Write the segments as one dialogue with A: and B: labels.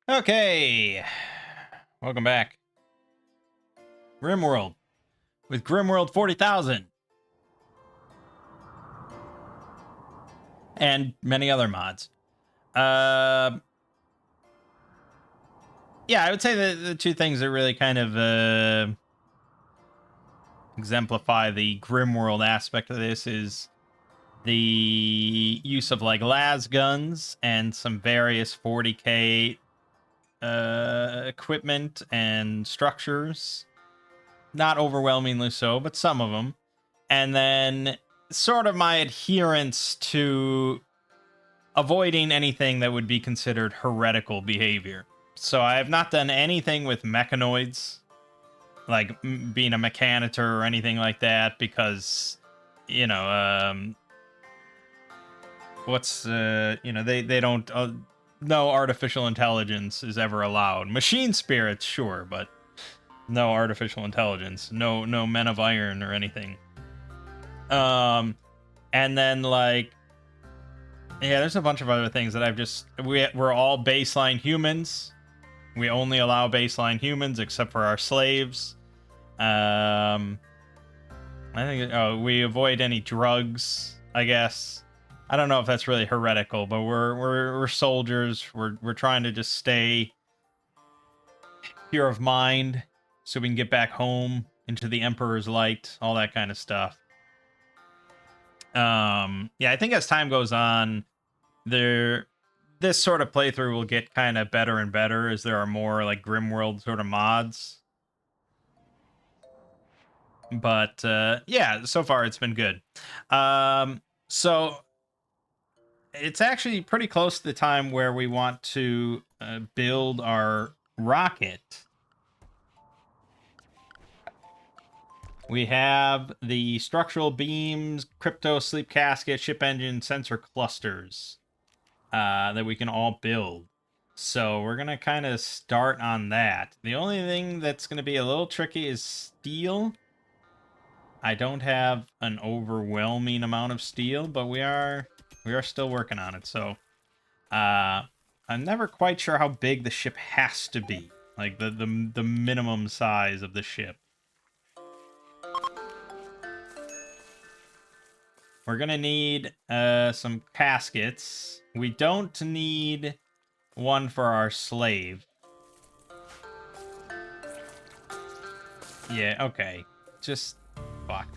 A: Okay, welcome back. Rimworld with Grimworld 40,000 and many other mods. Yeah, I would say the two things that really kind of exemplify the Grimworld aspect of this is the use of like las guns and some various 40k equipment and structures. Not overwhelmingly so, but some of them. And then sort of my adherence to avoiding anything that would be considered heretical behavior. So I have not done anything with mechanoids, like being a mechanitor or anything like that, because, you know, they don't, no artificial intelligence is ever allowed. Machine spirits, sure, but no artificial intelligence, no men of iron or anything. And then like, yeah, there's a bunch of other things that we're all baseline humans. We only allow baseline humans except for our slaves. I think we avoid any drugs, I guess. I don't know if that's really heretical, but we're soldiers. We're trying to just stay pure of mind so we can get back home into the Emperor's light, all that kind of stuff. Yeah, I think as time goes on, this sort of playthrough will get kind of better and better as there are more like Grimworld sort of mods. But yeah, so far it's been good. So it's actually pretty close to the time where we want to build our rocket. We have the structural beams, crypto sleep casket, ship engine, sensor clusters that we can all build. So we're going to kind of start on that. The only thing that's going to be a little tricky is steel. I don't have an overwhelming amount of steel, but we are still working on it. So I'm never quite sure how big the ship has to be, like the minimum size of the ship. We're gonna need some caskets. We don't need one for our slave. Yeah, okay. Just fuck.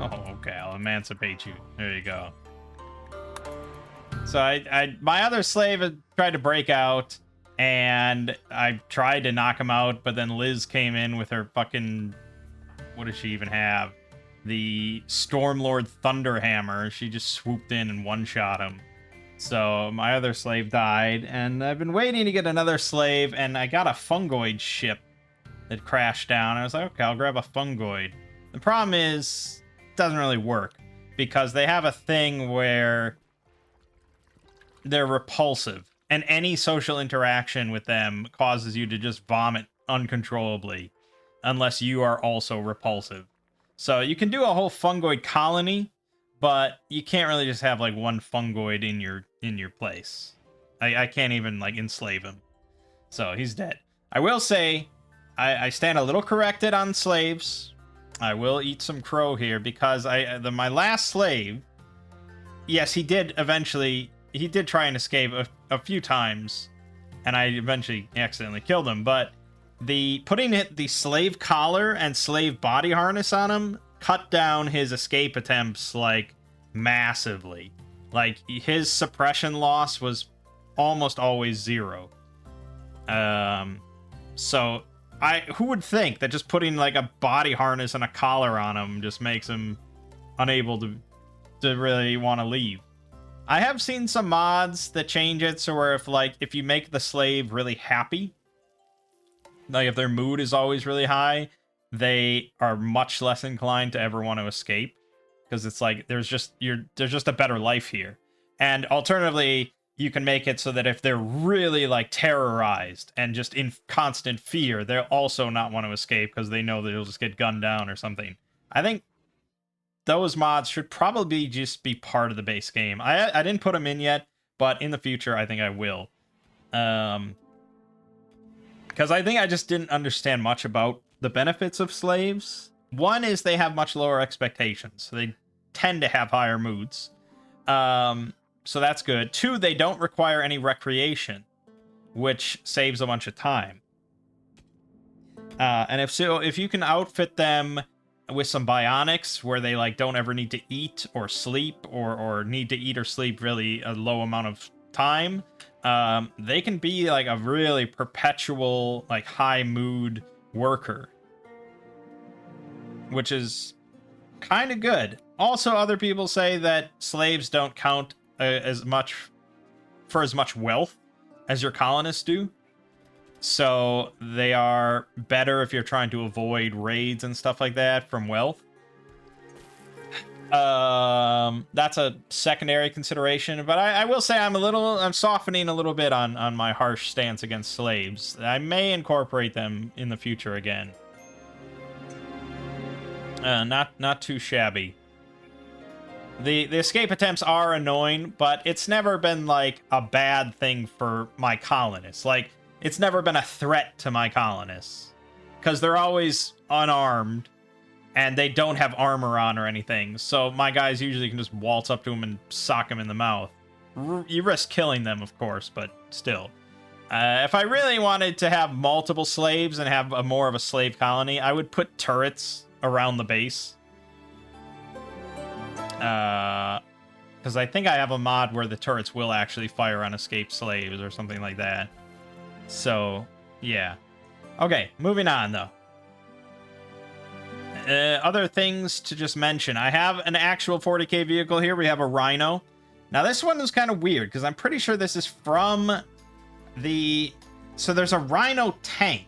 A: Oh, okay. I'll emancipate you. There you go. So my other slave had tried to break out, and I tried to knock him out, but then Liz came in with her fucking, what does she even have? The Stormlord Thunderhammer. She just swooped in and one-shot him. So my other slave died, and I've been waiting to get another slave, and I got a fungoid ship that crashed down. I was like, okay, I'll grab a fungoid. The problem is, it doesn't really work, because they have a thing where they're repulsive, and any social interaction with them causes you to just vomit uncontrollably, unless you are also repulsive. So you can do a whole fungoid colony, but you can't really just have like one fungoid in your place. I can't even like enslave him. So he's dead. I will say, I stand a little corrected on slaves. I will eat some crow here because my last slave, yes, he did try and escape a few times, and I eventually accidentally killed him, but putting the slave collar and slave body harness on him cut down his escape attempts like massively. Like his suppression loss was almost always 0. So who would think that just putting like a body harness and a collar on him just makes him unable to really want to leave? I have seen some mods that change it so where if you make the slave really happy, like if their mood is always really high, they are much less inclined to ever want to escape, because it's like there's just a better life here. And alternatively, you can make it so that if they're really like terrorized and just in constant fear, they'll also not want to escape because they know that they'll just get gunned down or something. I think those mods should probably just be part of the base game. I didn't put them in yet, but in the future, I think I will. Because I think I just didn't understand much about the benefits of slaves. One is they have much lower expectations. So they tend to have higher moods. So that's good. Two, they don't require any recreation, which saves a bunch of time. And if you can outfit them with some bionics where they like don't ever need to eat or sleep or need to eat or sleep really a low amount of time, they can be like a really perpetual like high mood worker, which is kind of good. Also, other people say that slaves don't count as much wealth as your colonists do. So they are better if you're trying to avoid raids and stuff like that from wealth. That's a secondary consideration, but I will say I'm softening a little bit on my harsh stance against slaves. I may incorporate them in the future again. Not too shabby. The escape attempts are annoying, but it's never been like a bad thing for my colonists. Like, it's never been a threat to my colonists, because they're always unarmed and they don't have armor on or anything. So my guys usually can just waltz up to them and sock them in the mouth. You risk killing them, of course, but still. If I really wanted to have multiple slaves and have more of a slave colony, I would put turrets around the base. Because I think I have a mod where the turrets will actually fire on escaped slaves or something like that. So, yeah. Okay, moving on, though. Other things to just mention. I have an actual 40k vehicle here. We have a Rhino. Now, this one is kind of weird, because I'm pretty sure this is from the... So there's a Rhino tank,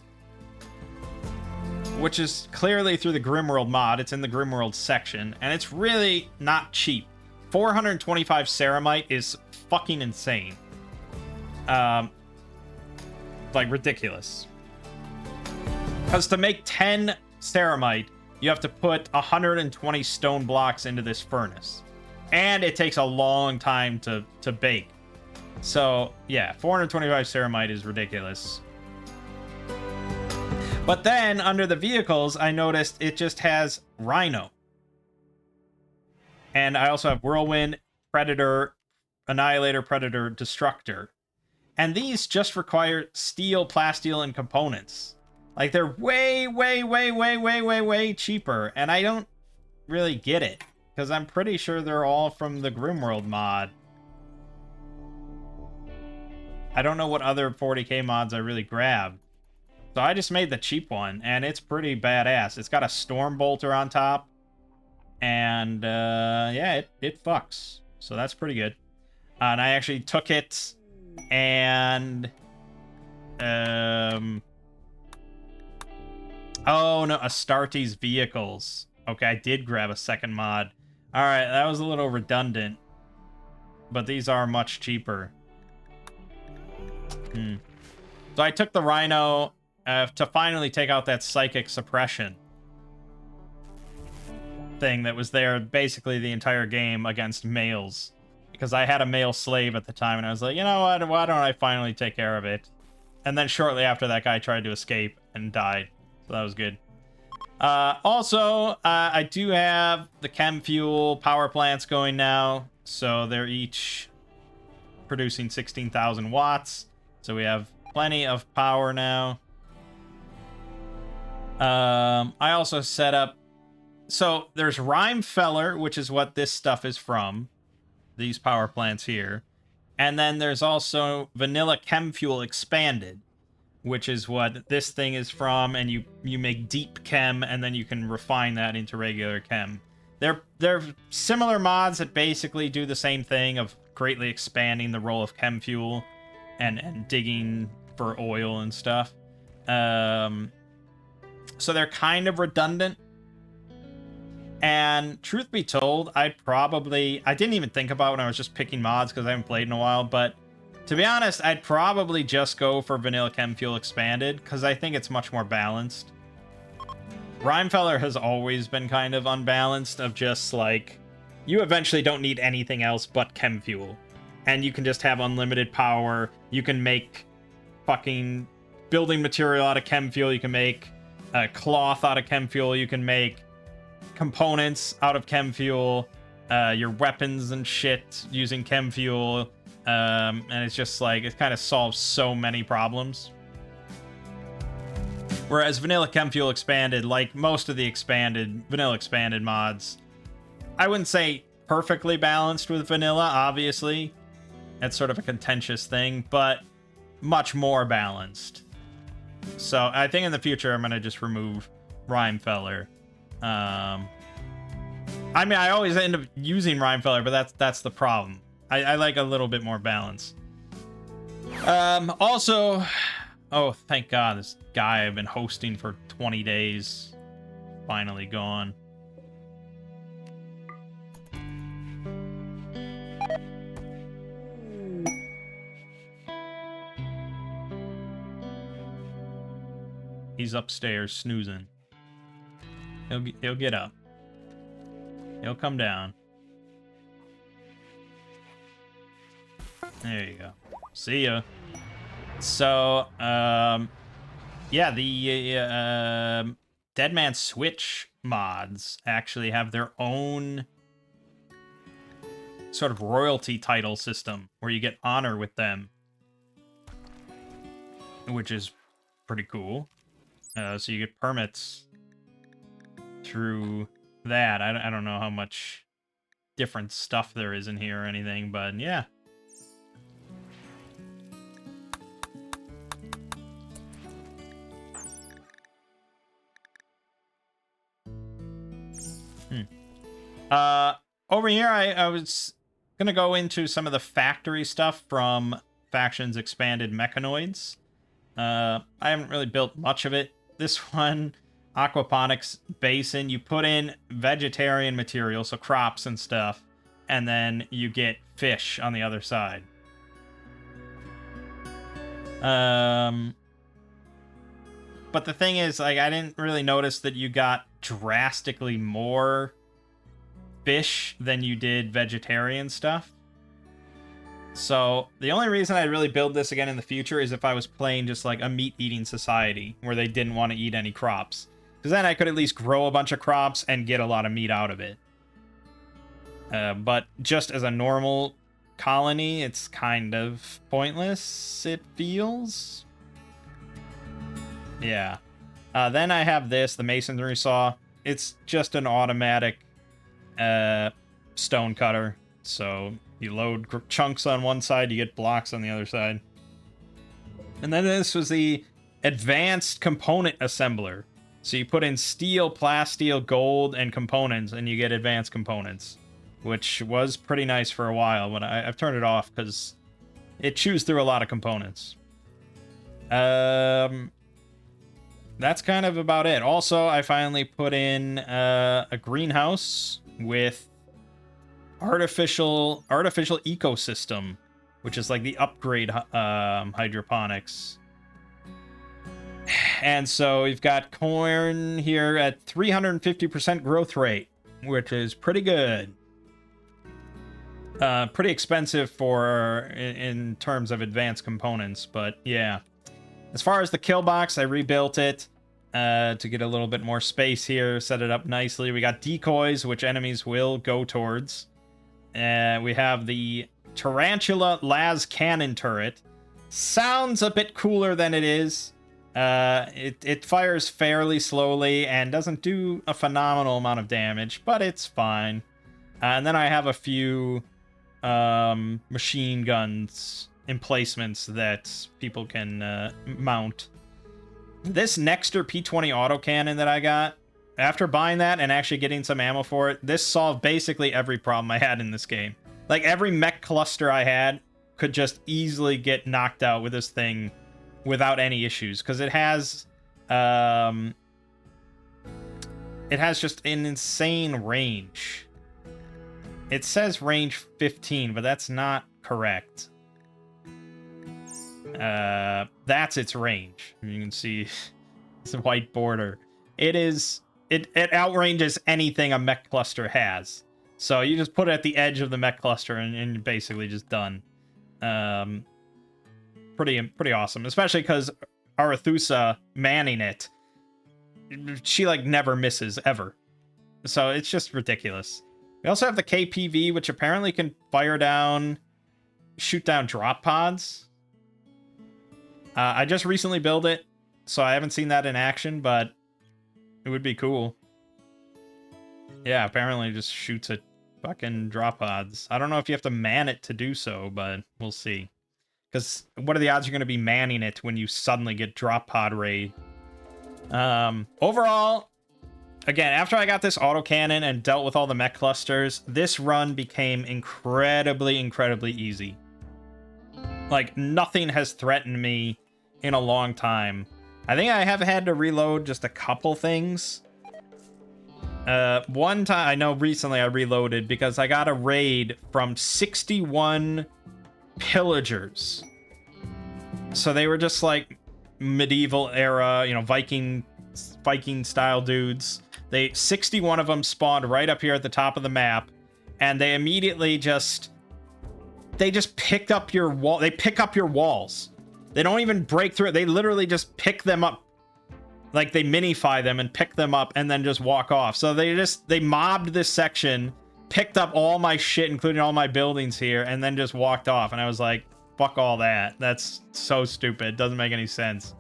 A: which is clearly through the Grimworld mod. It's in the Grimworld section, and it's really not cheap. 425 ceramite is fucking insane. Like, ridiculous. Because to make 10 ceramite, you have to put 120 stone blocks into this furnace. And it takes a long time to bake. So, yeah, 425 ceramite is ridiculous. But then, under the vehicles, I noticed it just has Rhino. And I also have Whirlwind, Predator, Annihilator, Predator, Destructor. And these just require steel, plasteel, and components. Like, they're way, way, way, way, way, way, way cheaper. And I don't really get it, because I'm pretty sure they're all from the Grimworld mod. I don't know what other 40k mods I really grabbed. So I just made the cheap one, and it's pretty badass. It's got a storm bolter on top. And, yeah, it fucks. So that's pretty good. And I actually took it and... Oh, no, Astartes vehicles. Okay, I did grab a second mod. Alright, that was a little redundant. But these are much cheaper. So I took the Rhino to finally take out that psychic suppression thing that was there basically the entire game against males. Because I had a male slave at the time, and I was like, you know what, why don't I finally take care of it? And then shortly after, that guy tried to escape and died. So that was good. Also, I do have the chem fuel power plants going now. So they're each producing 16,000 watts. So we have plenty of power now. I also set up... So there's Rhymfeller, which is what this stuff is from. These power plants here. And then there's also Vanilla Chem Fuel Expanded, which is what this thing is from, and you make deep chem, and then you can refine that into regular chem. They're similar mods that basically do the same thing of greatly expanding the role of chem fuel and digging for oil and stuff. So they're kind of redundant. And truth be told, I didn't even think about it when I was just picking mods because I haven't played in a while, but to be honest, I'd probably just go for Vanilla Chem Fuel Expanded because I think it's much more balanced. Rhymfeller has always been kind of unbalanced, of just like, you eventually don't need anything else but chem fuel. And you can just have unlimited power. You can make fucking building material out of chem fuel. You can make cloth out of chem fuel. You can make components out of chem fuel. Your weapons and shit using chem fuel. And it's just like, it kind of solves so many problems. Whereas Vanilla Chem Fuel Expanded, like most of the Vanilla Expanded mods, I wouldn't say perfectly balanced with Vanilla, obviously. That's sort of a contentious thing, but much more balanced. So I think in the future, I'm going to just remove Rhymfeller. I mean, I always end up using Rhymfeller, but that's the problem. I like a little bit more balance. Also, oh, thank God, this guy I've been hosting for 20 days finally gone. He's upstairs snoozing. He'll get up. He'll come down. There you go. See ya. So, yeah, the Dead Man Switch mods actually have their own sort of royalty title system where you get honor with them, which is pretty cool. So you get permits through that. I don't know how much different stuff there is in here or anything, but yeah. Over here, I was gonna go into some of the factory stuff from Factions Expanded Mechanoids. I haven't really built much of it. This one, Aquaponics Basin, you put in vegetarian material, so crops and stuff, and then you get fish on the other side. But the thing is, like, I didn't really notice that you got drastically more fish than you did vegetarian stuff. So the only reason I'd really build this again in the future is if I was playing just like a meat-eating society where they didn't want to eat any crops. Because then I could at least grow a bunch of crops and get a lot of meat out of it. But just as a normal colony, it's kind of pointless, it feels. Yeah. Then I have this, the masonry saw. It's just an automatic stone cutter. So you load chunks on one side, you get blocks on the other side. And then this was the advanced component assembler. So you put in steel, plasteel, gold, and components, and you get advanced components, which was pretty nice for a while, but I've turned it off because it chews through a lot of components. That's kind of about it. Also, I finally put in a greenhouse with artificial ecosystem, which is like the upgrade hydroponics. And so we've got corn here at 350% growth rate, which is pretty good. Pretty expensive for in terms of advanced components, but yeah. As far as the kill box, I rebuilt it to get a little bit more space here, set it up nicely. We got decoys, which enemies will go towards. We have the Tarantula Las Cannon turret. Sounds a bit cooler than it is. It fires fairly slowly and doesn't do a phenomenal amount of damage, but it's fine. And then I have a few machine guns emplacements that people can mount. This Nexter P20 autocannon that I got, after buying that and actually getting some ammo for it, this solved basically every problem I had in this game. Like, every mech cluster I had could just easily get knocked out with this thing without any issues, because it has just an insane range. It says range 15, but that's not correct. That's its range. You can see it's a white border. It is it outranges anything a mech cluster has. So you just put it at the edge of the mech cluster and you're basically just done. Pretty awesome, especially because Arethusa manning it, she like never misses ever. So it's just ridiculous. We also have the KPV, which apparently can shoot down drop pods. I just recently built it, so I haven't seen that in action, but it would be cool. Yeah, apparently it just shoots at fucking drop pods. I don't know if you have to man it to do so, but we'll see. Because what are the odds you're going to be manning it when you suddenly get drop pod raid? Overall, again, after I got this autocannon and dealt with all the mech clusters, this run became incredibly easy. Like, nothing has threatened me in a long time. I think I have had to reload just a couple things. One time, I know recently I reloaded because I got a raid from 61 pillagers. So they were just like medieval era, you know, Viking style dudes. 61 of them spawned right up here at the top of the map, and they immediately just picked up your wall. They pick up your walls. They don't even break through it. They literally just pick them up. Like, they minify them and pick them up and then just walk off. So they mobbed this section, picked up all my shit, including all my buildings here, and then just walked off. And I was like, fuck all that. That's so stupid. Doesn't make any sense.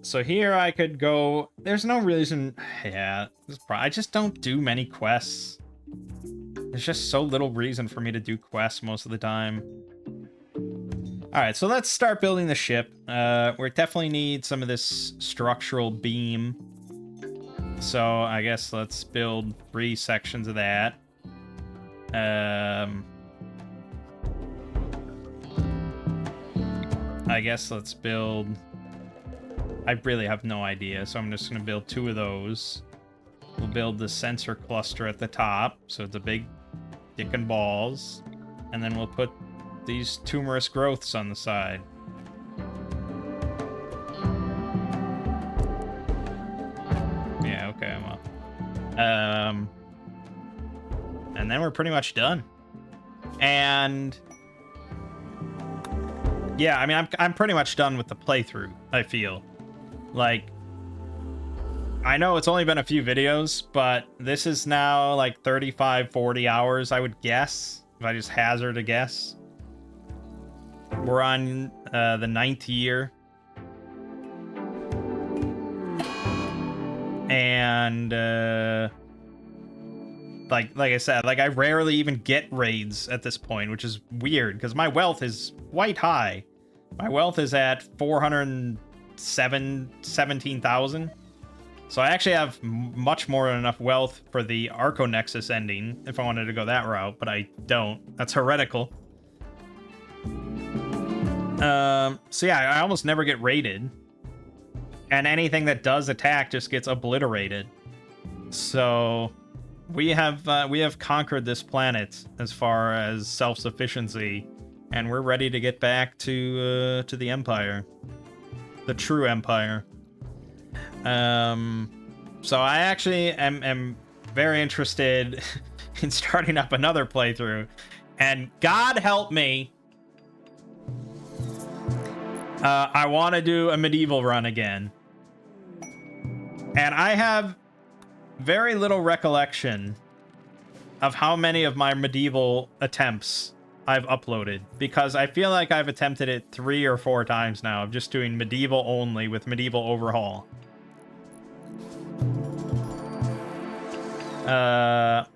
A: So here I could go. There's no reason. Yeah, I just don't do many quests. There's just so little reason for me to do quests most of the time. Alright, so let's start building the ship. We definitely need some of this structural beam. So I guess let's build 3 sections of that. I guess let's build... I really have no idea, so I'm just going to build 2 of those. We'll build the sensor cluster at the top, so it's a big dick and balls. And then we'll put these tumorous growths on the side. Yeah, okay, well. And then we're pretty much done. And... yeah, I mean, I'm pretty much done with the playthrough, I feel. Like, I know it's only been a few videos, but this is now like 35, 40 hours, I would guess, if I just hazard a guess. We're on the 9th year. And, like I said, like, I rarely even get raids at this point, which is weird, because my wealth is quite high. My wealth is at 417,000. So I actually have much more than enough wealth for the Arconexus ending, if I wanted to go that route, but I don't. That's heretical. So yeah, I almost never get raided. And anything that does attack just gets obliterated. So we have conquered this planet as far as self-sufficiency, and we're ready to get back to the Empire. The true Empire. So I actually am very interested in starting up another playthrough, and God help me, I want to do a medieval run again, and I have very little recollection of how many of my medieval attempts I've uploaded, because I feel like I've attempted it 3 or 4 times now of just doing medieval only with medieval overhaul. And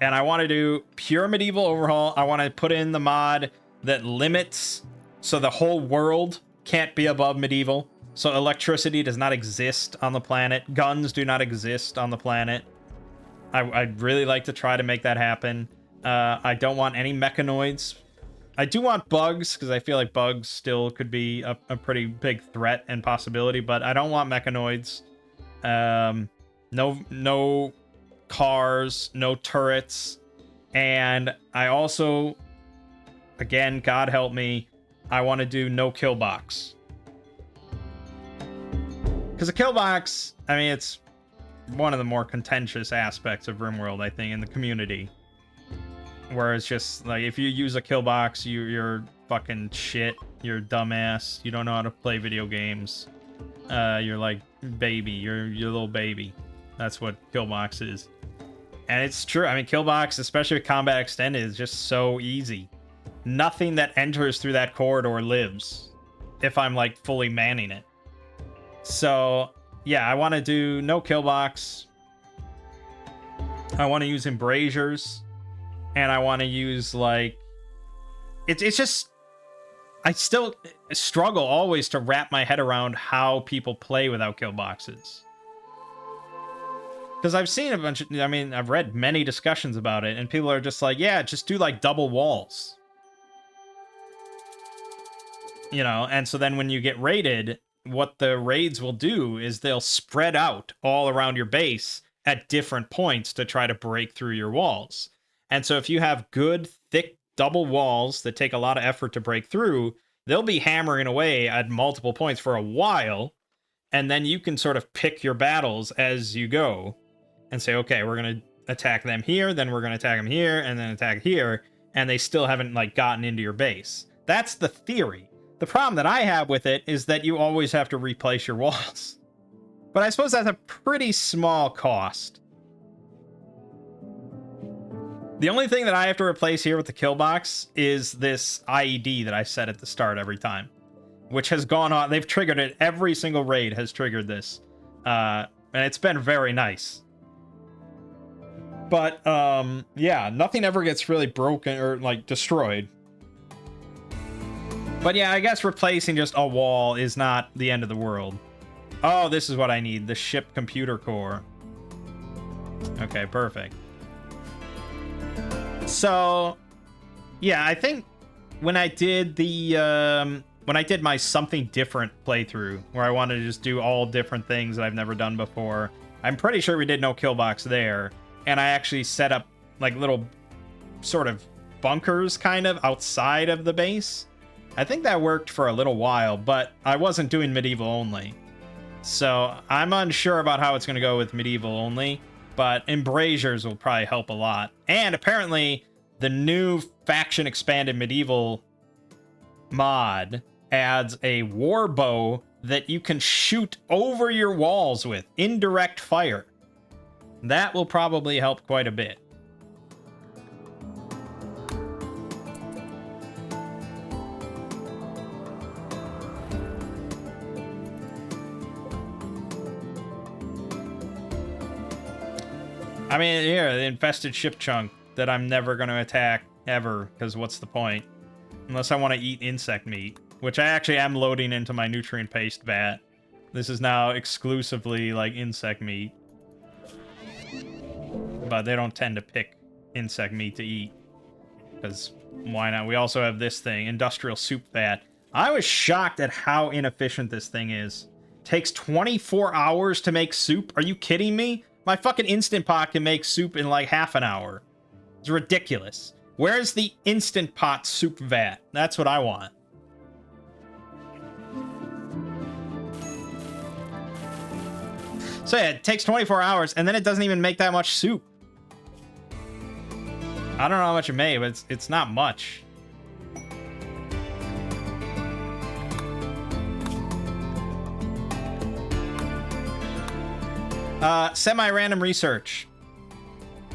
A: I want to do pure medieval overhaul. I want to put in the mod that limits so the whole world can't be above medieval. So electricity does not exist on the planet. Guns do not exist on the planet. I'd really like to try to make that happen. I don't want any mechanoids. I do want bugs, because I feel like bugs still could be a pretty big threat and possibility, but I don't want mechanoids. No cars, no turrets, and I also again, God help me, I want to do no kill box. Because a kill box, I mean, it's one of the more contentious aspects of Rimworld, I think, in the community. Where it's just, like, if you use a kill box, you're fucking shit. You're a dumbass. You don't know how to play video games. You're like baby. You're little baby. That's what kill box is. And it's true. I mean, kill box, especially with combat extended, is just so easy. Nothing that enters through that corridor lives if I'm, like, fully manning it. So, yeah, I want to do no kill box. I want to use embrasures. And I want to use, like... It's just... I still struggle always to wrap my head around how people play without kill boxes. Because I've seen a bunch of... I mean, I've read many discussions about it, and people are just like, yeah, just do, like, double walls. You know, and so then when you get raided, what the raids will do is they'll spread out all around your base at different points to try to break through your walls. And so if you have good, thick, double walls that take a lot of effort to break through, they'll be hammering away at multiple points for a while, and then you can sort of pick your battles as you go and say, okay, we're going to attack them here, then we're going to attack them here, and then attack here, and they still haven't, like, gotten into your base. That's the theory. The problem that I have with it is that you always have to replace your walls. But I suppose that's a pretty small cost. The only thing that I have to replace here with the kill box is this IED that I set at the start every time, which has gone on. They've triggered it. Every single raid has triggered this. And it's been very nice. But, yeah, nothing ever gets really broken or, like, destroyed. But yeah, I guess replacing just a wall is not the end of the world. Oh, this is what I need. The ship computer core. Okay, perfect. So, yeah, I think when I did the, when I did my something different playthrough, where I wanted to just do all different things that I've never done before, I'm pretty sure we did no kill box there. And I actually set up, like, little sort of bunkers, kind of, outside of the base. I think that worked for a little while, but I wasn't doing medieval only. So I'm unsure about how it's going to go with medieval only, but embrasures will probably help a lot. And apparently the new faction expanded medieval mod adds a war bow that you can shoot over your walls with indirect fire. That will probably help quite a bit. I mean, here, the infested ship chunk that I'm never going to attack ever, because what's the point? Unless I want to eat insect meat, which I actually am loading into my nutrient paste vat. This is now exclusively, like, insect meat. But they don't tend to pick insect meat to eat. Because why not? We also have this thing, industrial soup vat. I was shocked at how inefficient this thing is. Takes 24 hours to make soup? Are you kidding me? My fucking Instant Pot can make soup in like half an hour. It's ridiculous. Where's the Instant Pot soup vat? That's what I want. So yeah, it takes 24 hours, and then it doesn't even make that much soup. I don't know how much it made, but it's not much. Semi-random research.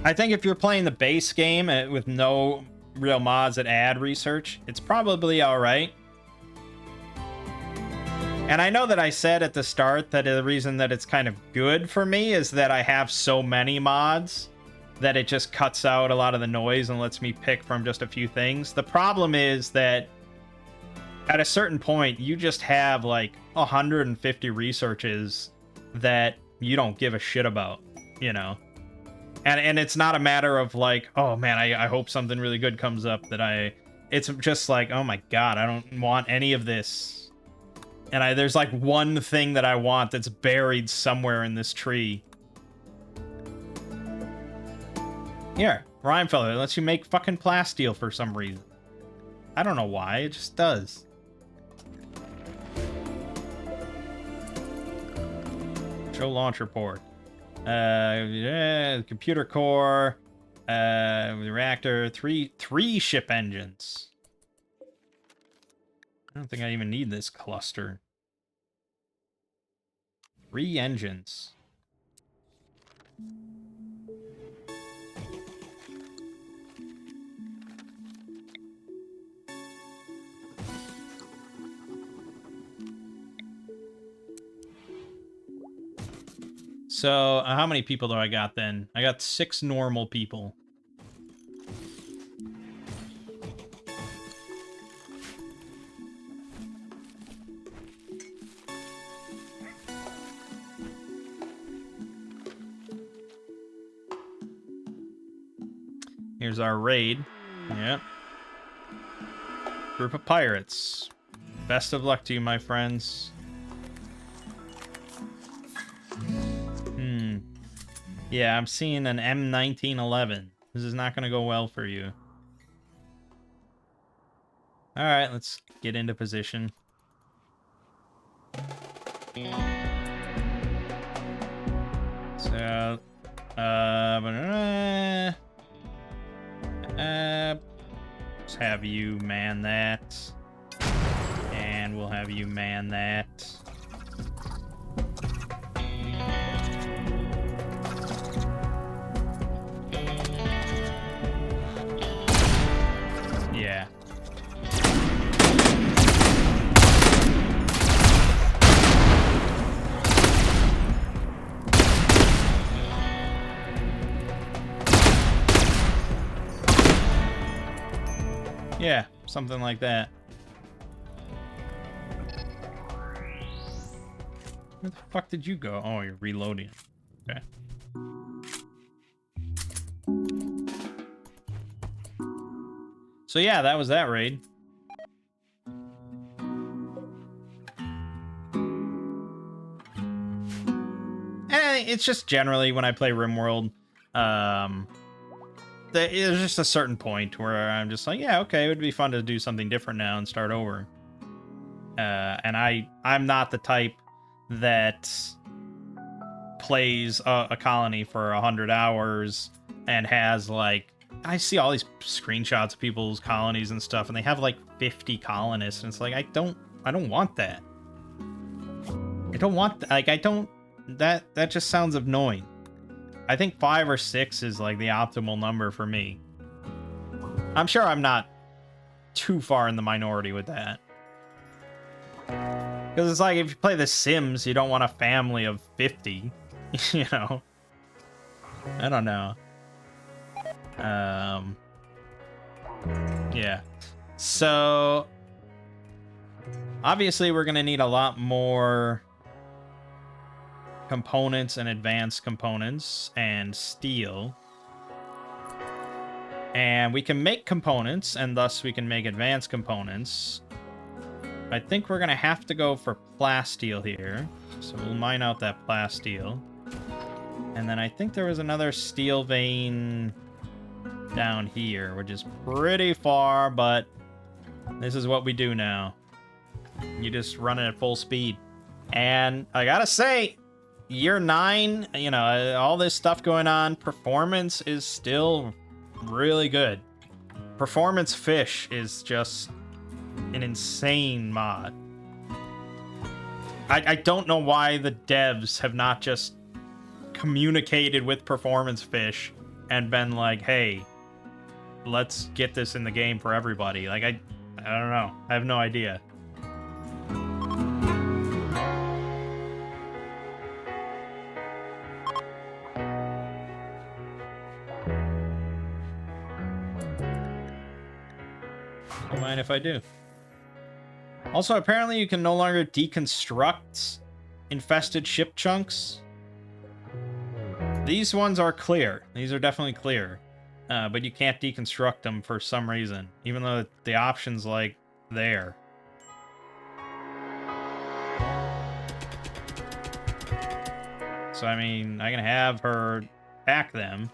A: I think if you're playing the base game with no real mods that add research, it's probably alright. And I know that I said at the start that the reason that it's kind of good for me is that I have so many mods that it just cuts out a lot of the noise and lets me pick from just a few things. The problem is that at a certain point, you just have like 150 researches that you don't give a shit about, you know? And it's not a matter of like, oh man, I hope something really good comes up that it's just like, oh my god, I don't want any of this. And there's like one thing that I want that's buried somewhere in this tree. Here, Rhymefellow, it lets you make fucking plasteel for some reason. I don't know why, it just does. Show launch report. Computer core, reactor, three ship engines. I don't think I even need this cluster. 3 engines. So, how many people do I got then? I got 6 normal people. Here's our raid. Yep. Group of pirates. Best of luck to you, my friends. Yeah, I'm seeing an M1911. This is not going to go well for you. Alright, let's get into position. So, let's have you man that. And we'll have you man that. Yeah. Yeah, something like that. Where the fuck did you go? Oh, you're reloading. Okay. So yeah, that was that raid. And it's just generally when I play Rimworld, there's just a certain point where I'm just like, yeah, okay, it would be fun to do something different now and start over. And I'm not the type that plays a colony for 100 hours and has like, I see all these screenshots of people's colonies and stuff, and they have like 50 colonists, and it's like, I don't want that. I don't want like, that just sounds annoying. I think 5 or 6 is like the optimal number for me. I'm sure I'm not too far in the minority with that. Because it's like, if you play The Sims, you don't want a family of 50, you know? I don't know. Yeah. So, obviously we're going to need a lot more components and advanced components and steel. And we can make components, and thus we can make advanced components. I think we're going to have to go for plasteel here. So we'll mine out that plasteel. And then I think there was another steel vein down here, which is pretty far, but this is what we do now. You just run it at full speed. And I gotta say, year 9, you know, all this stuff going on, performance is still really good. Performance Fish is just an insane mod. I don't know why the devs have not just communicated with Performance Fish and been like, hey, let's get this in the game for everybody. Like, I don't know. I have no idea. Don't mind if I do. Also, apparently you can no longer deconstruct infested ship chunks. These ones are clear. These are definitely clear. But you can't deconstruct them for some reason, even though the option's like there. So, I mean, I can have her pack them.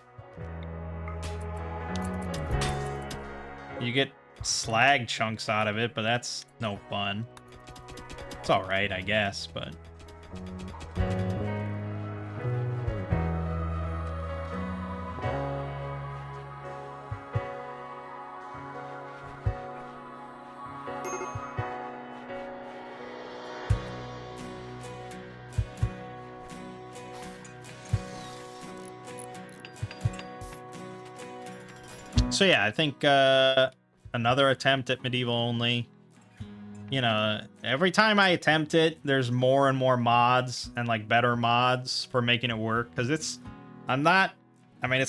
A: You get slag chunks out of it, but that's no fun. It's alright, I guess, but... So yeah, I think another attempt at medieval only. You know, every time I attempt it, there's more and more mods and like better mods for making it work. Because it's not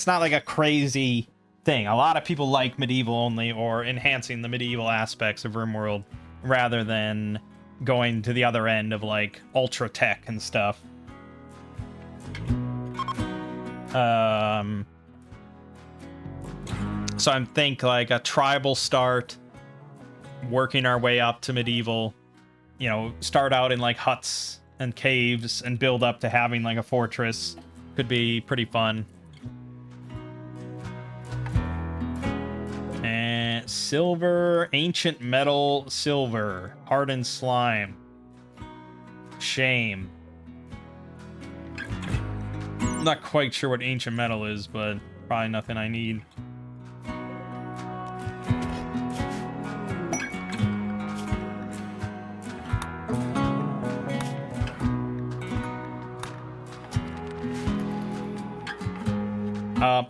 A: like a crazy thing. A lot of people like medieval only or enhancing the medieval aspects of Rimworld rather than going to the other end of like ultra tech and stuff. So I think like a tribal start, working our way up to medieval, you know, start out in like huts and caves and build up to having like a fortress could be pretty fun. And silver, ancient metal, silver, hardened slime. Shame. I'm not quite sure what ancient metal is, but probably nothing I need.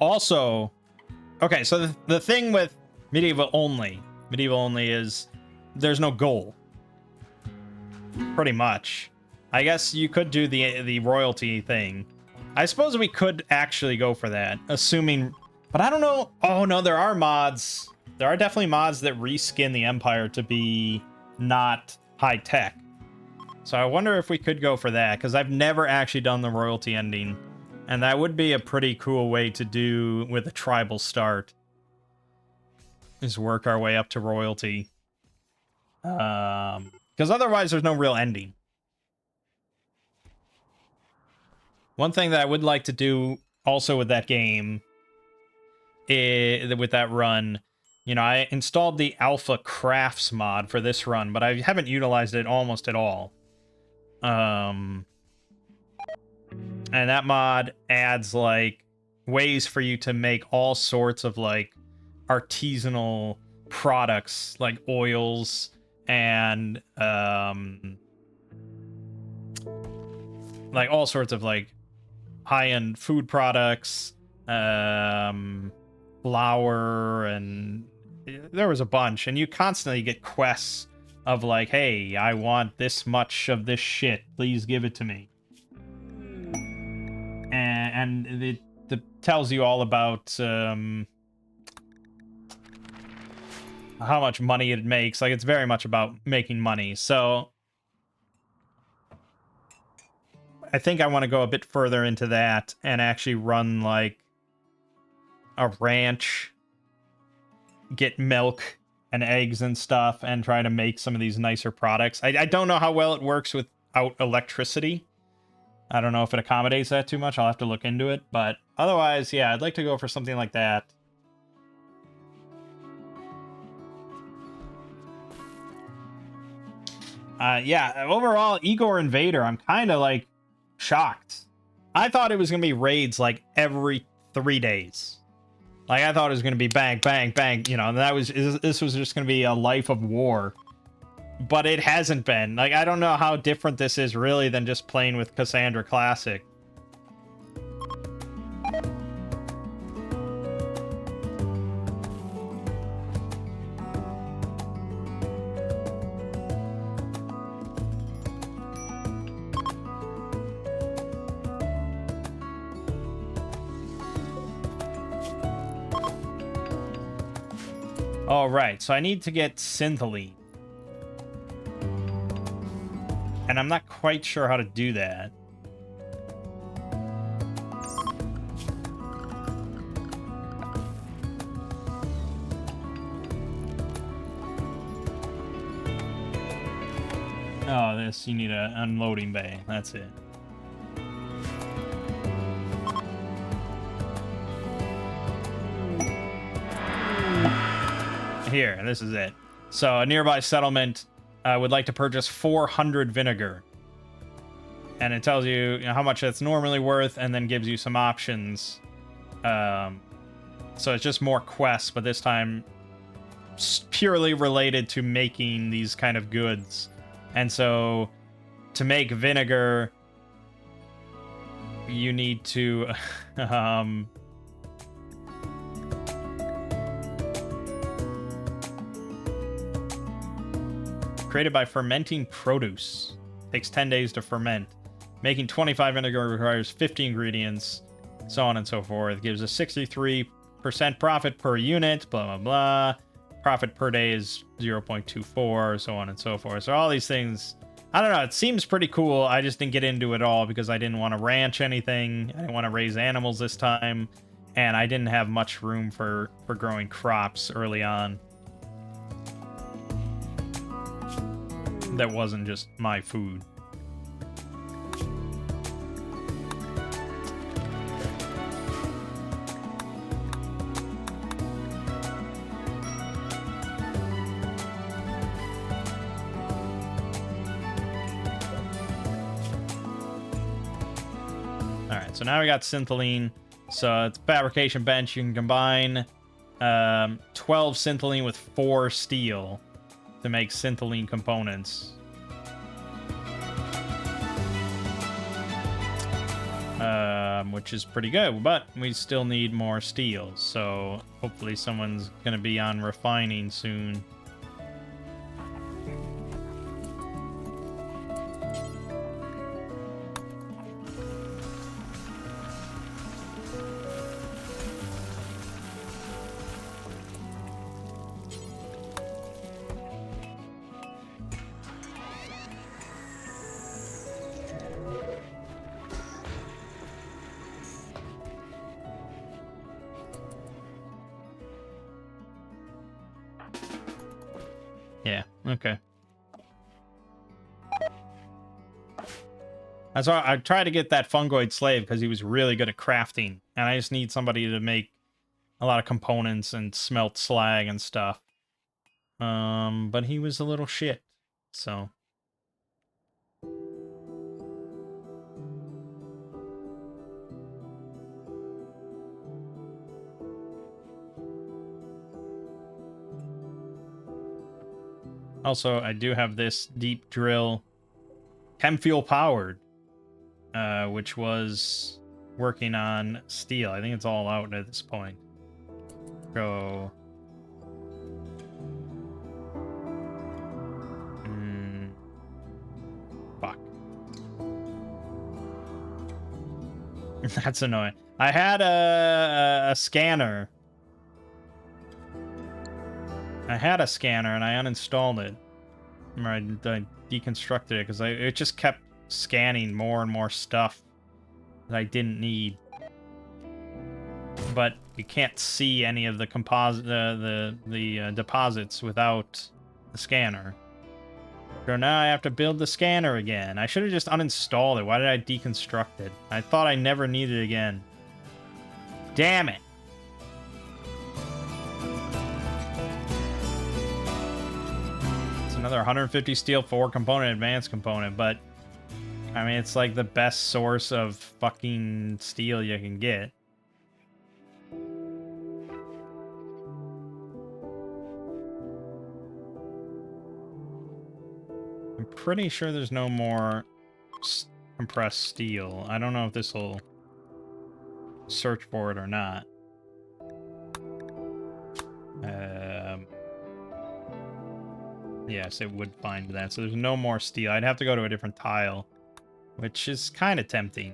A: Also, okay, so the thing with medieval only is there's no goal. Pretty much. I guess you could do the royalty thing. I suppose we could actually go for that, assuming, but I don't know. Oh no, there are mods. There are definitely mods that reskin the Empire to be not high tech. So I wonder if we could go for that, because I've never actually done the royalty ending. And that would be a pretty cool way to do with a tribal start. Is work our way up to royalty. Because otherwise there's no real ending. One thing that I would like to do also with that game, with that run, you know, I installed the Alpha Crafts mod for this run, but I haven't utilized it almost at all. And that mod adds like ways for you to make all sorts of like artisanal products, like oils and like all sorts of like high-end food products, flour, and there was a bunch. And you constantly get quests of like, hey, I want this much of this shit, please give it to me. And it tells you all about how much money it makes. Like, it's very much about making money. So I think I want to go a bit further into that and actually run like a ranch, get milk and eggs and stuff, and try to make some of these nicer products. I don't know how well it works without electricity. I don't know if it accommodates that too much. I'll have to look into it. But otherwise, yeah, I'd like to go for something like that. Yeah, overall, Igor Invader, I'm kind of like shocked. I thought it was going to be raids like every 3 days. Like, I thought it was going to be bang, bang, bang, you know, and this was just going to be a life of war. But it hasn't been. Like, I don't know how different this is really than just playing with Cassandra Classic. All right, so I need to get Syntholine. And I'm not quite sure how to do that. Oh, this, you need an unloading bay. That's it. here, this is it. So a nearby settlement would like to purchase 400 vinegar. And it tells you, how much that's normally worth, and then gives you some options. So it's just more quests, but this time purely related to making these kind of goods. And so to make vinegar, you need to created by fermenting produce. Takes 10 days to ferment. Making 25 vinegar requires 50 ingredients, so on and so forth. Gives a 63% profit per unit, blah, blah, blah. Profit per day is 0.24, so on and so forth. So all these things, I don't know, it seems pretty cool. I just didn't get into it all because I didn't want to ranch anything. I didn't want to raise animals this time, and I didn't have much room for growing crops early on. That wasn't just my food. Alright, so now we got syntholine. So it's a fabrication bench. You can combine 12 syntholine with 4 steel to make syntholine components. Which is pretty good, but we still need more steel, so hopefully someone's gonna be on refining soon. Yeah, okay. That's why I tried to get that fungoid slave because he was really good at crafting, and I just need somebody to make a lot of components and smelt slag and stuff. But he was a little shit, so. Also, I do have this deep drill, chem fuel powered, which was working on steel. I think it's all out at this point. So, fuck. That's annoying. I had a scanner. I had a scanner and I uninstalled it. Or I deconstructed it because it just kept scanning more and more stuff that I didn't need. But you can't see any of the composite, the deposits without the scanner. So now I have to build the scanner again. I should have just uninstalled it. Why did I deconstruct it? I thought I never needed it again. Damn it. Another 150 steel, 4 component, advanced component, but I mean, it's like the best source of fucking steel you can get. I'm pretty sure there's no more compressed steel. I don't know if this will search for it or not. Yes, it would find that. So there's no more steel. I'd have to go to a different tile, which is kind of tempting.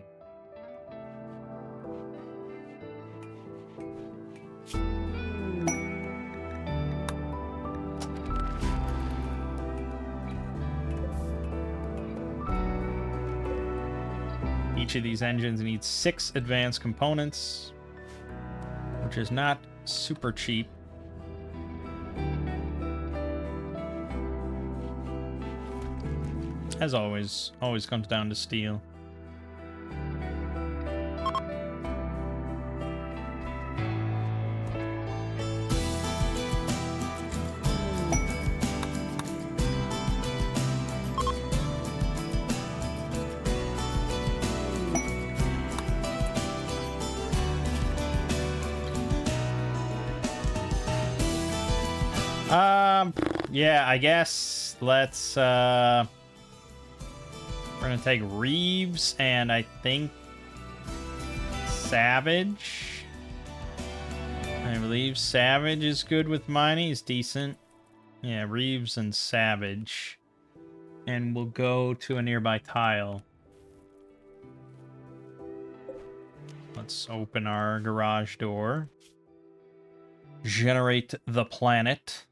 A: Each of these engines needs 6 advanced components, which is not super cheap. As always comes down to steel. Yeah, I guess let's we're gonna take Reeves and I think Savage. I believe Savage is good with mining. He's decent. Yeah, Reeves and Savage. And we'll go to a nearby tile. Let's open our garage door. Generate the planet.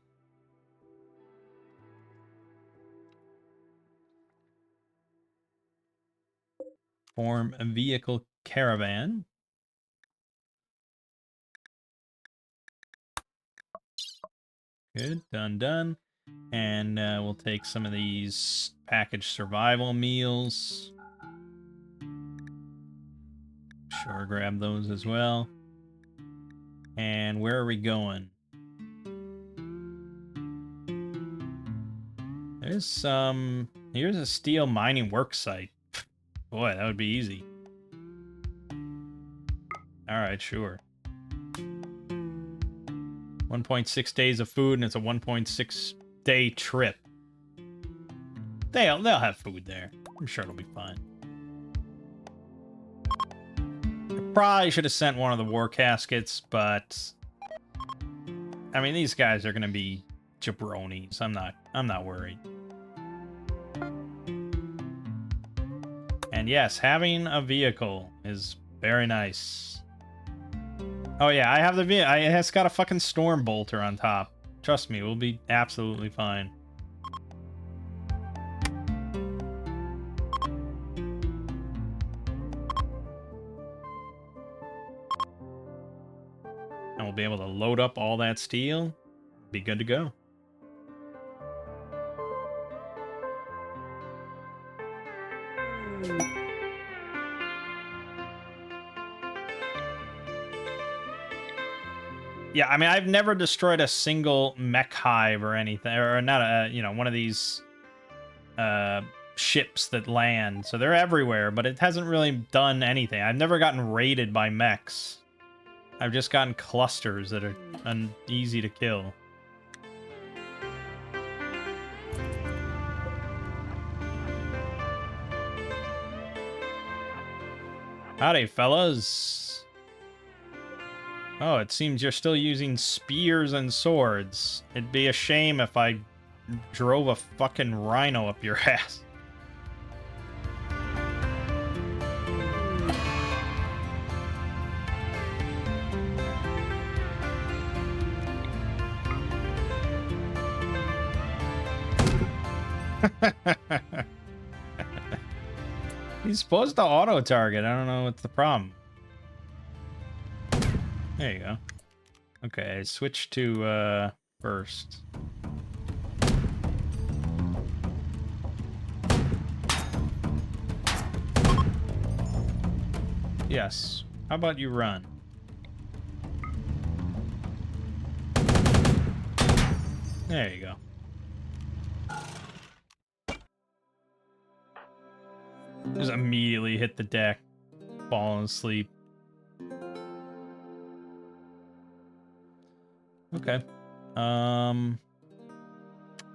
A: Form a vehicle caravan. Good, done. And we'll take some of these packaged survival meals. Sure, grab those as well. And where are we going? There's some... Here's a steel mining work site. Boy, that would be easy. Alright, sure. 1.6 days of food, and it's a 1.6 day trip. They'll have food there. I'm sure it'll be fine. I probably should have sent one of the war caskets, but I mean, these guys are gonna be jabronis. I'm not worried. And yes, having a vehicle is very nice. Oh yeah, I have the vehicle. It's got a fucking storm bolter on top. Trust me, we'll be absolutely fine. And we'll be able to load up all that steel. Be good to go. Yeah, I mean, I've never destroyed a single mech hive or anything, or not a, you know, one of these ships that land. So they're everywhere, but it hasn't really done anything. I've never gotten raided by mechs. I've just gotten clusters that are easy to kill. Howdy, fellas. Oh, it seems you're still using spears and swords. It'd be a shame if I drove a fucking rhino up your ass. He's supposed to auto-target. I don't know what's the problem. There you go. Okay, switch to first. Yes. How about you run? There you go. Just immediately hit the deck, falling asleep. Okay.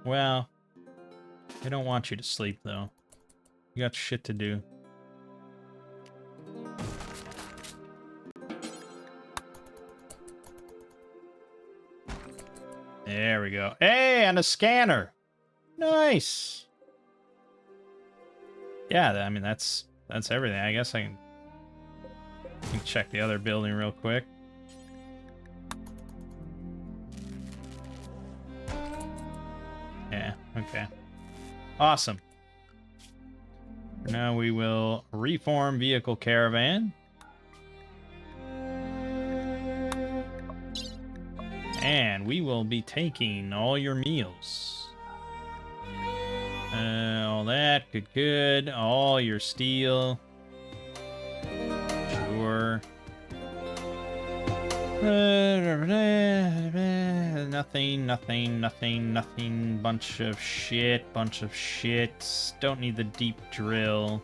A: Well, I don't want you to sleep though. You got shit to do. There we go. Hey, and a scanner. Nice. Yeah, I mean that's everything. I guess I can check the other building real quick. Yeah, okay. Awesome. Now we will reform vehicle caravan. And we will be taking all your meals. All that, good. All your steel. Sure. Nothing. Bunch of shit. Don't need the deep drill.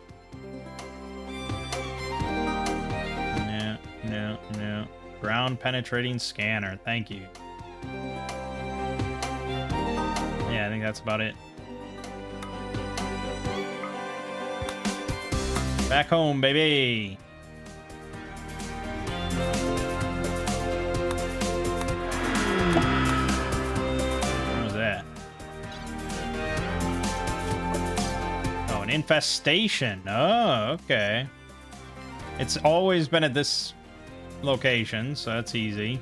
A: No. Ground penetrating scanner. Thank you. Yeah, I think that's about it. Back home, baby. What was that? Oh, an infestation. Oh, okay. It's always been at this location, so that's easy.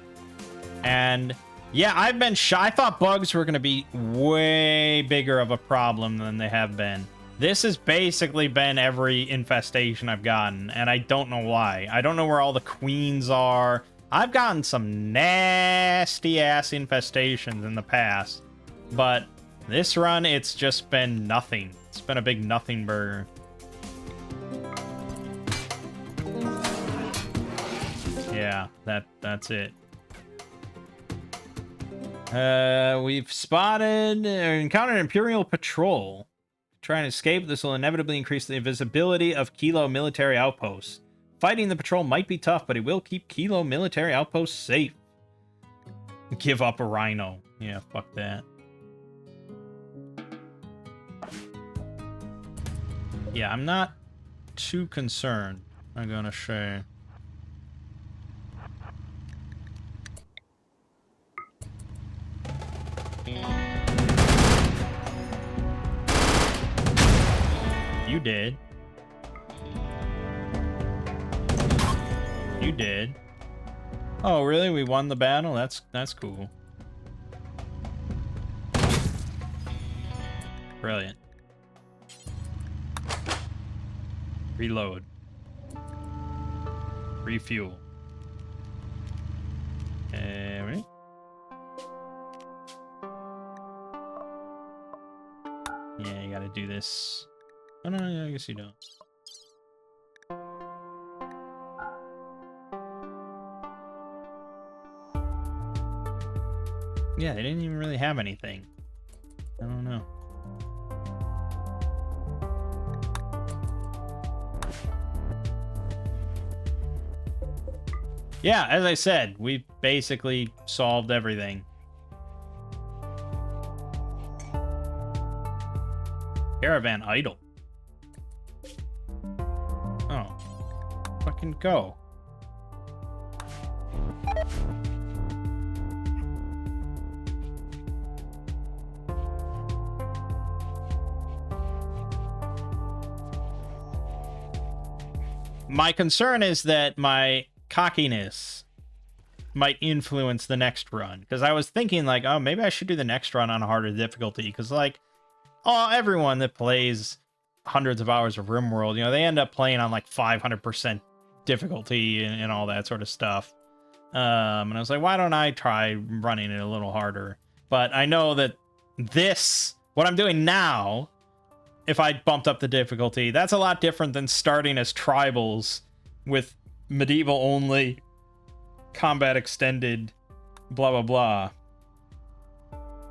A: And yeah, I've been shy. I thought bugs were going to be way bigger of a problem than they have been. This has basically been every infestation I've gotten, and I don't know why. I don't know where all the queens are. I've gotten some nasty-ass infestations in the past, but this run, it's just been nothing. It's been a big nothing burger. Yeah, that's it. We've spotted or encountered an Imperial patrol. Try and escape. This will inevitably increase the visibility of Kilo military outposts. Fighting the patrol might be tough, but it will keep Kilo military outposts safe. Give up a rhino. Yeah, fuck that. Yeah, I'm not too concerned, I'm gonna say. You did. You did. Oh, really? We won the battle? That's cool. Brilliant. Reload. Refuel. Ready? Yeah, you gotta do this. Oh, no, I guess you don't. Yeah, they didn't even really have anything. I don't know. Yeah, as I said, we basically solved everything. Caravan idle. Oh. Fucking go. My concern is that my cockiness might influence the next run, because I was thinking like, oh, maybe I should do the next run on a harder difficulty, because like, oh, everyone that plays hundreds of hours of Rimworld, you know, they end up playing on like 500% difficulty and all that sort of stuff. And I was like, why don't I try running it a little harder? But I know that this, what I'm doing now, if I bumped up the difficulty, that's a lot different than starting as tribals with medieval only, combat extended, blah, blah, blah.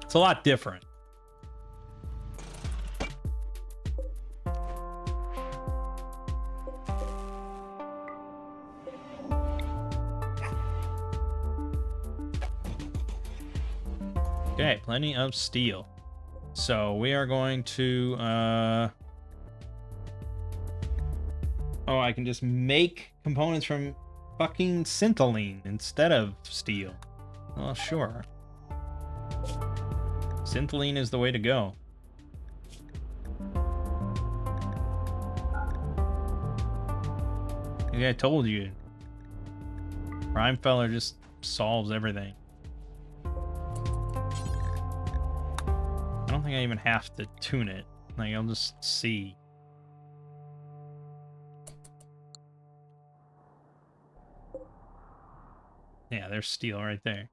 A: It's a lot different. Okay, plenty of steel. So we are going to, oh, I can just make components from fucking Syntholine instead of steel. Well, sure. Syntholine is the way to go. Yeah, I told you. Primefeller just solves everything. I don't think I even have to tune it. Like, I'll just see. Yeah, there's steel right there.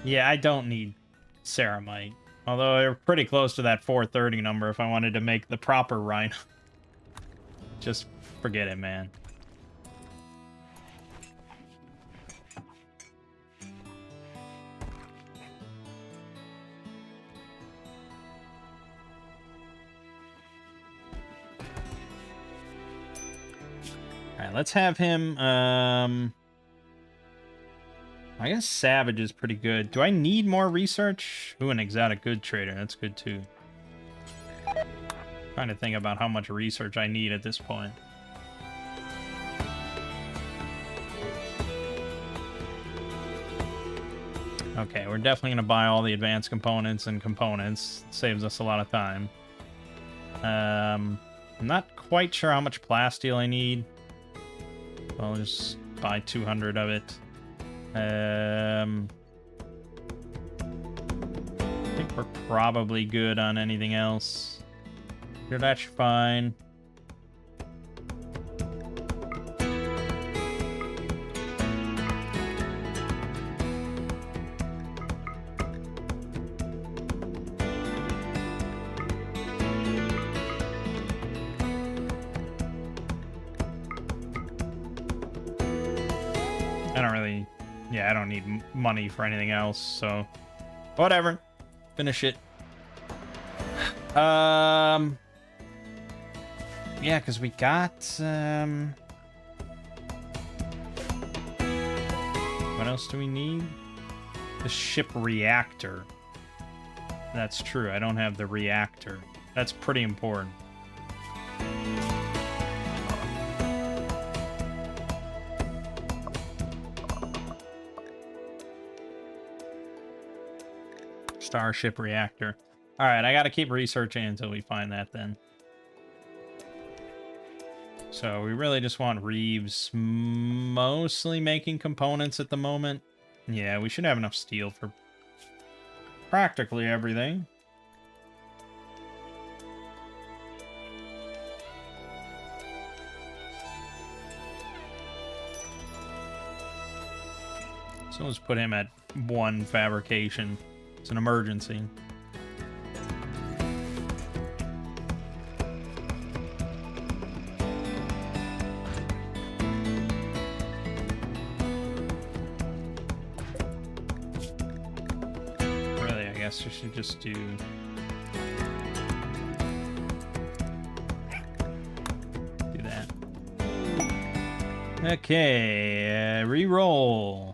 A: Yeah, I don't need ceramite. Although they're pretty close to that 430 number if I wanted to make the proper rhino. Just forget it, man. Alright, let's have him, I guess Savage is pretty good. Do I need more research? Ooh, an exotic good trader. That's good, too. Trying to think about how much research I need at this point. Okay, we're definitely going to buy all the advanced components and components. It saves us a lot of time. I'm not quite sure how much plasteel I need. I'll just buy 200 of it. I think we're probably good on anything else. Here, that's fine. I don't need money for anything else, so whatever. Finish it. Yeah, because we got what else do we need? The ship reactor. That's true. I don't have the reactor. That's pretty important. Starship reactor. All right, I got to keep researching until we find that then. So we really just want Reeves mostly making components at the moment. Yeah, we should have enough steel for practically everything. So let's put him at 1 fabrication. It's an emergency. Really, I guess we should just do... that. Okay, re-roll.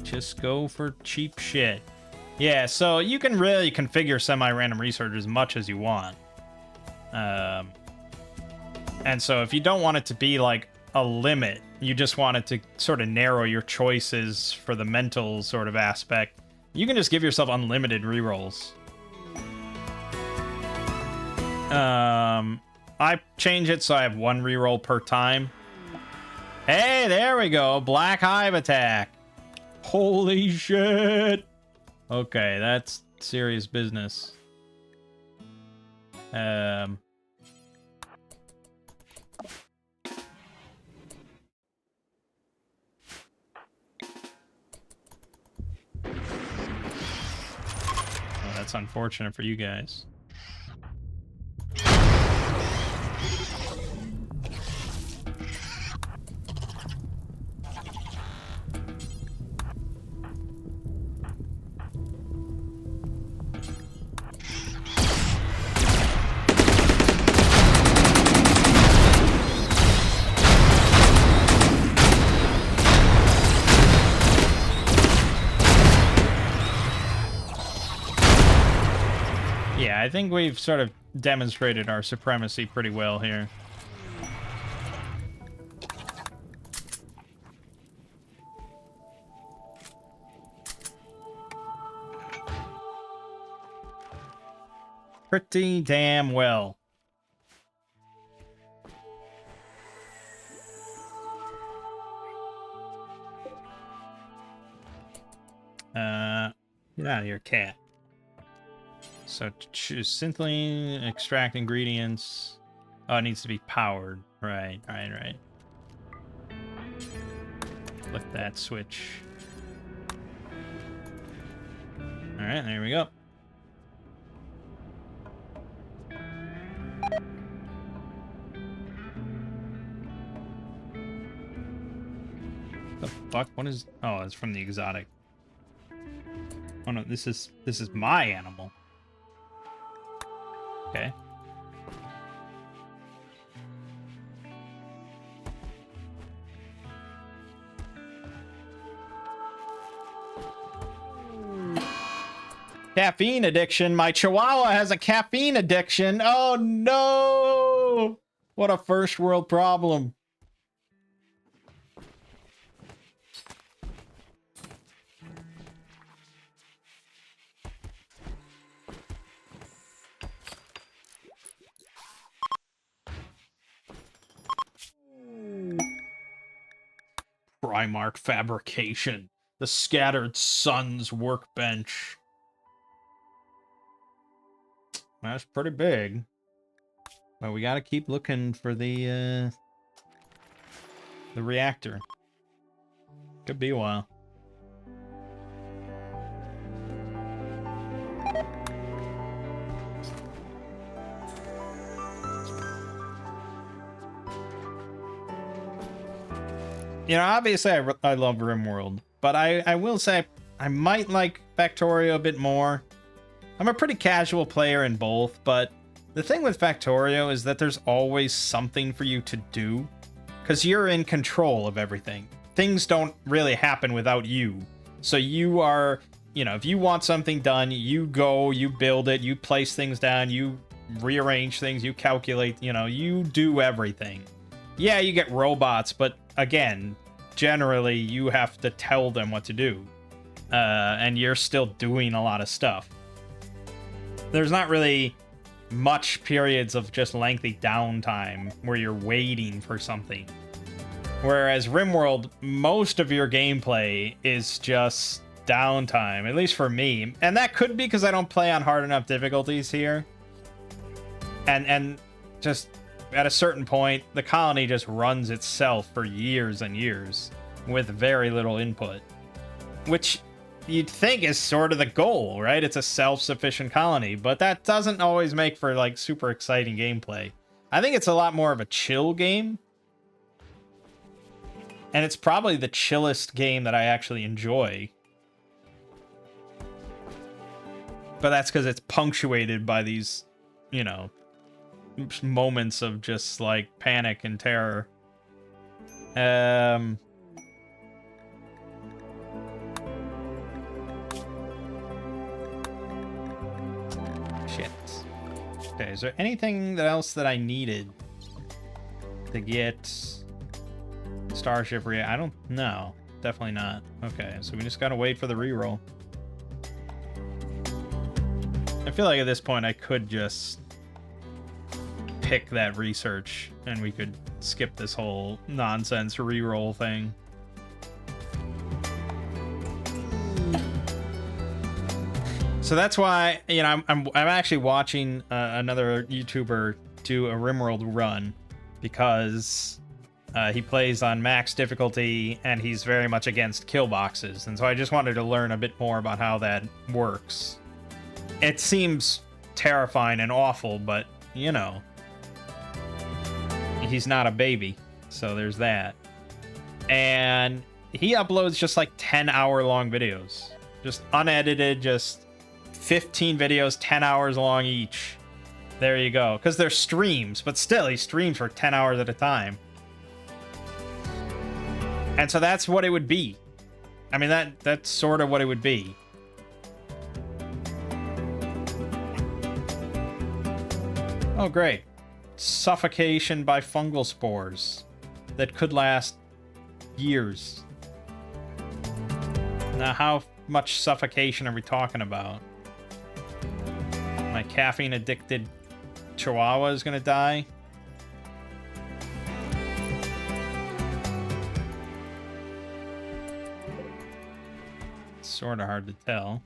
A: Just go for cheap shit. Yeah, so you can really configure semi-random research as much as you want. And so if you don't want it to be like a limit, you just want it to sort of narrow your choices for the mental sort of aspect, you can just give yourself unlimited rerolls. I change it so I have 1 reroll per time. Hey, there we go. Black Hive attack. Holy shit. Okay, that's serious business. Oh, that's unfortunate for you guys. Yeah, I think we've sort of demonstrated our supremacy pretty well here. Pretty damn well. Get out of here, cat. So to choose synthline, extract ingredients. Oh, it needs to be powered. Right. Flip that switch. Alright, there we go. The fuck? What is... Oh, it's from the exotic. Oh no, this is my animal. Okay. Caffeine addiction. My chihuahua has a caffeine addiction. Oh no! What a first world problem. Primark fabrication. The Scattered Suns workbench. That's pretty big. But we gotta keep looking for the reactor. Could be a while. You know, obviously I love Rimworld, but I will say I might like Factorio a bit more. I'm a pretty casual player in both, but the thing with Factorio is that there's always something for you to do, because you're in control of everything. Things don't really happen without you. So you are, you know, if you want something done, you go, you build it, you place things down, you rearrange things, you calculate, you know, you do everything. Yeah, you get robots, but again, generally you have to tell them what to do. And you're still doing a lot of stuff. There's not really much periods of just lengthy downtime where you're waiting for something. Whereas Rimworld, most of your gameplay is just downtime, at least for me. And that could be because I don't play on hard enough difficulties here. And just at a certain point, the colony just runs itself for years and years with very little input. Which you'd think is sort of the goal, right? It's a self-sufficient colony, but that doesn't always make for like super exciting gameplay. I think it's a lot more of a chill game. And it's probably the chillest game that I actually enjoy. But that's because it's punctuated by these, you know, moments of just like panic and terror. Shit. Okay, is there anything else that I needed to get Starship I don't know. Definitely not. Okay, so we just gotta wait for the reroll. I feel like at this point I could just pick that research and we could skip this whole nonsense reroll thing. So that's why, you know, I'm actually watching another YouTuber do a Rimworld run because he plays on max difficulty and he's very much against kill boxes, and so I just wanted to learn a bit more about how that works. It seems terrifying and awful, but you know, he's not a baby, so there's that. And he uploads just like 10-hour-long videos, just unedited, just 15 videos, 10 hours long each. There you go. Because they're streams, but still, he streams for 10 hours at a time. And so that's what it would be. I mean, that's sort of what it would be. Oh, great. Suffocation by fungal spores that could last years. Now, how much suffocation are we talking about? My caffeine-addicted chihuahua is gonna die? It's sort of hard to tell.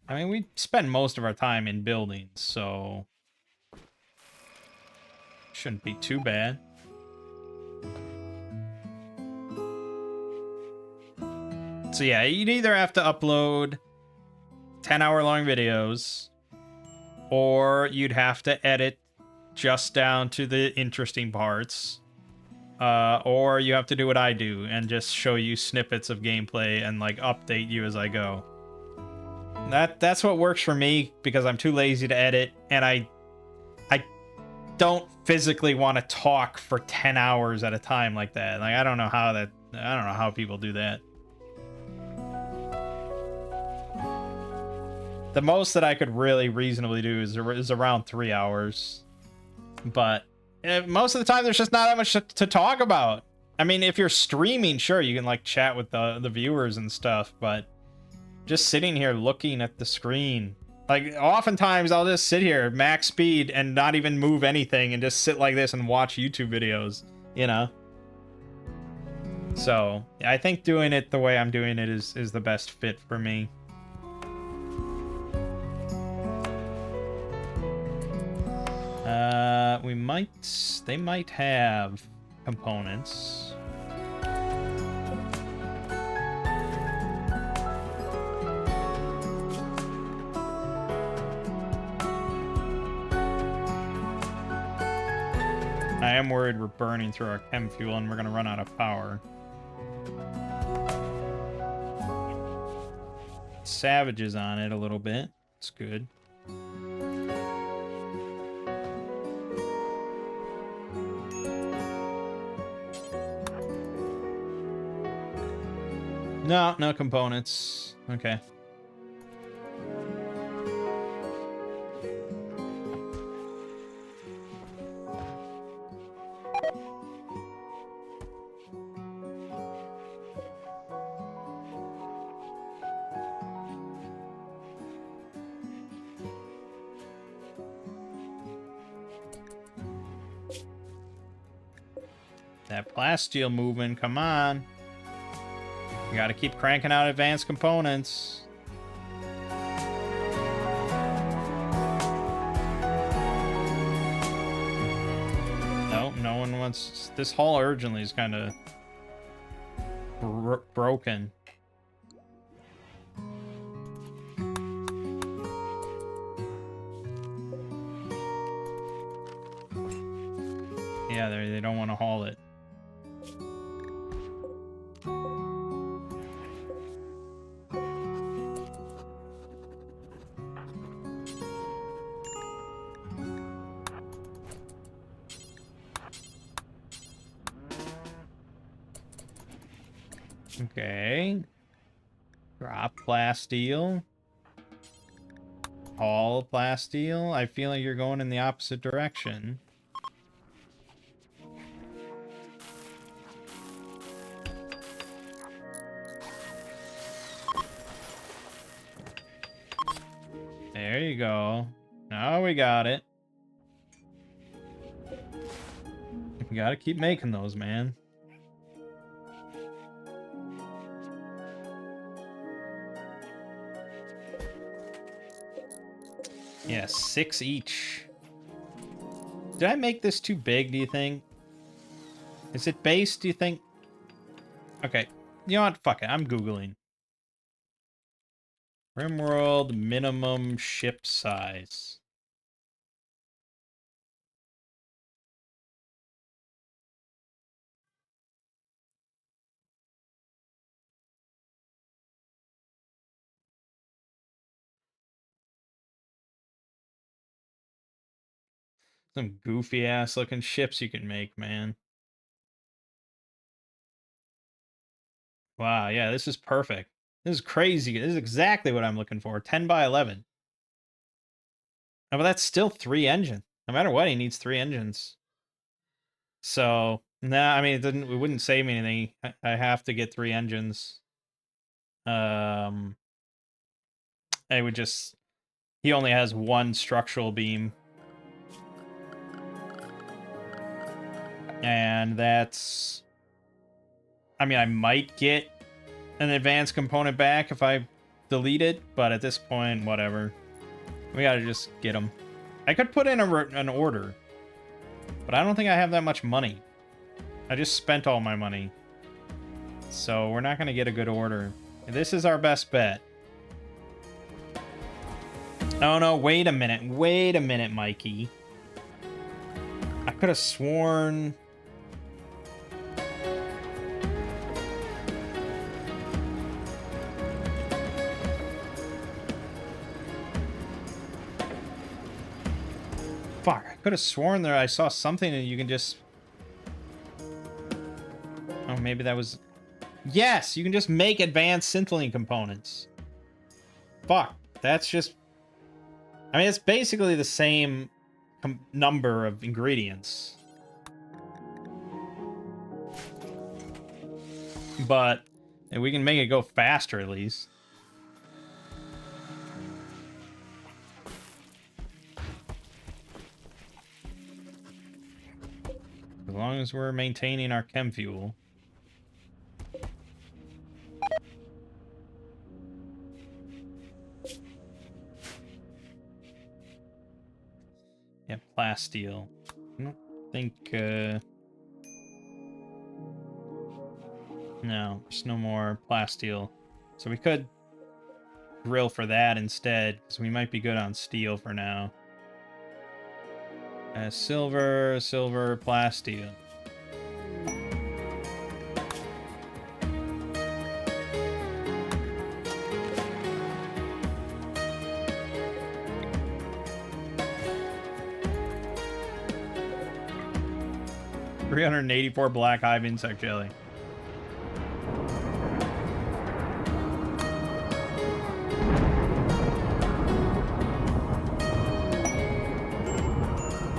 A: I mean, we spend most of our time in buildings, so shouldn't be too bad. So yeah, you'd either have to upload 10-hour-long videos, or you'd have to edit just down to the interesting parts, or you have to do what I do and just show you snippets of gameplay and like update you as I go. That's what works for me, because I'm too lazy to edit, and I don't physically want to talk for 10 hours at a time like that. Like I don't know how people do that. The most that I could really reasonably do is around 3 hours. But most of the time, there's just not that much to talk about. I mean, if you're streaming, sure, you can like chat with the viewers and stuff, but just sitting here looking at the screen, like oftentimes I'll just sit here max speed and not even move anything and just sit like this and watch YouTube videos, you know? So I think doing it the way I'm doing it is the best fit for me. They might have components. I am worried we're burning through our chem fuel and we're gonna run out of power. Savages on it a little bit. It's good. No components. Okay. That plasteel movement, come on. You gotta keep cranking out advanced components. No, no one wants... This hall urgently is kind of broken. Yeah, they don't want to haul it. Okay. Drop plasteel. Haul plasteel. I feel like you're going in the opposite direction. There you go. Now we got it. You gotta keep making those, man. Yeah, 6 each. Did I make this too big, do you think? Is it base, do you think? Okay. You know what? Fuck it. I'm Googling. Rimworld minimum ship size. Some goofy ass looking ships you can make, man. Wow, yeah, this is perfect. This is crazy. This is exactly what I'm looking for. 10 by 11. Oh, but that's still 3 engines. No matter what, he needs 3 engines. So, nah, I mean, it wouldn't save me anything. I have to get 3 engines. I would just... He only has 1 structural beam. And that's... I mean, I might get an advanced component back if I delete it, but at this point, whatever. We gotta just get them. I could put in an order, but I don't think I have that much money. I just spent all my money. So we're not gonna get a good order This is our best bet. Oh no, wait a minute. Wait a minute, Mikey. I could have sworn... Fuck, I could have sworn there I saw something and you can just... Oh, maybe that was... Yes, you can just make advanced scintilling components. Fuck, that's just... I mean, it's basically the same number of ingredients. But we can make it go faster, at least. As long as we're maintaining our chem fuel. Yeah, plasteel. I don't think, no, there's no more plasteel. So we could drill for that instead, because we might be good on steel for now. Silver, plasteel. $384 black hive insect jelly.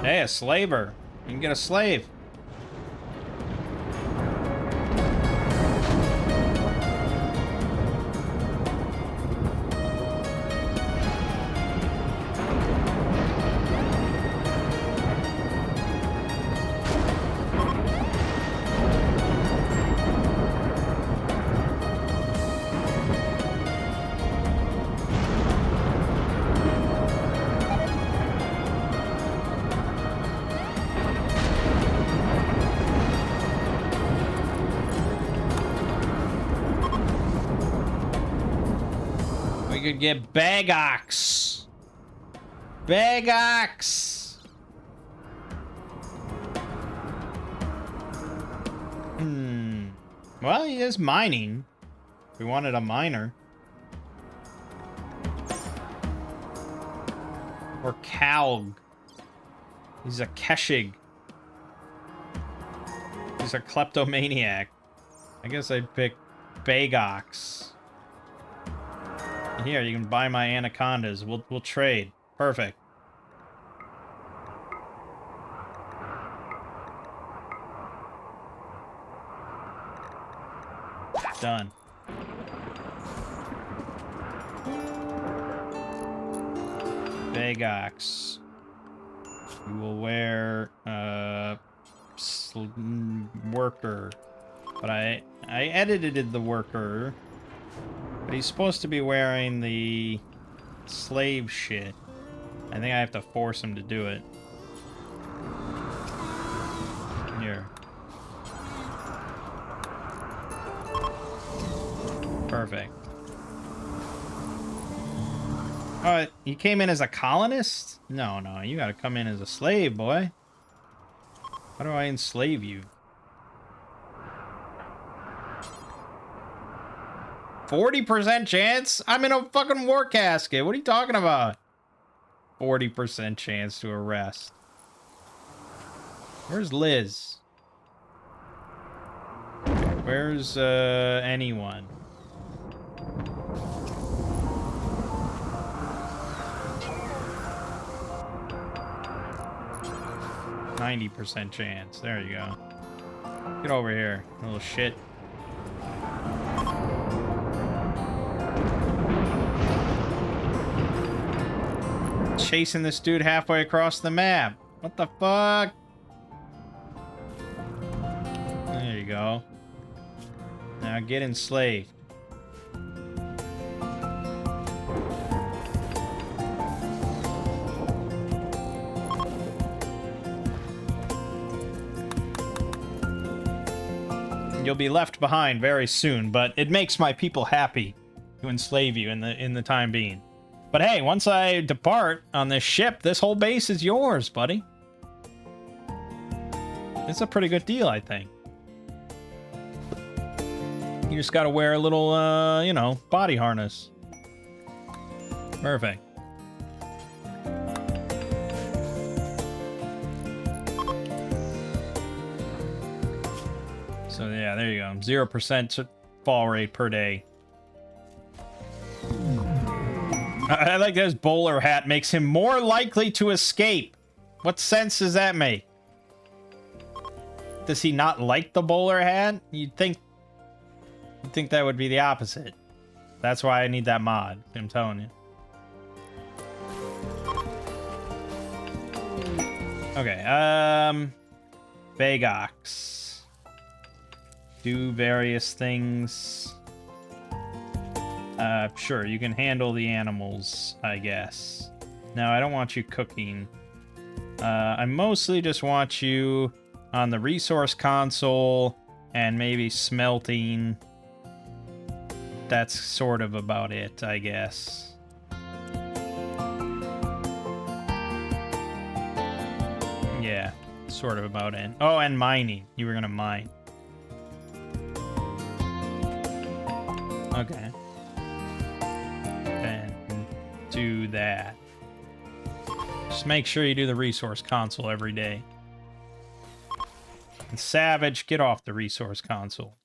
A: Hey, a slaver. You can get a slave. We could get bag ox. Bag ox. Well, he is mining. We wanted a miner. Or Calg. He's a Keshig. He's a kleptomaniac. I guess I'd pick Bagox. Here, you can buy my anacondas. We'll trade. Perfect. Done. Bagox. We will wear worker. But I edited the worker. But he's supposed to be wearing the slave shit. I think I have to force him to do it. Here. Perfect. Oh, you came in as a colonist? No, you gotta come in as a slave, boy. How do I enslave you? 40% chance? I'm in a fucking war casket. What are you talking about? 40% chance to arrest. Where's Liz? Where's anyone? %90 chance. There you go. Get over here, little shit. Chasing this dude halfway across the map. What the fuck? There you go. Now get enslaved. You'll be left behind very soon, but it makes my people happy. to enslave you in the time being. But hey, once I depart on this ship, this whole base is yours, buddy. It's a pretty good deal, I think. You just gotta wear a little, you know, body harness. Perfect. So yeah, there you go. 0% fall rate per day. I like that his bowler hat makes him more likely to escape. What sense does that make? Does he not like the bowler hat? You'd think that would be the opposite. That's why I need that mod, I'm telling you. Okay, Bagox. Do various things. Sure, you can handle the animals, I guess. No, I don't want you cooking. I mostly just want you on the resource console and maybe smelting. That's sort of about it, I guess. Yeah, sort of about it. Oh, and mining. You were gonna mine. Okay. And do that. Just make sure you do the resource console every day. And Savage, get off the resource console.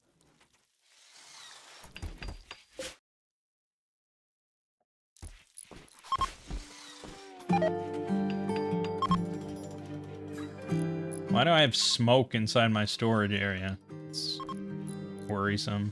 A: Why do I have smoke inside my storage area? It's worrisome.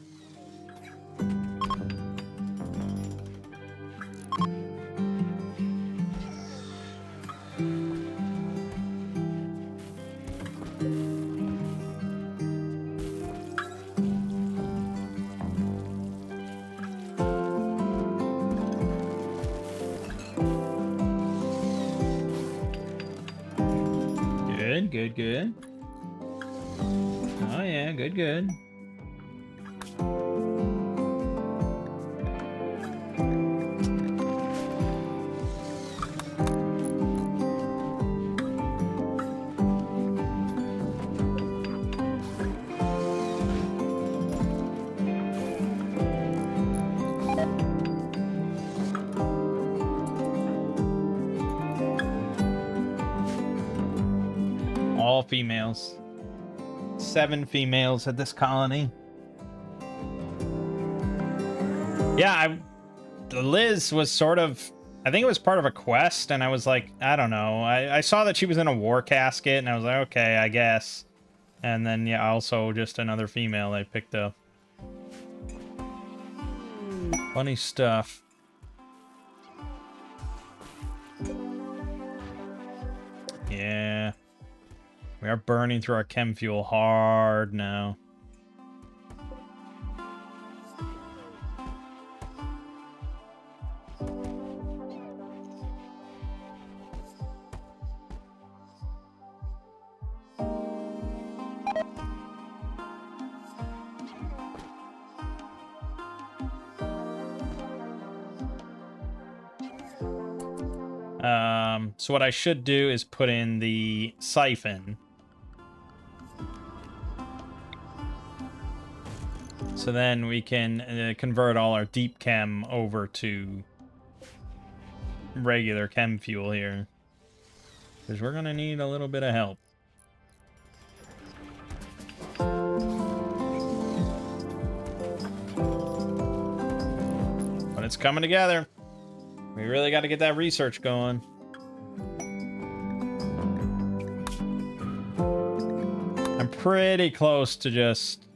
A: Good. Oh yeah, good. All females. 7 females at this colony. Yeah, Liz was sort of, I think it was part of a quest, and I was like, I don't know. I saw that she was in a war casket, and I was like, okay, I guess. And then, yeah, also just another female I picked up. Funny stuff. Yeah. We are burning through our chem fuel hard now. So what I should do is put in the siphon. So then we can convert all our deep chem over to regular chem fuel here. Because we're going to need a little bit of help. But it's coming together. We really got to get that research going. I'm pretty close to just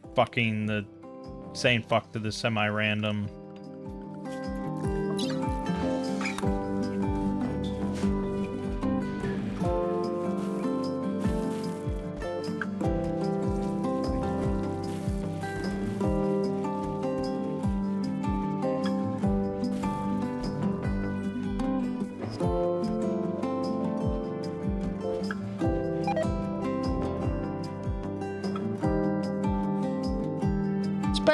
A: saying fuck to the semi-random.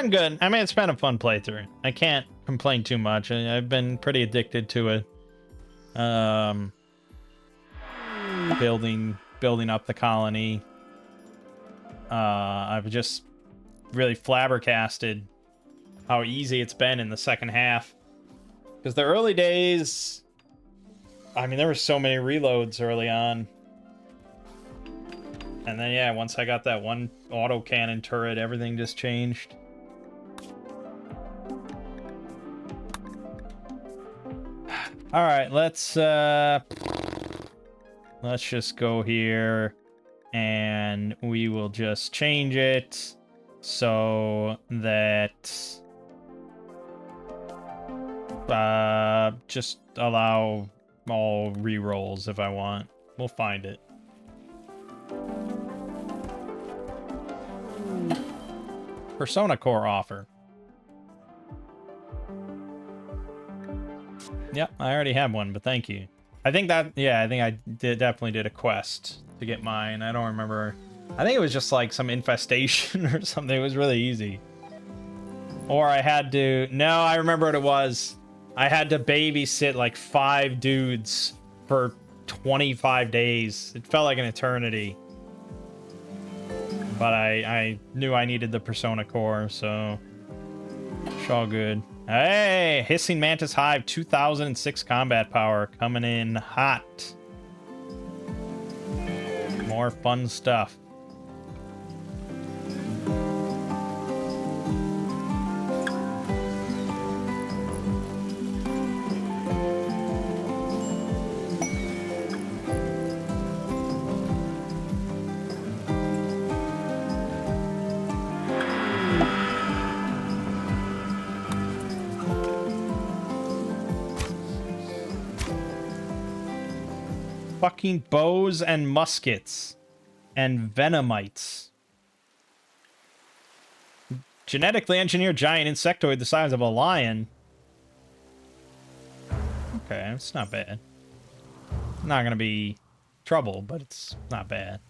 A: Good. I mean, it's been a fun playthrough. I can't complain too much. I've been pretty addicted to it. Building up the colony. I've just really flabbergasted how easy it's been in the second half. Because the early days, I mean, there were so many reloads early on. And then, yeah, once I got that one autocannon turret, everything just changed. All right, let's just go here, and we will just change it so that just allow all rerolls if I want. We'll find it. Persona Core offer. Yep, I already have one, but thank you. I think I definitely did a quest to get mine. I don't remember. I think it was just like some infestation or something. It was really easy. Or I had to... No, I remember what it was. I had to babysit like 5 dudes for 25 days. It felt like an eternity. But I knew I needed the Persona Core, so... It's all good. Hey, Hissing Mantis Hive, 2006 combat power coming in hot. More fun stuff. Fucking bows and muskets and venomites. Genetically engineered giant insectoid the size of a lion. Okay, it's not bad. Not gonna be trouble, but it's not bad.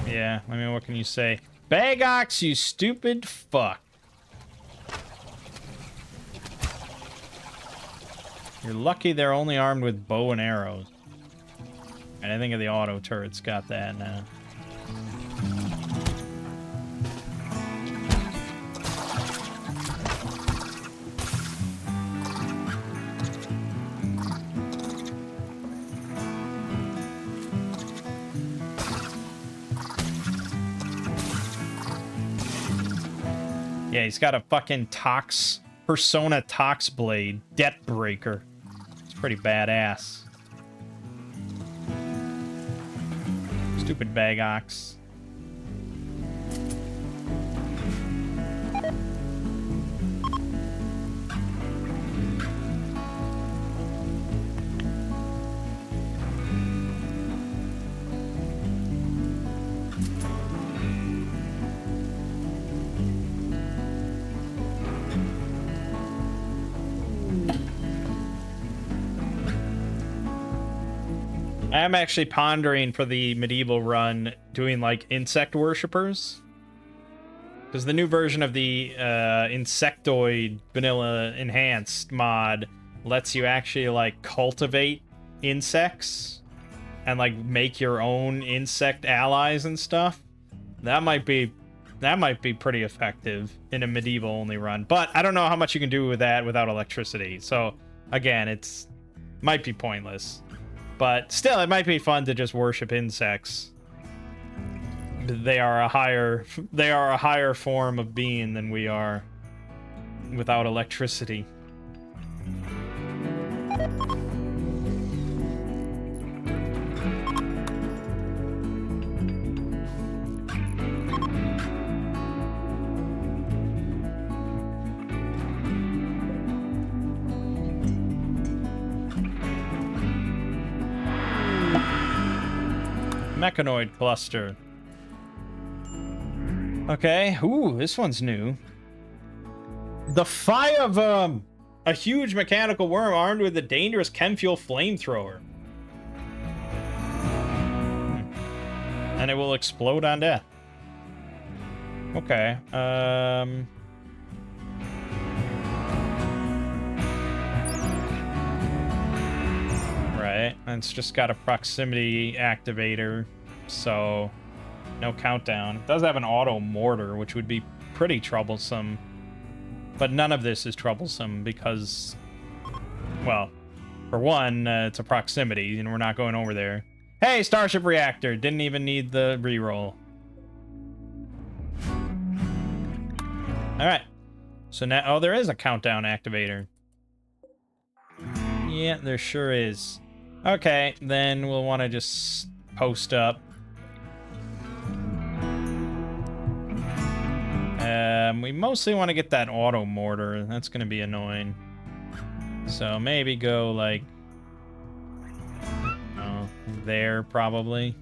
A: Yeah, I mean, what can you say? Bagox, you stupid fuck. You're lucky they're only armed with bow and arrows. And I think of the auto turret's got that now. Yeah, he's got a fucking Persona Tox Blade, Debt Breaker. It's pretty badass. Stupid Bagox. I'm actually pondering for the medieval run doing like insect worshippers, because the new version of the insectoid vanilla enhanced mod lets you actually like cultivate insects and like make your own insect allies and stuff. That might be pretty effective in a medieval only run, but I don't know how much you can do with that without electricity. So again, might be pointless. But still, it might be fun to just worship insects. They are a higher form of being than we are without electricity. I'm mechanoid cluster. Okay. Ooh, this one's new. The fire of a huge mechanical worm armed with a dangerous chem fuel flamethrower. And it will explode on death. Okay. Right. And it's just got a proximity activator, so no countdown. It does have an auto mortar, which would be pretty troublesome. But none of this is troublesome because, well, for one, it's a proximity, and we're not going over there. Hey, Starship Reactor! Didn't even need the reroll. Alright. So now, oh, there is a countdown activator. Yeah, there sure is. Okay, then we'll want to just post up. We mostly want to get that auto mortar. That's going to be annoying. So maybe go like... oh, there probably.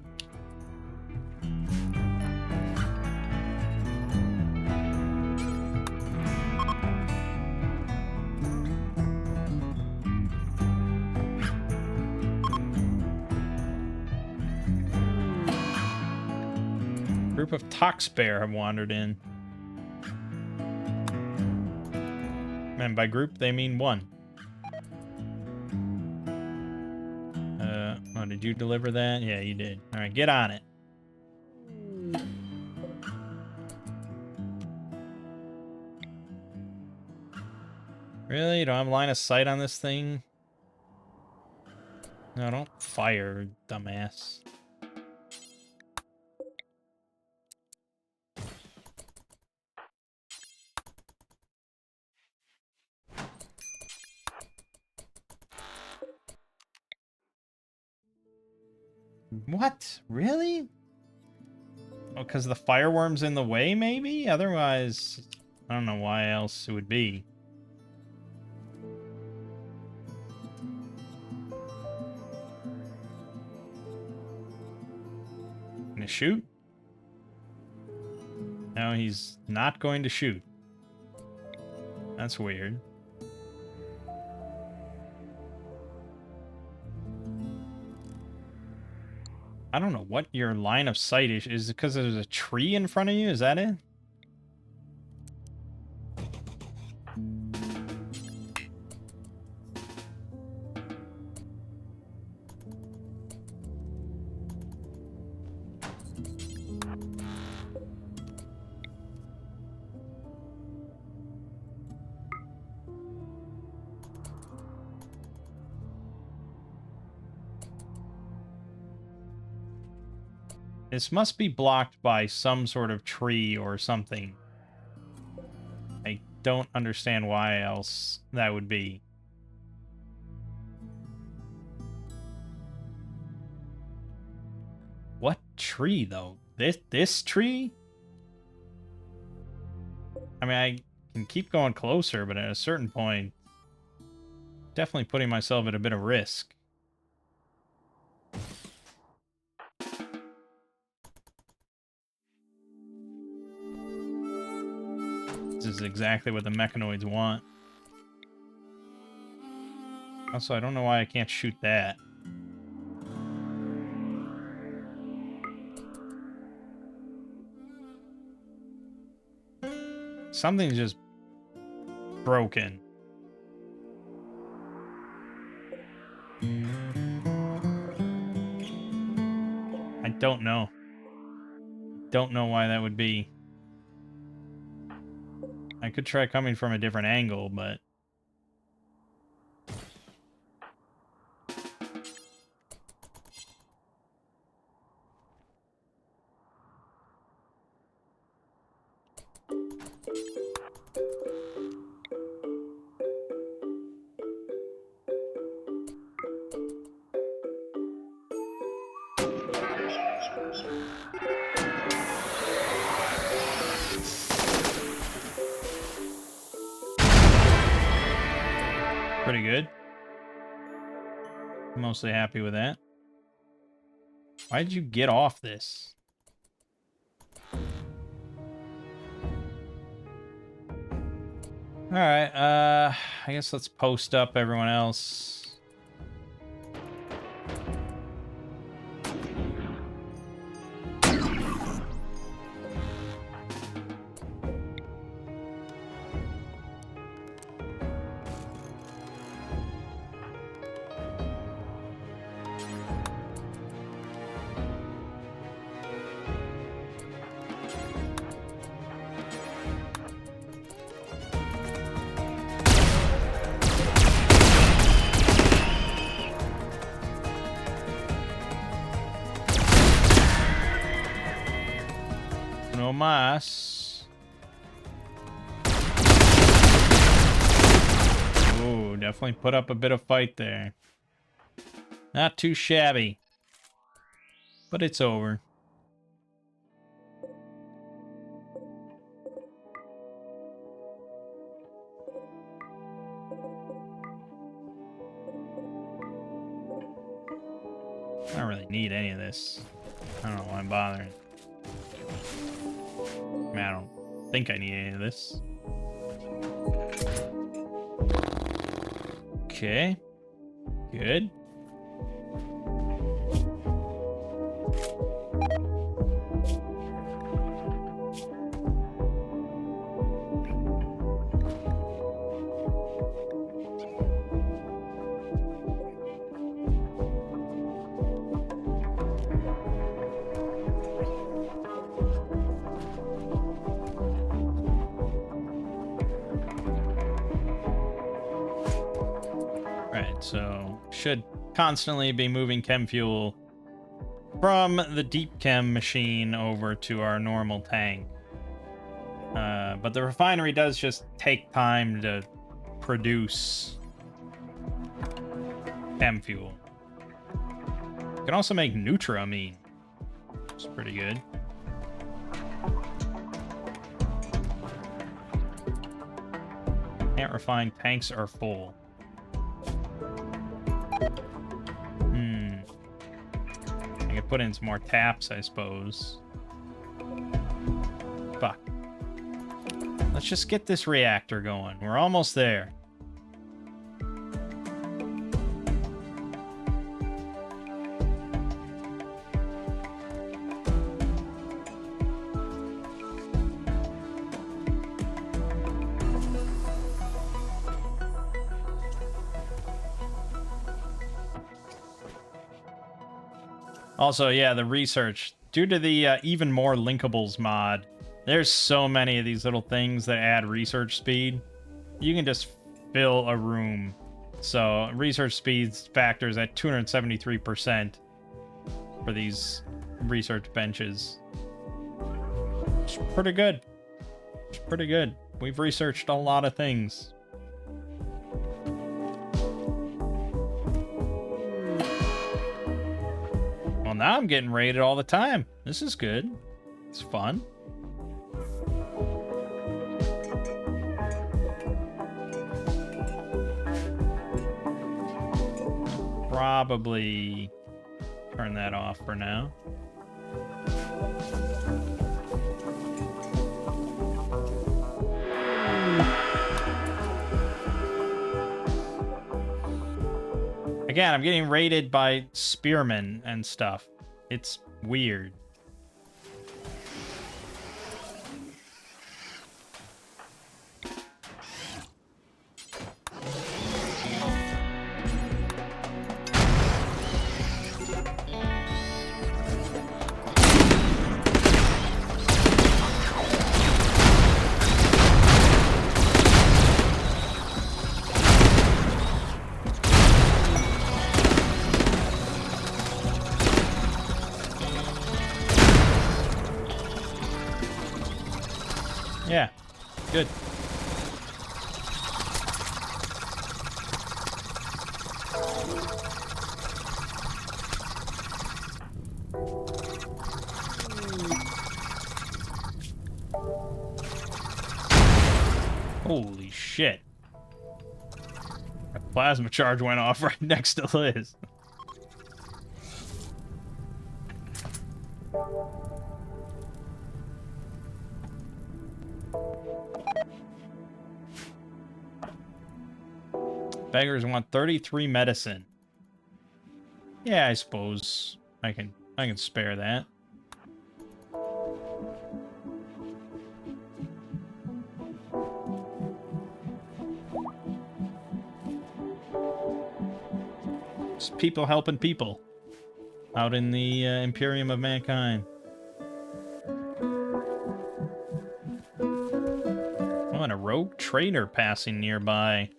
A: Group of Toxbear have wandered in. And by group, they mean one. Oh, did you deliver that? Yeah, you did. All right, get on it. Really? You don't have line of sight on this thing? No, don't fire, dumbass. What? Really? Oh, because the fireworm's in the way, maybe? Otherwise, I don't know why else it would be. Gonna shoot? No, he's not going to shoot. That's weird. I don't know what your line of sight is. Is it because there's a tree in front of you? Is that it? This must be blocked by some sort of tree or something. I don't understand why else that would be. What tree, though? This tree? I mean, I can keep going closer, but at a certain point, definitely putting myself at a bit of risk. This is exactly what the mechanoids want. Also, I don't know why I can't shoot that. Something's just broken. I don't know. Don't know why that would be. I could try coming from a different angle, but... pretty good. Mostly happy with that. Why did you get off this? Alright, I guess let's post up everyone else. No mas. Ooh, definitely put up a bit of fight there. Not too shabby. But it's over. I don't really need any of this. I don't know why I'm bothering. I mean, I don't think I need any of this. Okay. Good. So should constantly be moving chem fuel from the deep chem machine over to our normal tank. But the refinery does just take time to produce chem fuel. You can also make Nutramine. It's pretty good. Can't refine, tanks are full. I could put in some more taps, I suppose. Fuck. Let's just get this reactor going. We're almost there. Also, yeah, the research. Due to the even more linkables mod, there's so many of these little things that add research speed. You can just fill a room. So, research speed factors at 273% for these research benches. It's pretty good. It's pretty good. We've researched a lot of things. Well, now I'm getting raided all the time. This is good. It's fun. Probably turn that off for now. Again, I'm getting raided by spearmen and stuff. It's weird. Yeah, good. Holy shit. A plasma charge went off right next to Liz. Beggars want 33 medicine. Yeah, I suppose I can spare that. Just people helping people out in the Imperium of Mankind. Oh, and a rogue trader passing nearby.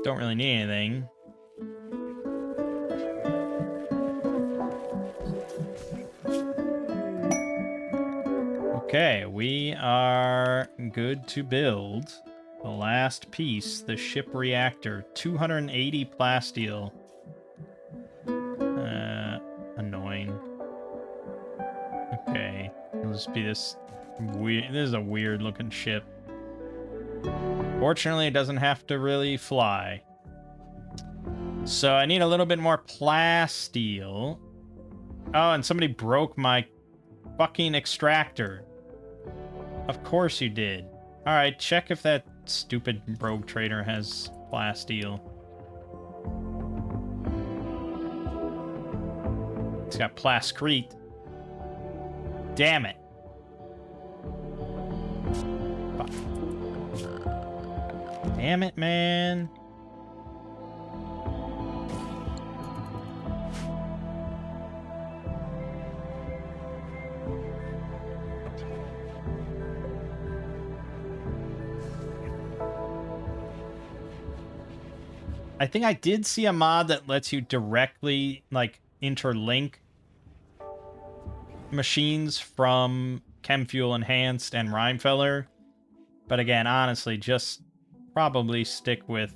A: Don't really need anything. Okay, we are good to build the last piece, the ship reactor. 280 plasteel. Annoying. Okay, it'll just be this weird. This is a weird looking ship. Fortunately, it doesn't have to really fly. So I need a little bit more plasteel. Oh, and somebody broke my fucking extractor. Of course you did. Alright, check if that stupid rogue trader has plasteel. It's got plascrete. Damn it. Fuck. Damn it, man. I think I did see a mod that lets you directly, like, interlink machines from Chemfuel Enhanced and Rheinfeller. But again, honestly, just probably stick with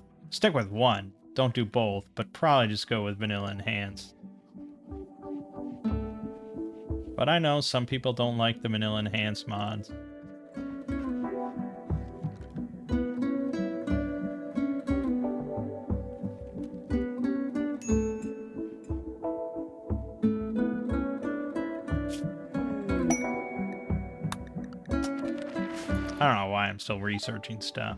A: one. Don't do both, but probably just go with Vanilla Enhanced. But I know some people don't like the Vanilla Enhanced mods. I don't know why I'm still researching stuff.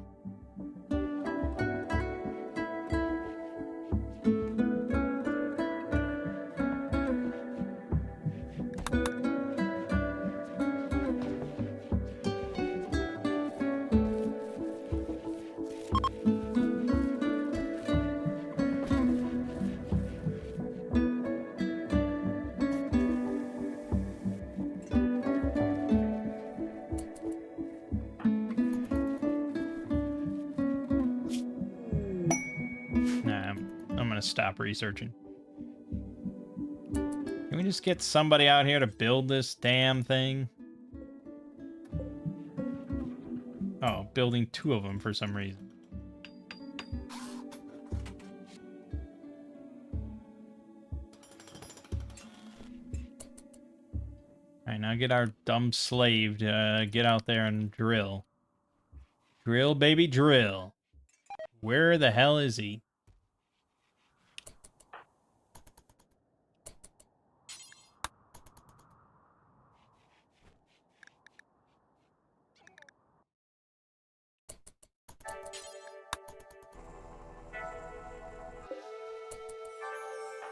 A: Stop researching. Can we just get somebody out here to build this damn thing? Oh, building two of them for some reason. Alright, now get our dumb slave to get out there and drill. Drill, baby, drill. Where the hell is he?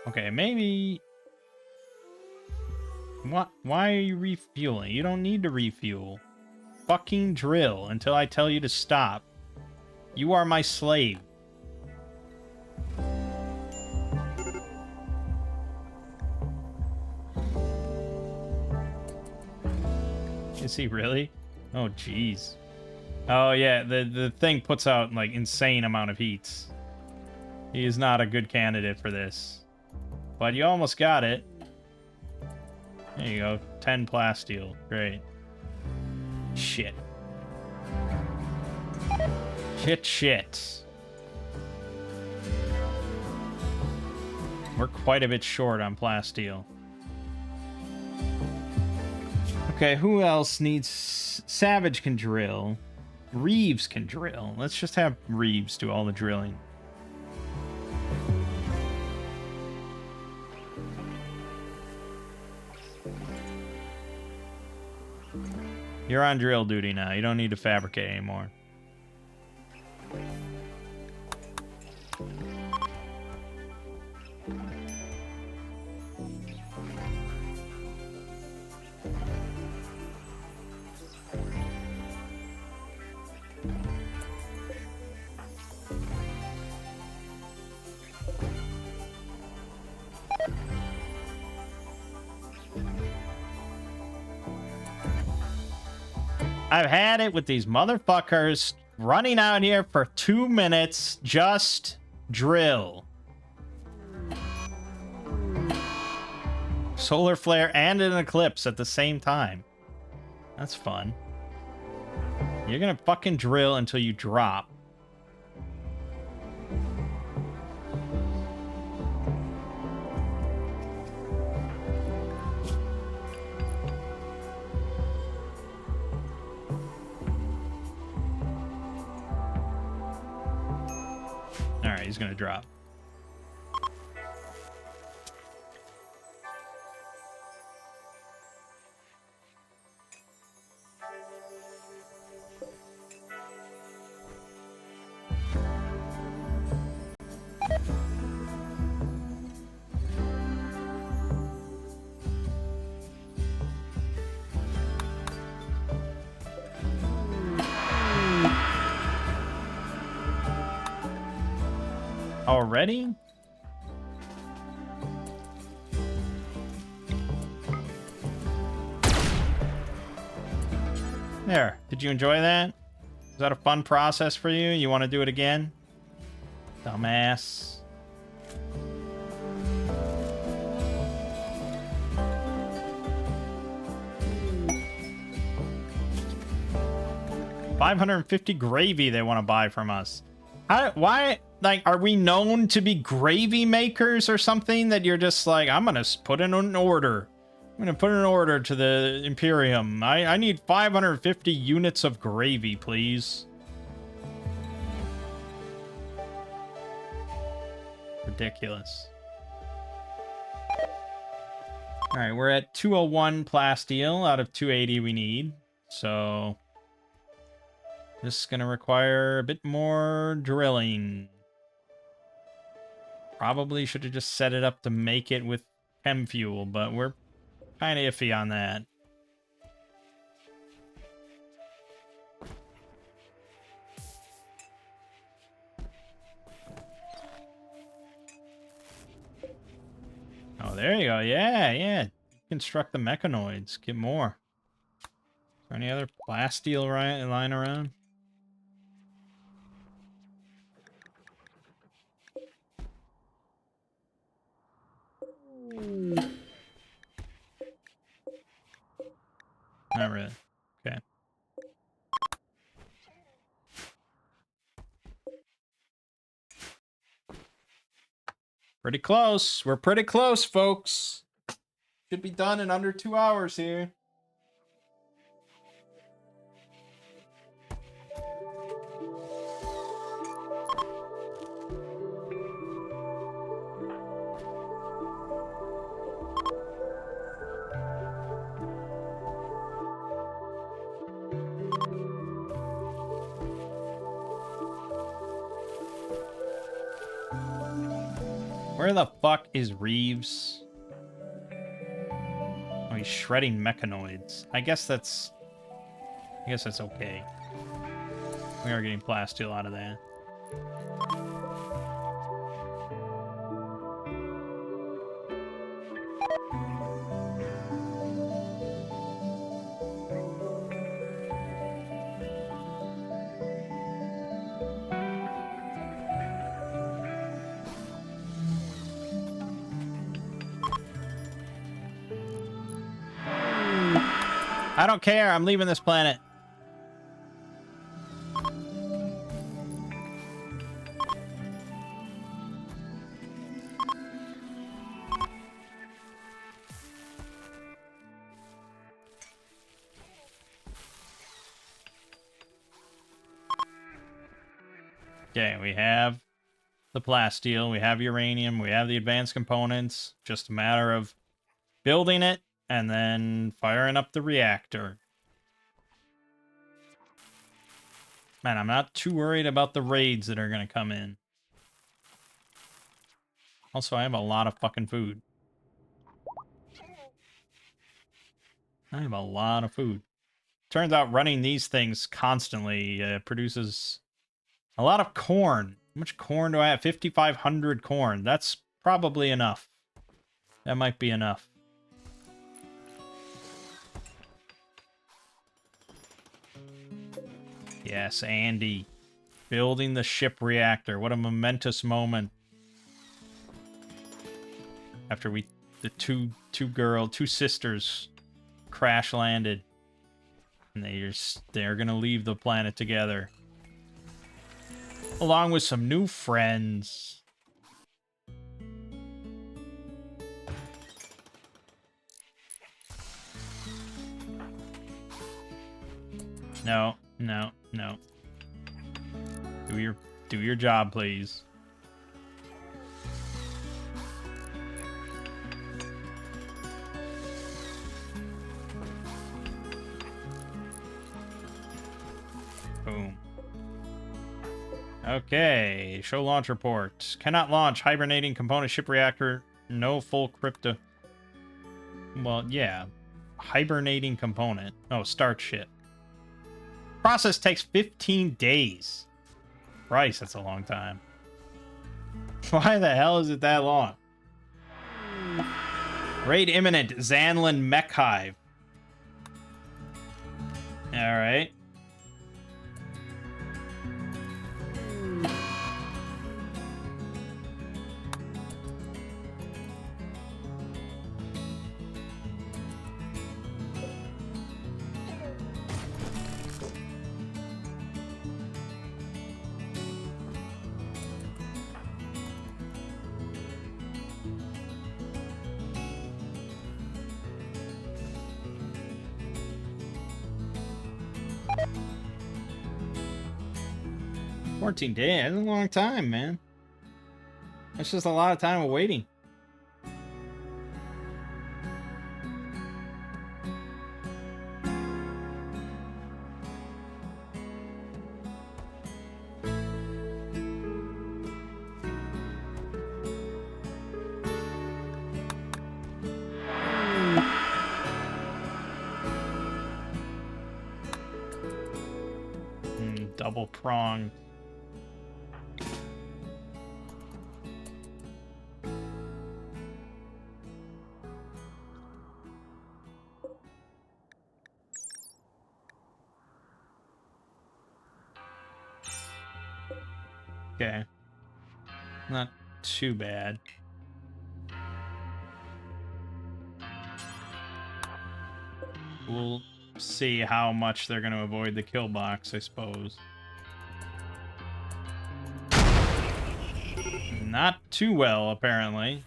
A: Okay, maybe... What? Why are you refueling? You don't need to refuel. Fucking drill until I tell you to stop. You are my slave. Is he really? Oh, jeez. Oh, yeah, the thing puts out, like, insane amount of heats. He is not a good candidate for this. But you almost got it. There you go. 10 plasteel. Great. Shit. Shit. We're quite a bit short on plasteel. Okay, who else needs... Savage can drill. Reeves can drill. Let's just have Reeves do all the drilling. You're on drill duty now. You don't need to fabricate anymore. I've had it with these motherfuckers running out here for 2 minutes. Just drill. Solar flare and an eclipse at the same time. That's fun. You're gonna fucking drill until you drop. Alright, he's gonna drop. Already? There. Did you enjoy that? Was that a fun process for you? You want to do it again? Dumbass. $550 gravy they want to buy from us. Why? Like, are we known to be gravy makers or something that you're just like, I'm going to put in an order. I'm going to put in an order to the Imperium. I need 550 units of gravy, please. Ridiculous. All right, we're at 201 plasteel out of 280 we need. So this is going to require a bit more drilling. Probably should have just set it up to make it with chem fuel, but we're kind of iffy on that. Oh, there you go. Yeah. Construct the mechanoids. Get more. Is there any other plasteel lying around? Not really. Okay. Pretty close. We're pretty close, folks. Should be done in under 2 hours here. Where the fuck is Reeves? Oh, he's shredding mechanoids. I guess that's okay. We are getting plasteel out of that. I don't care. I'm leaving this planet. Okay, we have the plasteel, we have uranium, we have the advanced components. Just a matter of building it and then firing up the reactor. Man, I'm not too worried about the raids that are going to come in. Also, I have a lot of fucking food. I have a lot of food. Turns out running these things constantly produces a lot of corn. How much corn do I have? 5,500 corn. That's probably enough. That might be enough. Yes, Andy. Building the ship reactor. What a momentous moment. After the two sisters crash landed. And they're gonna leave the planet together. Along with some new friends. No, no, no. Do your job, please. Boom. Okay, show launch report. Cannot launch hibernating component ship reactor. No full crypto. Well, yeah. Hibernating component. Oh, start ship. Process takes 15 days. Christ, that's a long time. Why the hell is it that long? Raid imminent. Zanlin Mech Hive. Alright. $14 days. That's a long time, man. That's just a lot of time of waiting. Double pronged. Okay. Not too bad. We'll see how much they're going to avoid the kill box, I suppose. Not too well, apparently.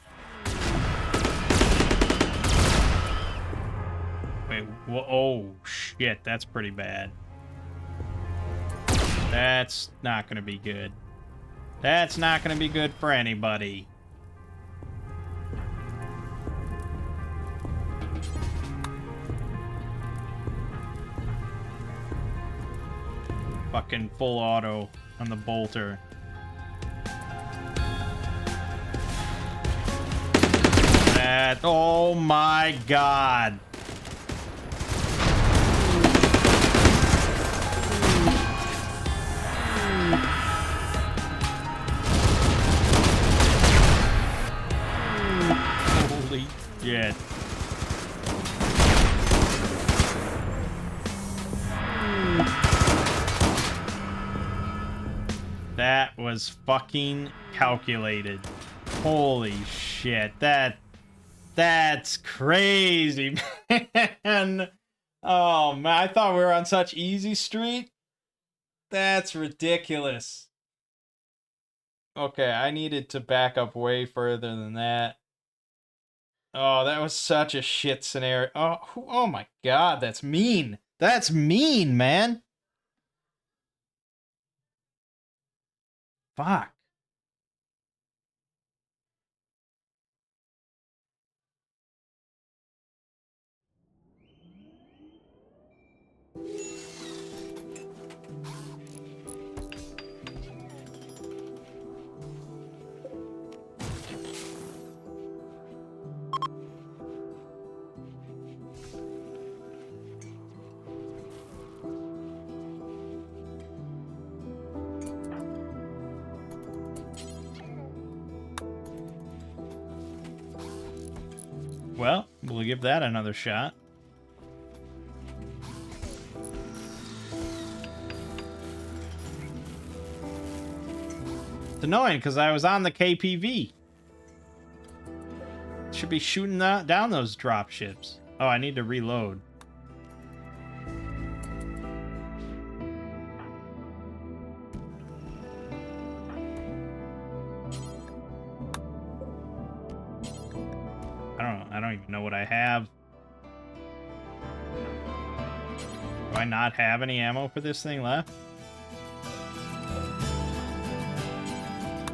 A: Wait, oh, shit, that's pretty bad. That's not going to be good. That's not going to be good for anybody. Fucking full auto on the bolter. That, oh my god. Holy shit. That was fucking calculated. Holy shit. That's crazy, man. Oh, man. I thought we were on such easy street. That's ridiculous. Okay, I needed to back up way further than that. Oh, that was such a shit scenario. Oh my god, that's mean. That's mean, man. Fuck. Well, we'll give that another shot. It's annoying because I was on the KPV. Should be shooting down those drop ships. Oh, I need to reload. I don't even know what I have. Do I not have any ammo for this thing left?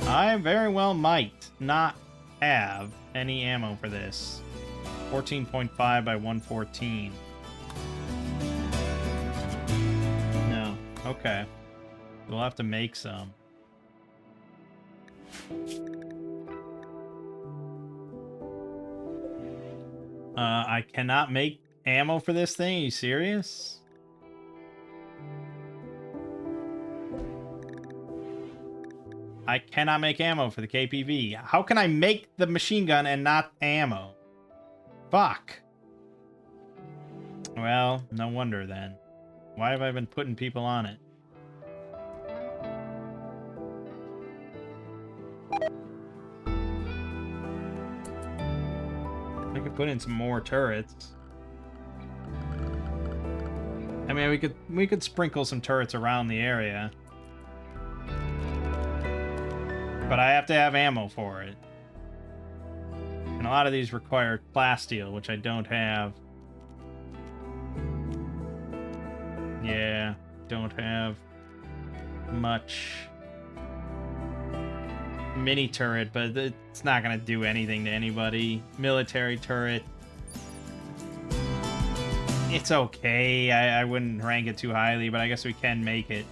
A: I very well might not have any ammo for this. 14.5 by 114. No. Okay. We'll have to make some. I cannot make ammo for this thing? Are you serious? I cannot make ammo for the KPV. How can I make the machine gun and not ammo? Fuck. Well, no wonder then. Why have I been putting people on it? I could put in some more turrets. I mean, we could sprinkle some turrets around the area. But I have to have ammo for it. And a lot of these require plasteel, which I don't have. Yeah, don't have much. Mini turret, but it's not gonna do anything to anybody. Military turret. It's okay. I wouldn't rank it too highly, but I guess we can make it.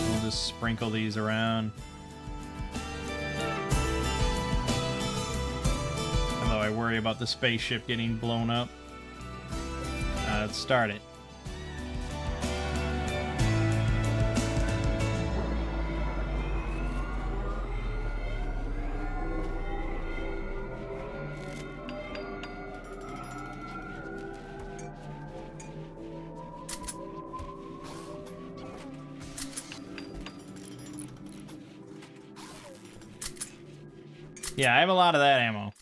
A: We'll just sprinkle these around. Although I worry about the spaceship getting blown up. Let's start it. Yeah, I have a lot of that ammo.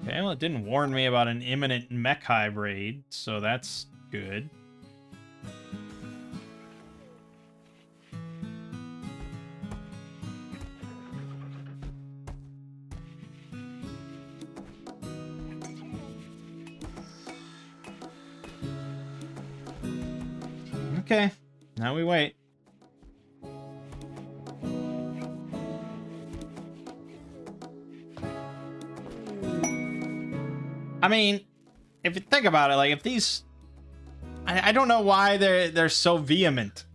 A: Okay, well, it didn't warn me about an imminent mech hive raid, so that's good. Okay, now we wait. I mean, if you think about it, like if these, I don't know why they're so vehement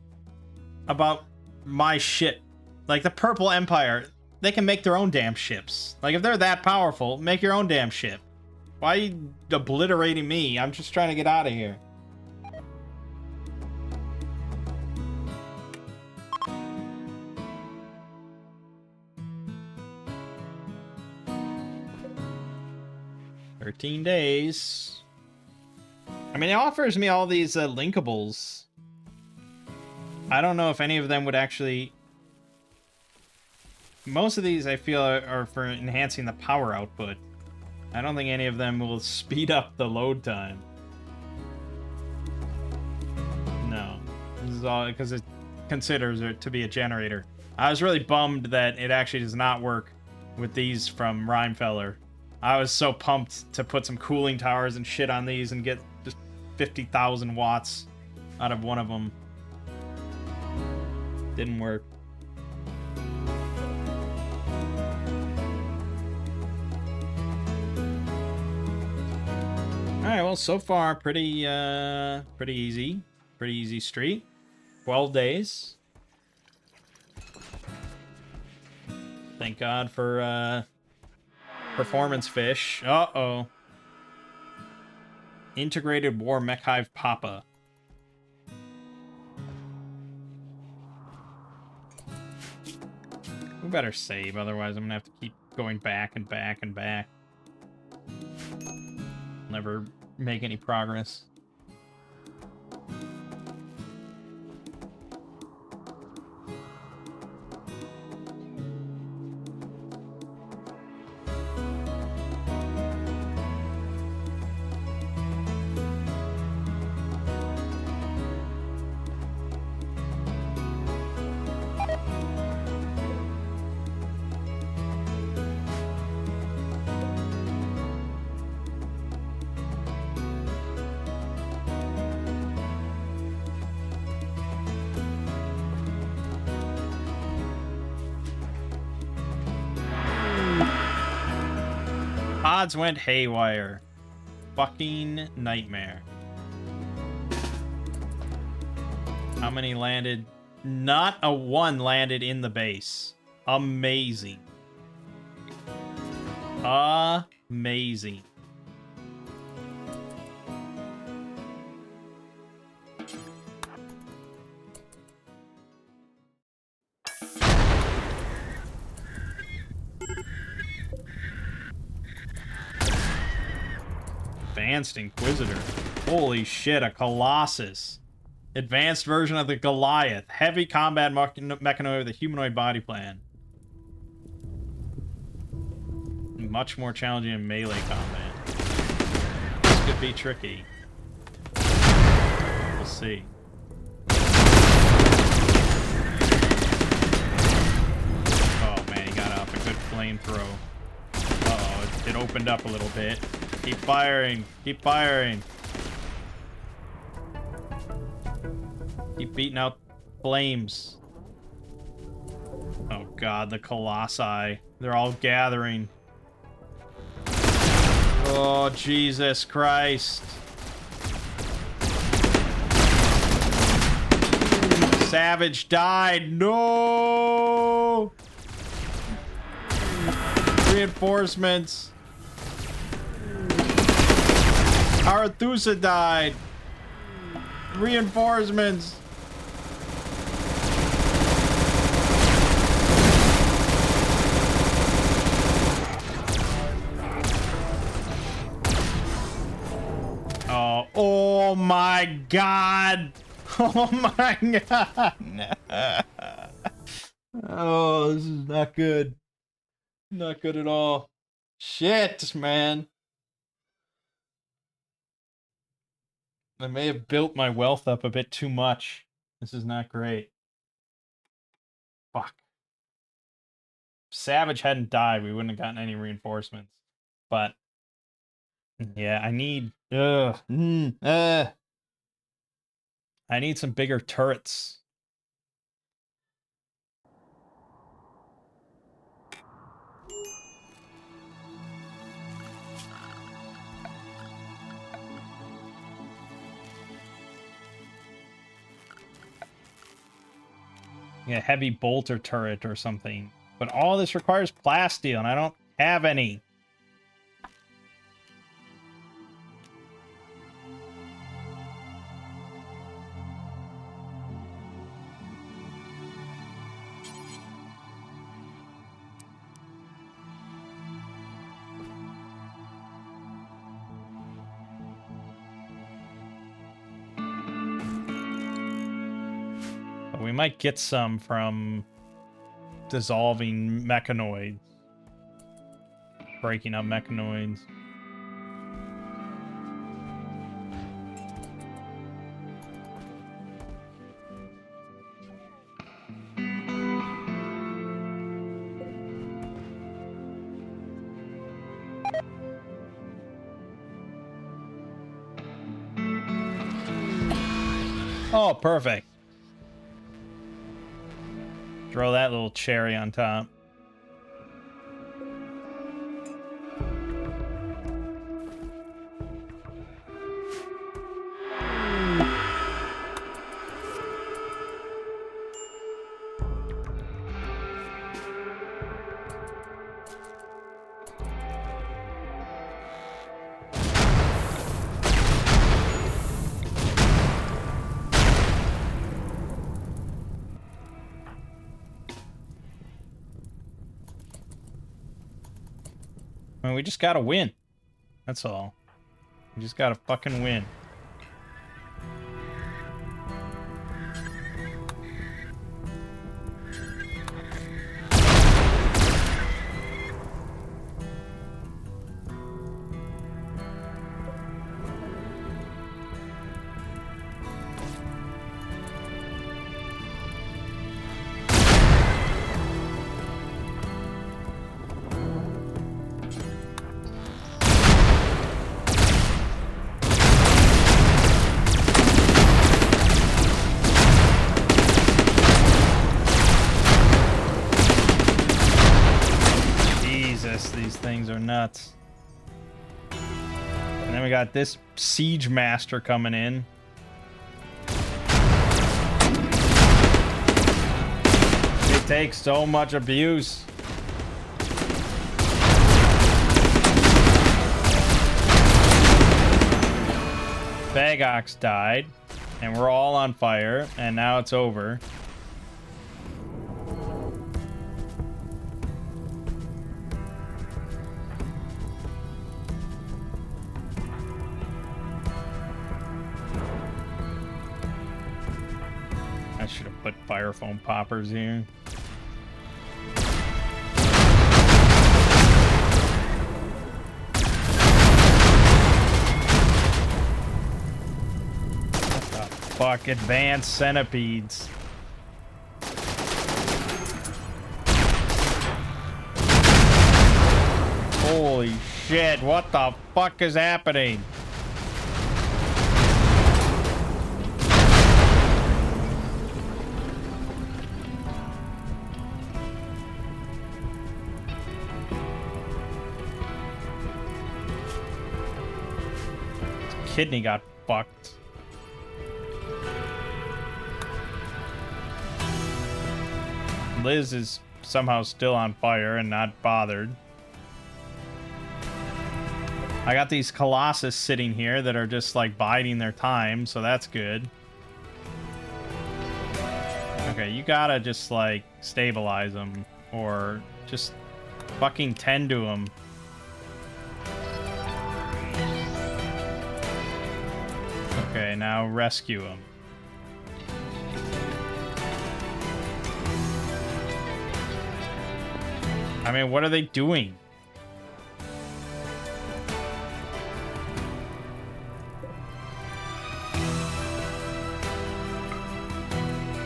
A: about my shit. Like the Purple Empire, they can make their own damn ships. Like if they're that powerful, make your own damn ship. Why are you obliterating me? I'm just trying to get out of here. $13 days. I mean, it offers me all these linkables. I don't know if any of them would actually... Most of these I feel are for enhancing the power output. I don't think any of them will speed up the load time. No. This is all because it considers it to be a generator. I was really bummed that it actually does not work with these from Rheinfeller. I was so pumped to put some cooling towers and shit on these and get just 50,000 watts out of one of them. Didn't work. Alright, well, so far, pretty easy. Pretty easy street. 12 days. Thank God for, performance fish. Uh-oh. Integrated War Mech Hive Papa. We better save, otherwise I'm gonna have to keep going back and back and back. Never make any progress. Odds went haywire. Fucking nightmare. How many landed? Not a one landed in the base. Amazing. Amazing. Advanced Inquisitor. Holy shit, a Colossus. Advanced version of the Goliath. Heavy combat mechanoid with a humanoid body plan. Much more challenging in melee combat. This could be tricky. We'll see. Oh man, he got off a good flamethrow. Uh-oh, it opened up a little bit. Keep firing. Keep firing. Keep beating out flames. Oh god, the Colossi. They're all gathering. Oh, Jesus Christ. Savage died. No! Reinforcements. Arethusa died. Reinforcements. Oh my god. Oh my god. Oh, this is not good. Not good at all. Shit, man. I may have built my wealth up a bit too much. This is not great. Fuck. If Savage hadn't died, we wouldn't have gotten any reinforcements. But yeah, I need I need some bigger turrets. Yeah, heavy bolter turret or something. But all this requires plasteel, and I don't have any. We might get some from dissolving mechanoids. Breaking up mechanoids. Oh, perfect. Throw that little cherry on top. I mean, we just gotta win. That's all. We just gotta fucking win. These things are nuts. And then we got this siege master coming in. It takes so much abuse. Bagox died, and we're all on fire, and now it's over. I should have put fire foam poppers here. What the fuck? Advanced centipedes. Holy shit, what the fuck is happening? Kidney got fucked. Liz is somehow still on fire and not bothered. I got these Colossus sitting here that are just like biding their time, so that's good. Okay, you gotta just like stabilize them or just fucking tend to them. Okay, now rescue him. I mean, what are they doing?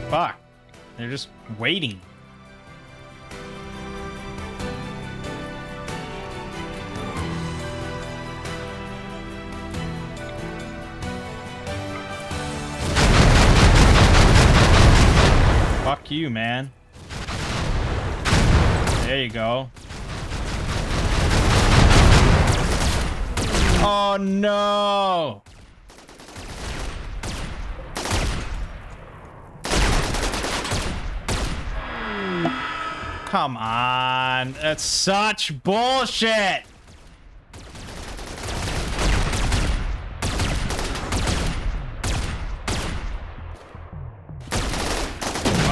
A: Fuck. They're just waiting. Fuck you, man. There you go. Oh, no! Come on. That's such bullshit!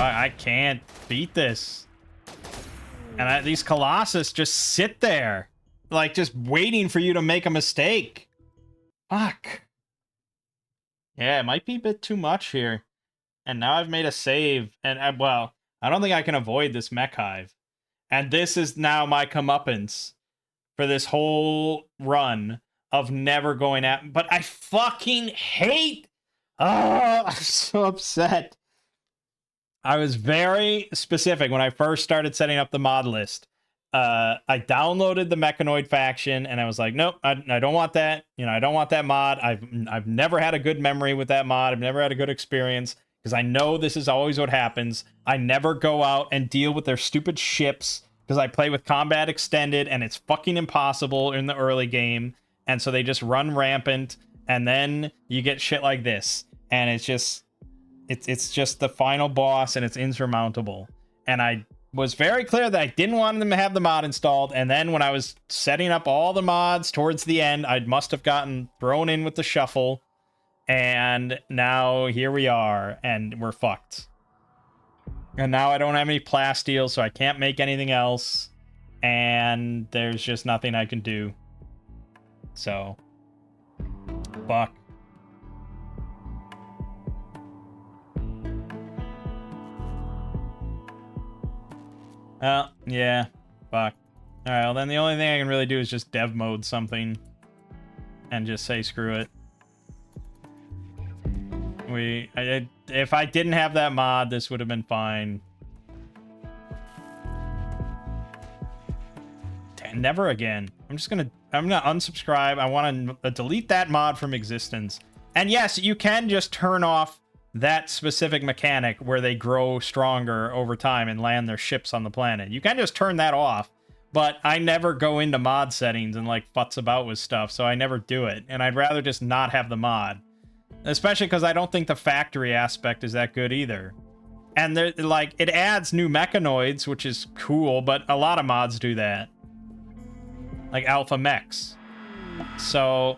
A: I can't beat this. And these Colossus just sit there. Like, just waiting for you to make a mistake. Fuck. Yeah, it might be a bit too much here. And now I've made a save. And, well, I don't think I can avoid this mech hive. And this is now my comeuppance for this whole run of never going at... But I fucking hate... Oh, I'm so upset. I was very specific when I first started setting up the mod list. I downloaded the Mechanoid faction, and I was like, nope, I don't want that. You know, I don't want that mod. I've never had a good memory with that mod. I've never had a good experience, because I know this is always what happens. I never go out and deal with their stupid ships, because I play with Combat Extended, and it's fucking impossible in the early game. And so they just run rampant, and then you get shit like this. And it's just... It's just the final boss, and it's insurmountable. And I was very clear that I didn't want them to have the mod installed. And then when I was setting up all the mods towards the end, I must have gotten thrown in with the shuffle. And now here we are, and we're fucked. And now I don't have any plasteel, so I can't make anything else. and there's just nothing I can do. So, fuck. Yeah, fuck. Alright, well then the only thing I can really do is just dev mode something and just say screw it. If I didn't have that mod, this would have been fine. Never again. I'm gonna unsubscribe. I want to delete that mod from existence. And yes, you can just turn off that specific mechanic where they grow stronger over time and land their ships on the planet. You can just turn that off, but I never go into mod settings and like futz about with stuff, so I never do it. And I'd rather just not have the mod, especially because I don't think the factory aspect is that good either. And they're like, it adds new mechanoids, which is cool, but a lot of mods do that, like alpha mechs. So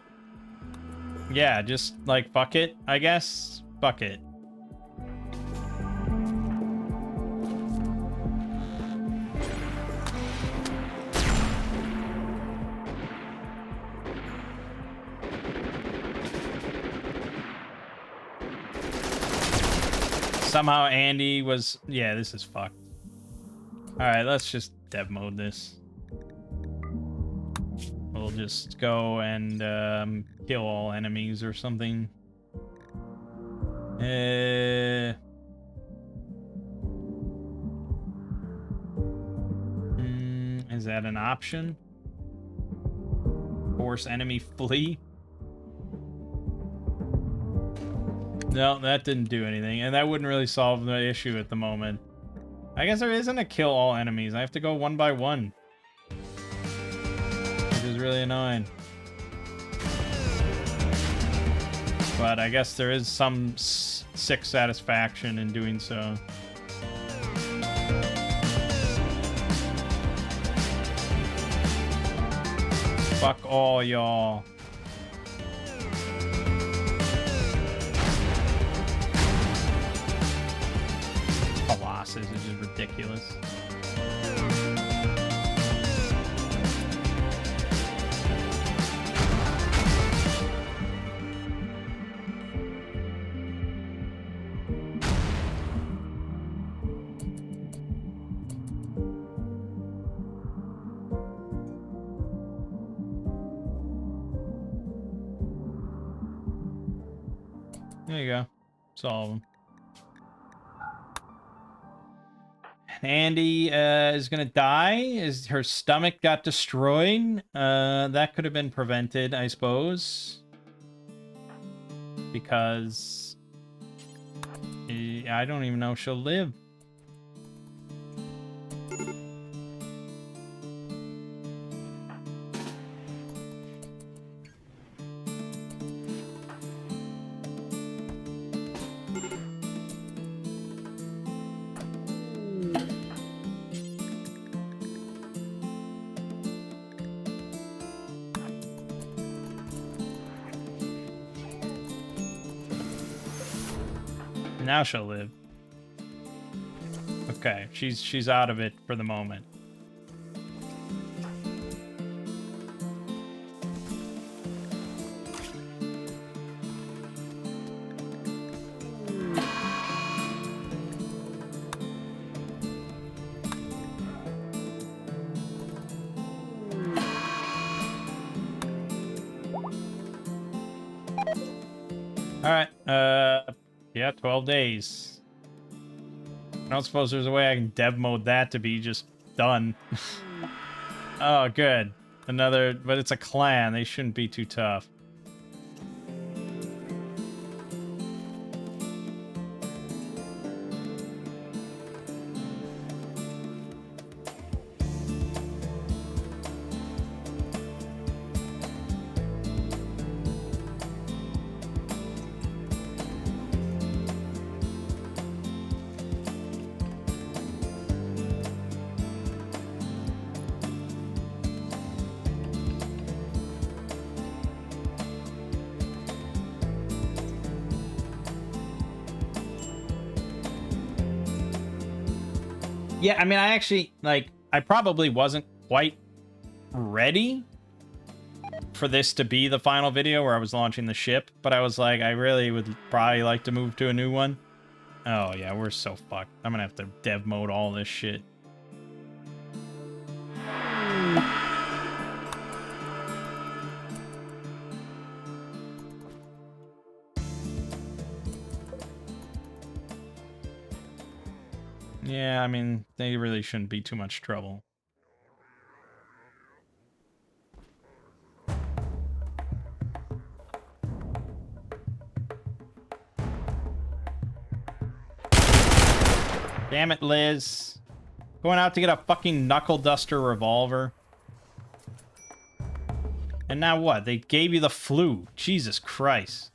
A: yeah, just like fuck it, I guess. Fuck it. Somehow Andy was... Yeah, this is fucked. Alright, let's just dev mode this. We'll just go and kill all enemies or something. Is that an option? Force enemy flee? No, that didn't do anything, and that wouldn't really solve the issue at the moment. I guess there isn't a kill all enemies. I have to go one by one, which is really annoying. But I guess there is some sick satisfaction in doing so. Fuck all y'all. Colossus is just ridiculous. There you go. Solve them. Andy is gonna die. Her stomach got destroyed. That could have been prevented, I suppose. Because I don't even know if she'll live. Now she'll live. Okay, she's out of it for the moment. All right. Yeah, 12 days. I don't suppose there's a way I can dev mode that to be just done. Oh, good. Another, but it's a clan. They shouldn't be too tough. Yeah, I mean, I actually, like, I probably wasn't quite ready for this to be the final video where I was launching the ship, but I was like, I really would probably like to move to a new one. Oh yeah, we're so fucked. I'm gonna have to dev mode all this shit. Yeah, I mean, they really shouldn't be too much trouble. Damn it, Liz. Going out to get a fucking knuckle duster revolver. And now what? They gave you the flu. Jesus Christ.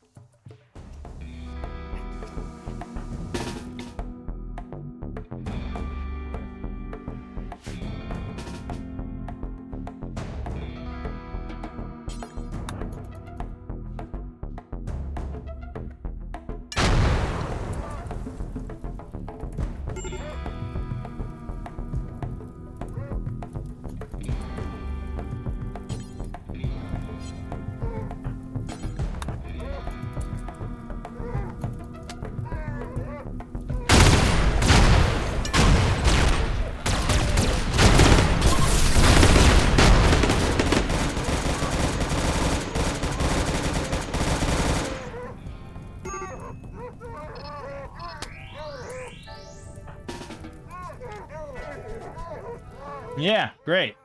A: Yeah, great.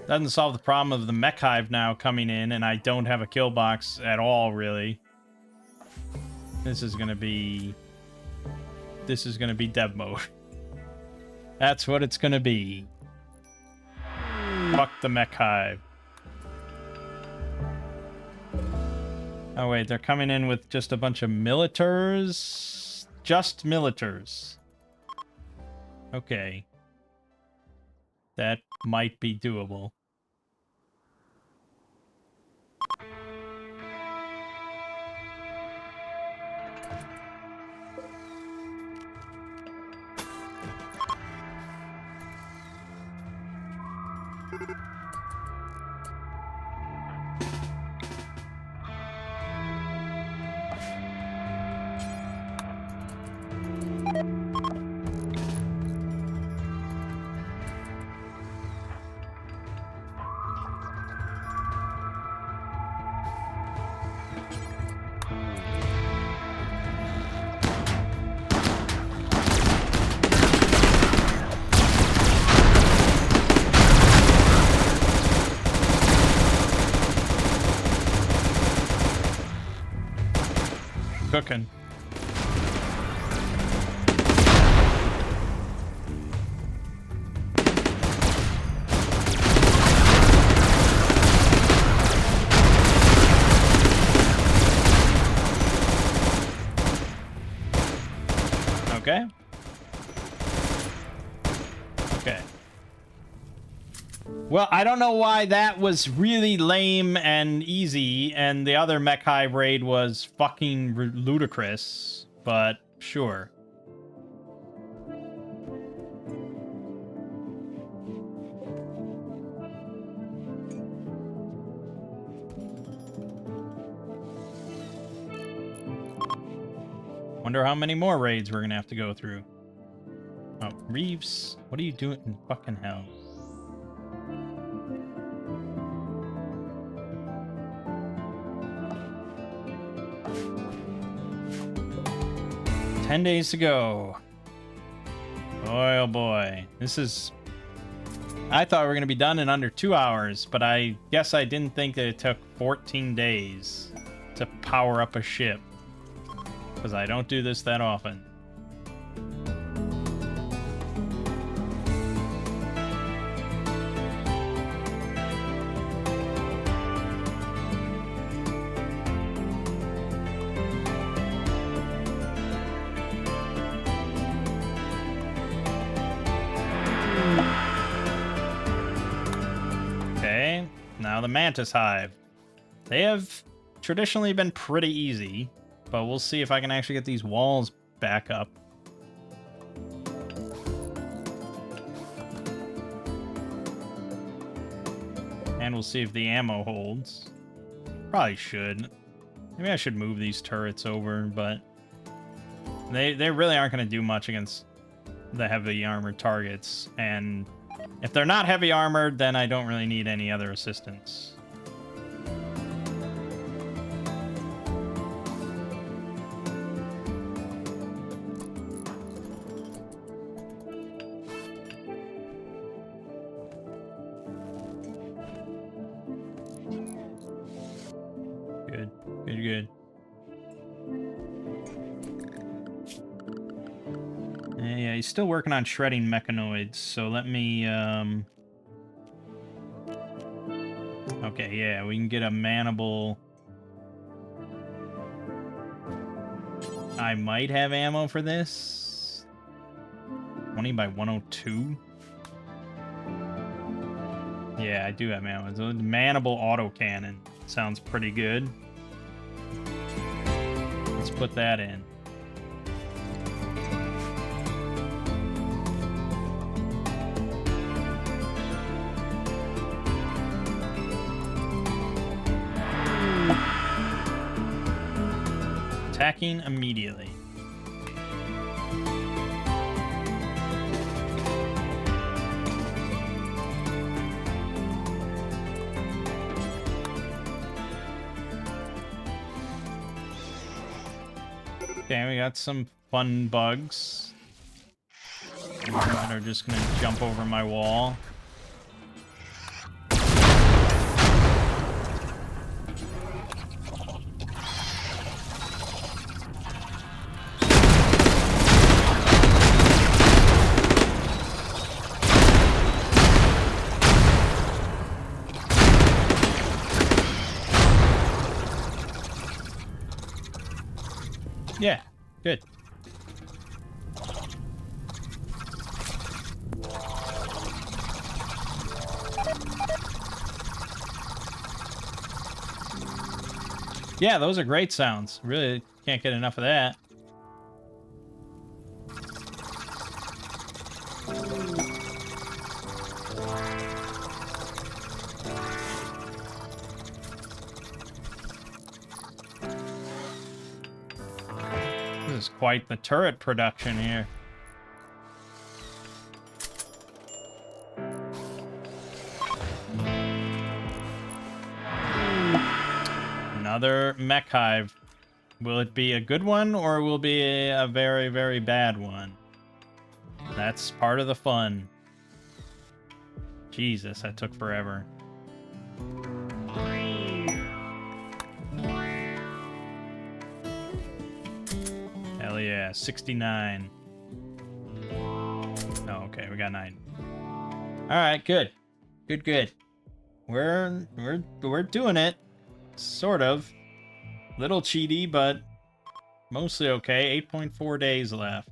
A: Doesn't solve the problem of the mech hive now coming in, and I don't have a kill box at all, really. This is gonna be dev mode. That's what it's gonna be. Fuck the mech hive. Oh wait, they're coming in with just a bunch of militars? Just militars. Okay. That might be doable. Cooking. Okay. Okay. Well, I don't know why that was really lame and easy, and the other mech hive raid was fucking ludicrous, but sure. Wonder how many more raids we're gonna have to go through. Oh, Reeves, what are you doing in fucking hell? "10 days to go." Boy, oh boy. This is... I thought we were going to be done in under 2 hours, but I guess I didn't think that it took 14 days to power up a ship. Because I don't do this that often. Now the Mantis Hive. They have traditionally been pretty easy, but we'll see if I can actually get these walls back up. And we'll see if the ammo holds. Probably should. Maybe I should move these turrets over, but they really aren't going to do much against the heavy armored targets. And if they're not heavy armored, then I don't really need any other assistance. Good. Yeah, he's still working on shredding mechanoids, so let me, Okay, yeah, we can get a manable... I might have ammo for this. 20 by 102? Yeah, I do have ammo. So manable autocannon sounds pretty good. Let's put that in. Attacking immediately. Okay, we got some fun bugs that are just gonna jump over my wall. Yeah, good. Yeah, those are great sounds. Really can't get enough of that. This is quite the turret production here. Another mech hive. Will it be a good one or will it be a very, very bad one? That's part of the fun. Jesus, that took forever. Hell yeah, 69. Oh, okay, we got 9. All right, good. Good. We're doing it. Sort of. Little cheaty, but mostly okay. 8.4 days left.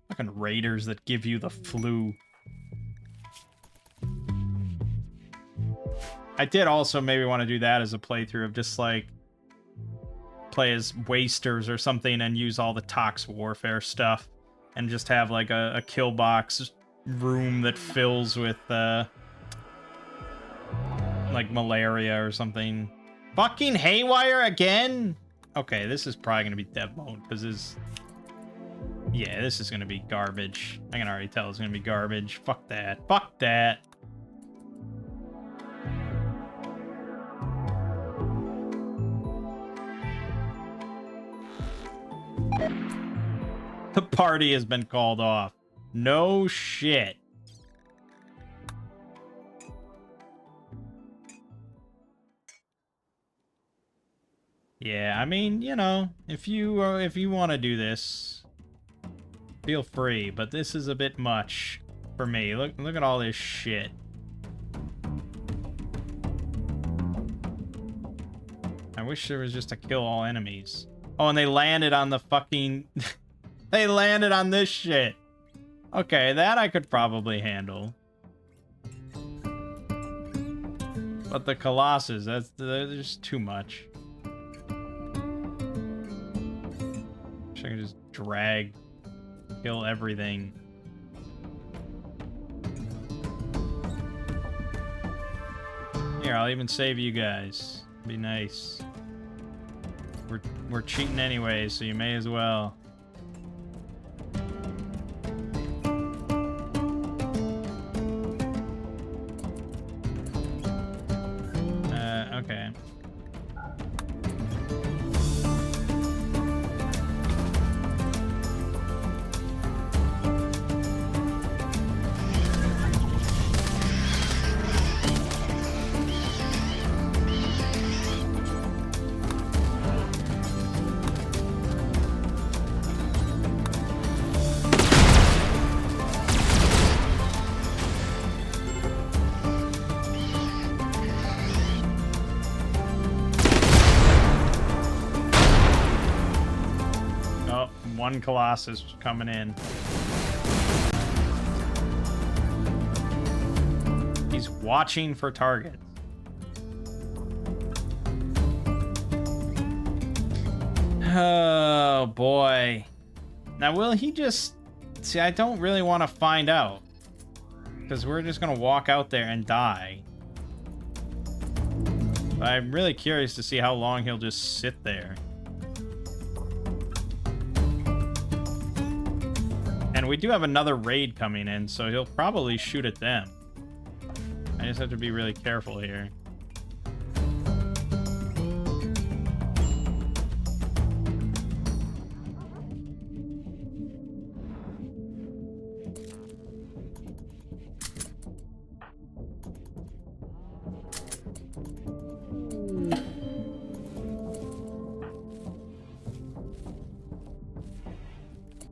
A: Fucking raiders that give you the flu. I did also maybe want to do that as a playthrough of just like play as wasters or something and use all the tox warfare stuff and just have like a kill box room that fills with like malaria or something. Fucking haywire again? Okay, this is probably gonna be dev mode because this is gonna be garbage. I can already tell it's gonna be garbage. Fuck that. The party has been called off. No shit. Yeah, I mean, you know, if you want to do this, feel free, but this is a bit much for me. Look at all this shit. I wish there was just a kill all enemies. Oh, and they landed on the fucking they landed on this shit. Okay, that I could probably handle. But the Colossus, that's just too much. Wish I could just drag kill everything. Here, I'll even save you guys. Be nice. We're cheating anyway, so you may as well. Okay. One Colossus coming in. He's watching for targets. Oh boy. Now will he just... See, I don't really want to find out. Because we're just going to walk out there and die. But I'm really curious to see how long he'll just sit there. And we do have another raid coming in, so he'll probably shoot at them. I just have to be really careful here.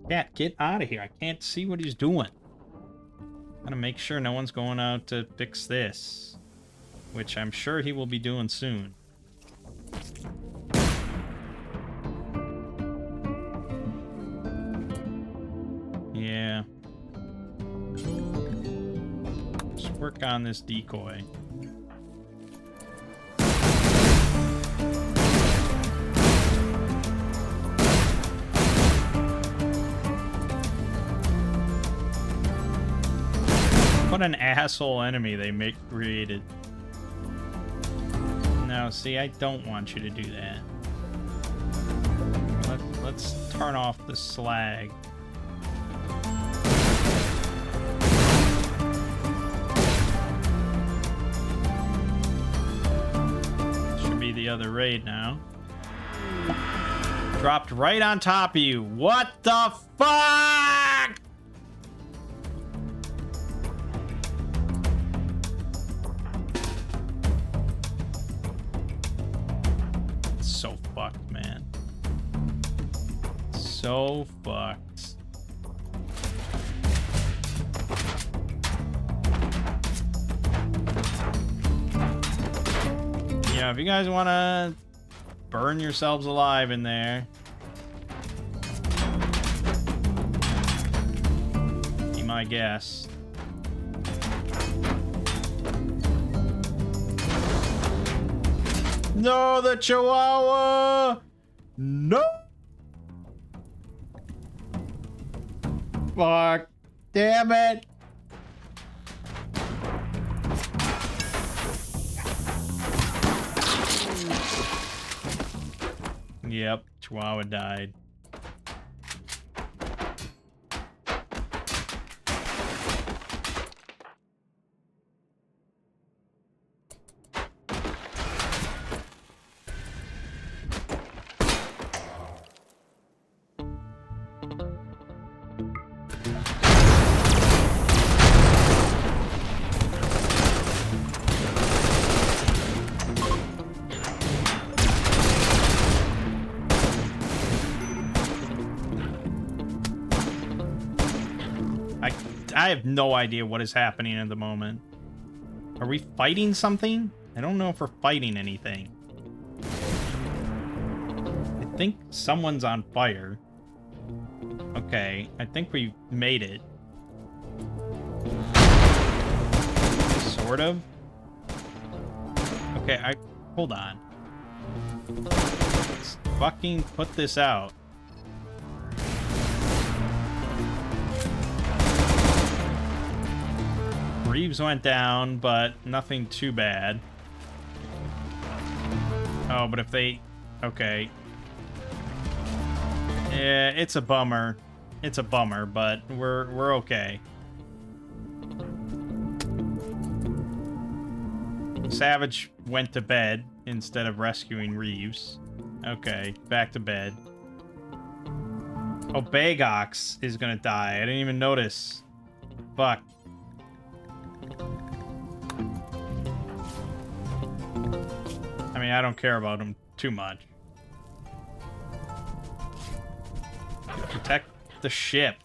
A: Cat, get out of here. I can't see what he's doing. Gotta make sure no one's going out to fix this. Which I'm sure he will be doing soon. Yeah. Let's work on this decoy. What an asshole enemy they created. No, see, I don't want you to do that. Let's turn off the slag. Should be the other raid now. Dropped right on top of you. What the fuck? So fucked, man. So fucked. Yeah, if you guys want to burn yourselves alive in there, be my guest. No, the Chihuahua! No! Fuck. Damn it! Yep, Chihuahua died. I have no idea what is happening at the moment. Are we fighting something? I don't know if we're fighting anything. I think someone's on fire. Okay, I think we made it. Sort of. Okay, hold on. Let's fucking put this out. Reeves went down, but nothing too bad. Oh, but if they... Okay. Yeah, it's a bummer. It's a bummer, but we're okay. Savage went to bed instead of rescuing Reeves. Okay, back to bed. Oh, Bagox is gonna die. I didn't even notice. Fuck. I mean, I don't care about him too much. Protect the ship.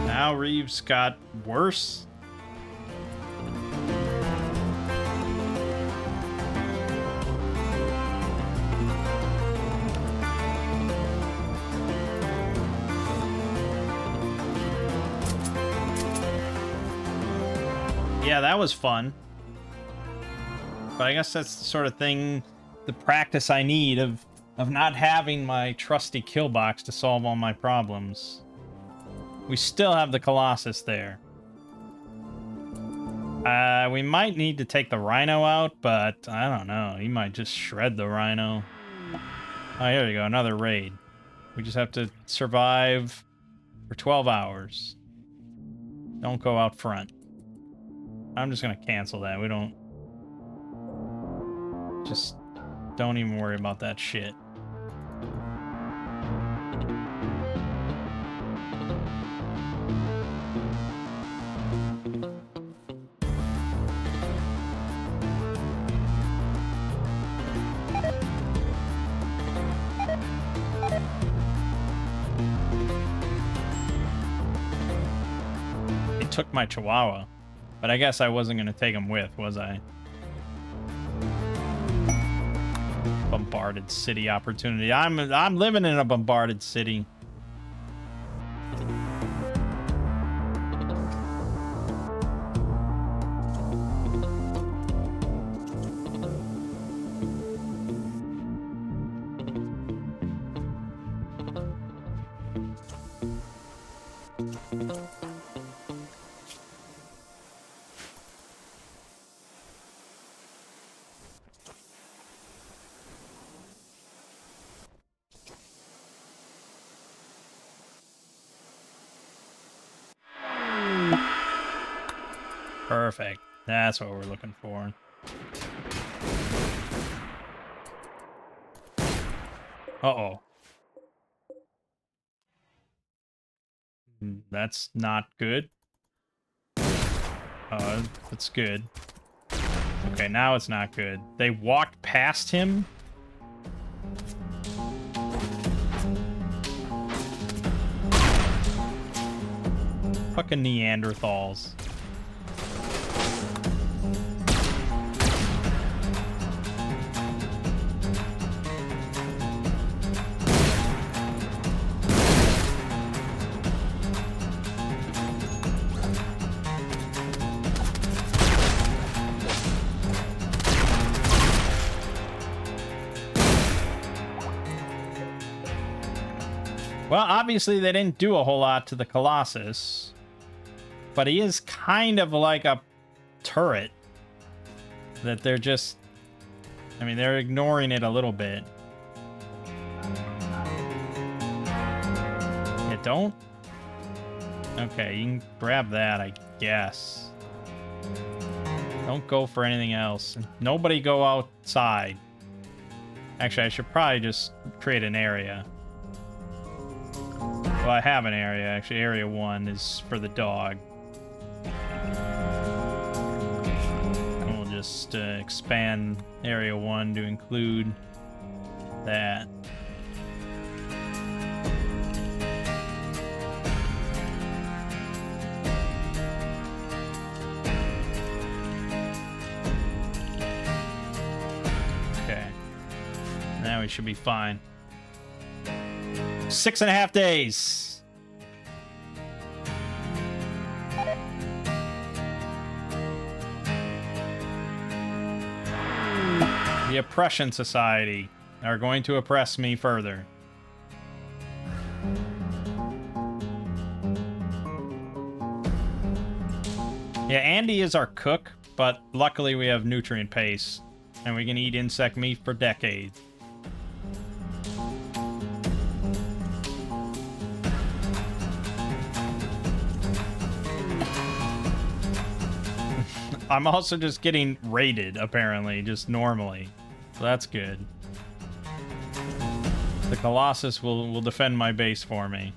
A: Now Reeves got worse. Yeah, that was fun. But I guess that's the sort of thing, the practice I need of not having my trusty kill box to solve all my problems. We still have the Colossus there. We might need to take the Rhino out, but I don't know. He might just shred the Rhino. Oh, here we go. Another raid. We just have to survive for 12 hours. Don't go out front. I'm just going to cancel that. We don't... Just don't even worry about that shit. It took my Chihuahua, but I guess I wasn't going to take him with, was I? Bombarded city opportunity. I'm living in a bombarded city. Perfect. That's what we're looking for. Uh-oh. That's not good. That's good. Okay, now it's not good. They walked past him? Fucking Neanderthals. Well, obviously they didn't do a whole lot to the Colossus, but he is kind of like a turret that they're just, I mean, they're ignoring it a little bit. You don't? Okay, you can grab that, I guess. Don't go for anything else. Nobody go outside. Actually, I should probably just create an area. Well, I have an area, actually. Area 1 is for the dog. And we'll just expand Area 1 to include that. Okay. we should be fine. 6.5 days. The Oppression Society are going to oppress me further. Yeah, Andy is our cook, but luckily we have nutrient paste, and we can eat insect meat for decades. I'm also just getting raided, apparently, just normally. So that's good. The Colossus will defend my base for me.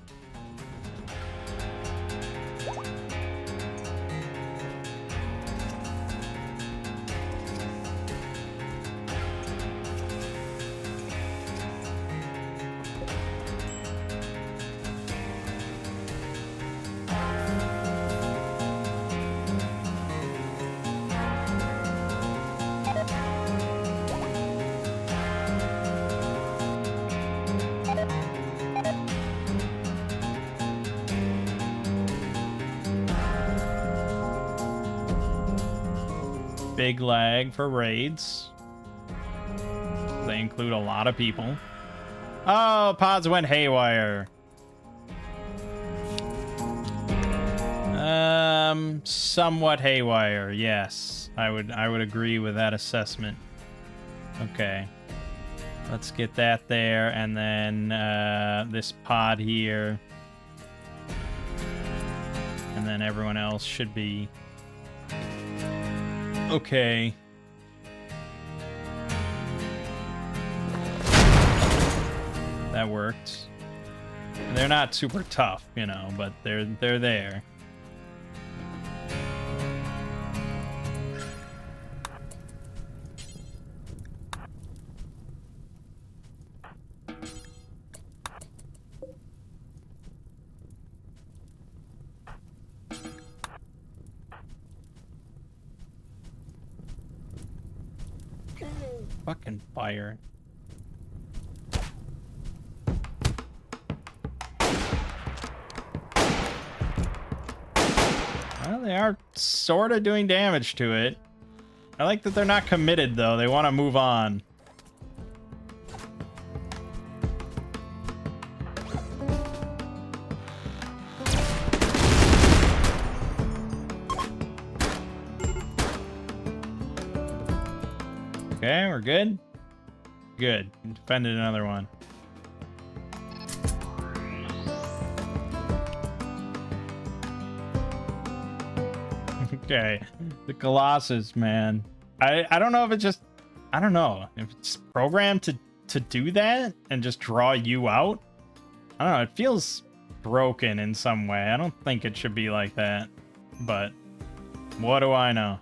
A: Big lag for raids. They include a lot of people. Oh, pods went haywire. Somewhat haywire. Yes, I would agree with that assessment. Okay, let's get that there, and then this pod here, and then everyone else should be okay. That worked. They're not super tough, you know, but they're there. Fucking fire. Well, they are sort of doing damage to it. I like that they're not committed, though. They want to move on. Okay, we're good. Good. Defended another one. Okay, the Colossus, man. I don't know if it's just, I don't know if it's programmed to do that and just draw you out. I don't know. It feels broken in some way. I don't think it should be like that, but what do I know?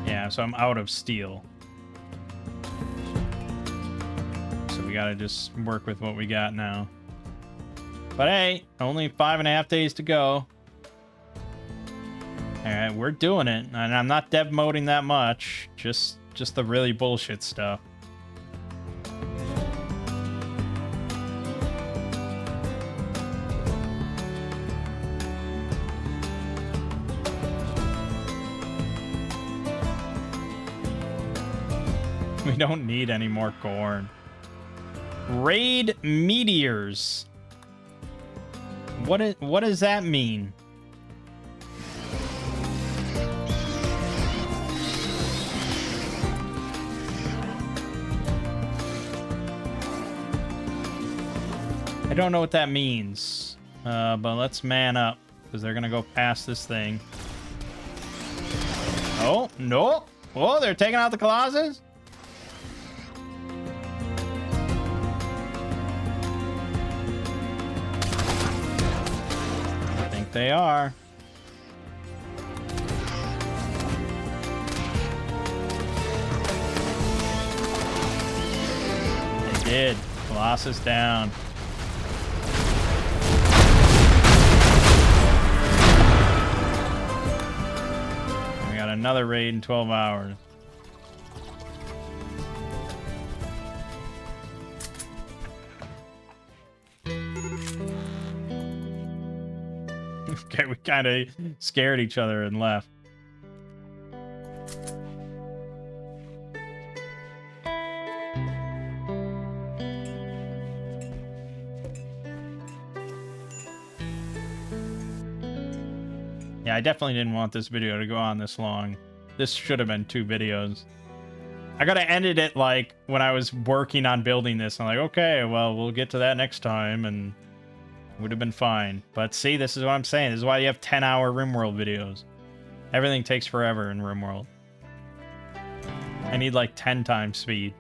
A: Yeah, so I'm out of steel. So we gotta just work with what we got now. But hey, only 5.5 days to go. Alright, we're doing it. And I'm not dev moding that much. Just the really bullshit stuff. We don't need any more corn. Raid meteors. What does that mean? I don't know what that means. But let's man up, because they're gonna go past this thing. Oh, no. Oh, they're taking out the Colossus? They are. They did. Colossus down. another raid in 12 hours. Okay, we kind of scared each other and left. Yeah, I definitely didn't want this video to go on this long. This should have been 2 videos. I gotta ended it like when I was working on building this. I'm like, okay, well, we'll get to that next time, and it would have been fine. But see, this is what I'm saying. This is why you have 10-hour Rimworld videos. Everything takes forever in Rimworld. I need like 10 times speed.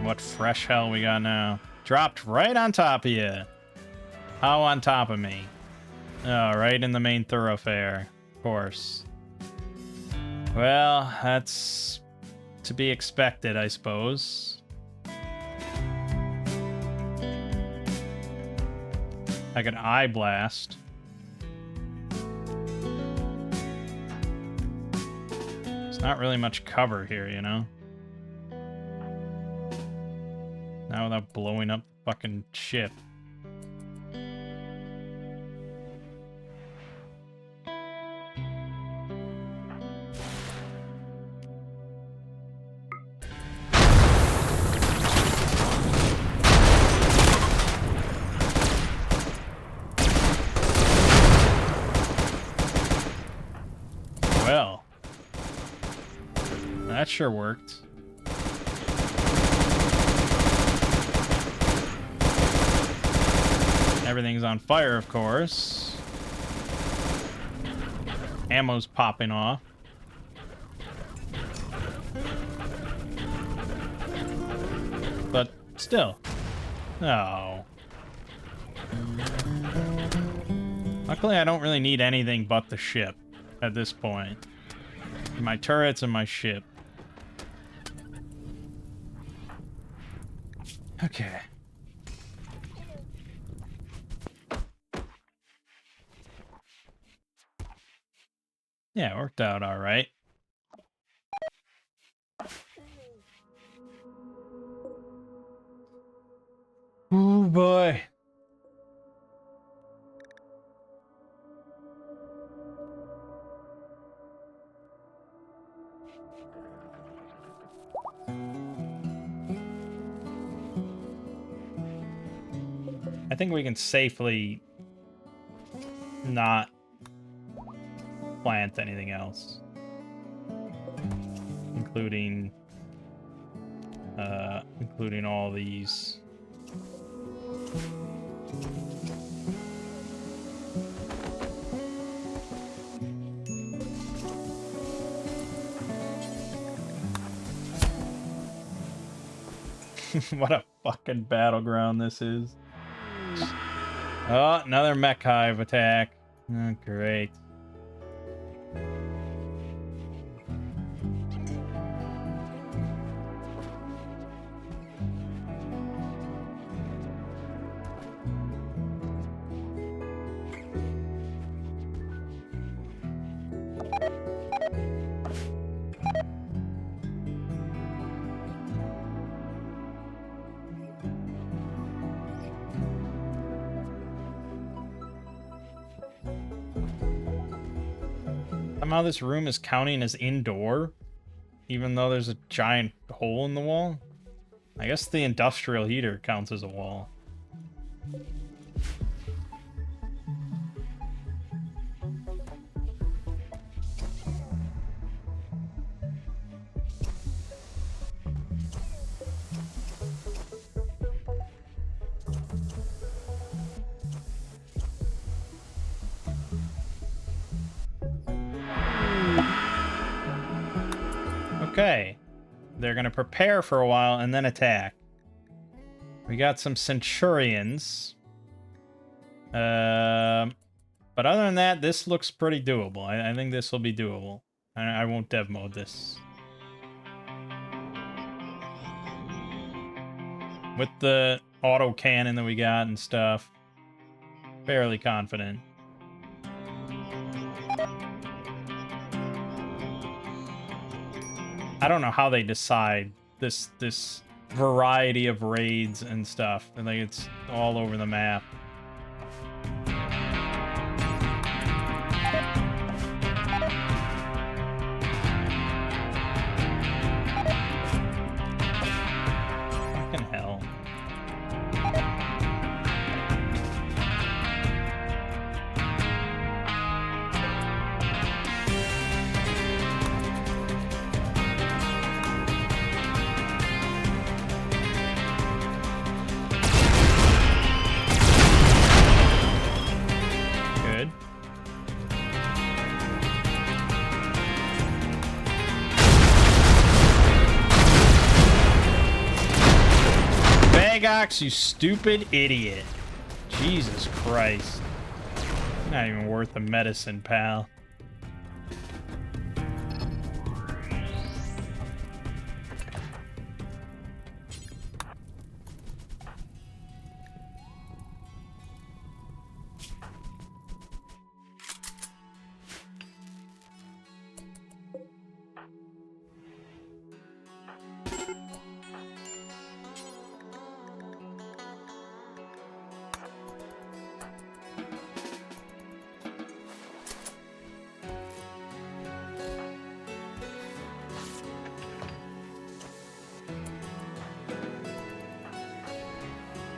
A: What fresh hell we got now? Dropped right on top of you. How on top of me? Oh, right in the main thoroughfare. Of course. Well, that's to be expected, I suppose. Like an eye blast. There's not really much cover here, you know? Not without blowing up the fucking ship. Well, that sure worked. Everything's on fire, of course. Ammo's popping off. But still. Oh. Luckily, I don't really need anything but the ship at this point. My turrets and my ship. Okay. Yeah, it worked out all right. Oh boy. I think we can safely not plant anything else, including all these. What a fucking battleground this is. Oh, another mech hive attack. Oh, great. Somehow this room is counting as indoor, even though there's a giant hole in the wall. I guess the industrial heater counts as a wall. Okay, they're gonna prepare for a while and then attack. We got some Centurions. But other than that, this looks pretty doable. I think this will be doable. I won't dev mode this. With the auto cannon that we got and stuff, fairly confident. I don't know how they decide this variety of raids and stuff. I think it's all over the map. Fucking hell. Good. Bagox, you stupid idiot. Jesus Christ. Not even worth the medicine, pal.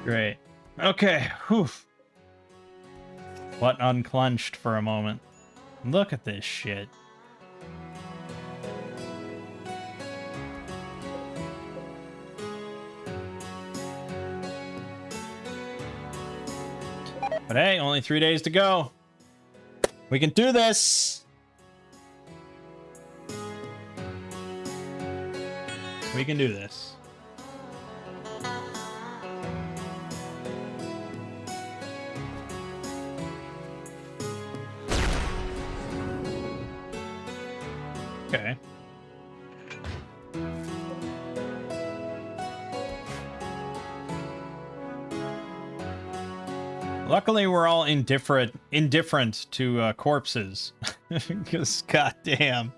A: Great. Okay. Whew. What unclenched for a moment. Look at this shit. But hey, only 3 days to go. We can do this. We can do this. Okay. Luckily, we're all indifferent to corpses. Because, goddamn.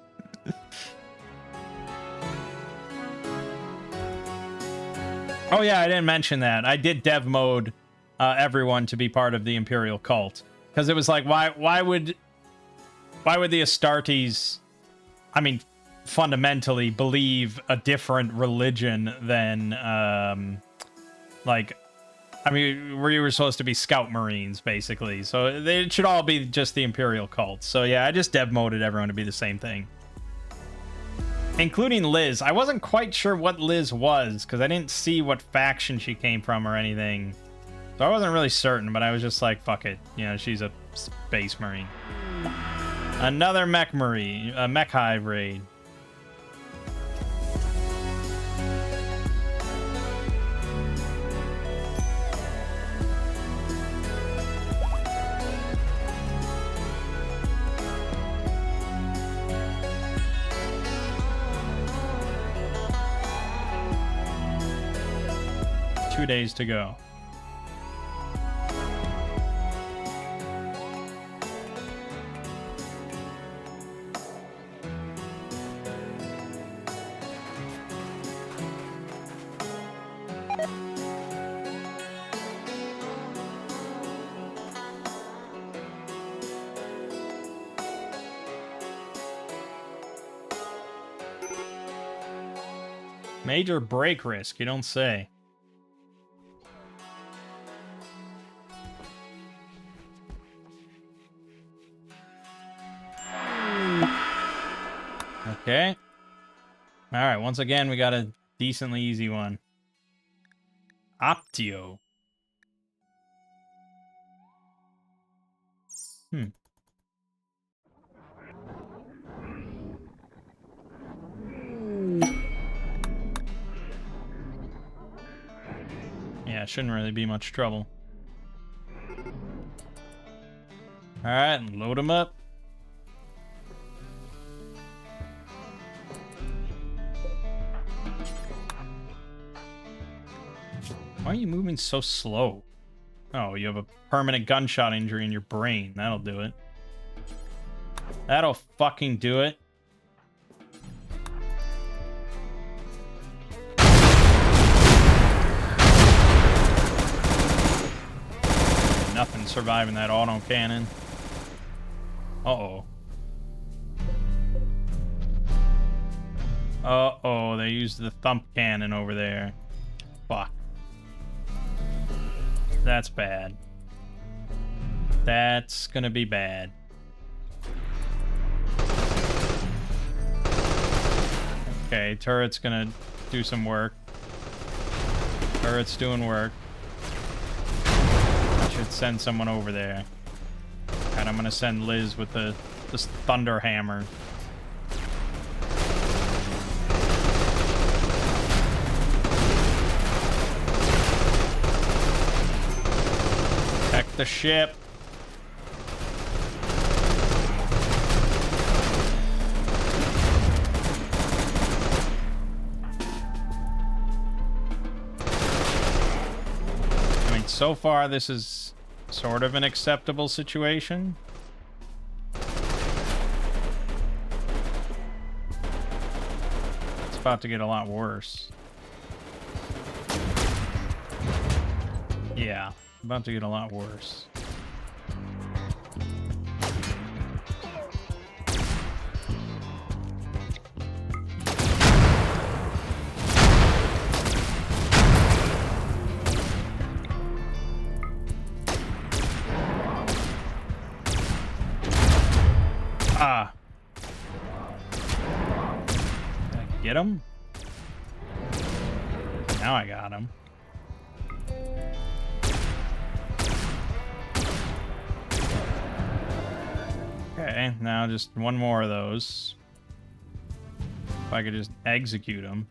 A: Oh yeah, I didn't mention that. I did dev mode everyone to be part of the Imperial cult. Because it was like, why would the Astartes, I mean, fundamentally believe a different religion than, like, I mean, we were supposed to be scout marines, basically. So it should all be just the Imperial cult. So yeah, I just dev moded everyone to be the same thing. Including Liz. I wasn't quite sure what Liz was, because I didn't see what faction she came from or anything. So I wasn't really certain, but I was just like, fuck it. You know, she's a space marine. Another mech marine, a mech hive raid. Two days to go. Major break risk, you don't say. Okay. All right, once again, we got a decently easy one. Optio. Yeah, shouldn't really be much trouble. All right, load them up. Why are you moving so slow? Oh, you have a permanent gunshot injury in your brain. That'll do it. That'll fucking do it. Nothing surviving that auto cannon. Uh-oh. Uh-oh, they used the thump cannon over there. Fuck. That's bad. That's gonna be bad. Okay, turret's gonna do some work. Turret's doing work. I should send someone over there. And I'm gonna send Liz with this thunder hammer. Protect the ship. I mean, so far this is sort of an acceptable situation. It's about to get a lot worse. Yeah, about to get a lot worse. Ah. Did I get him? Now I got him. Okay, now just one more of those. If I could just execute him.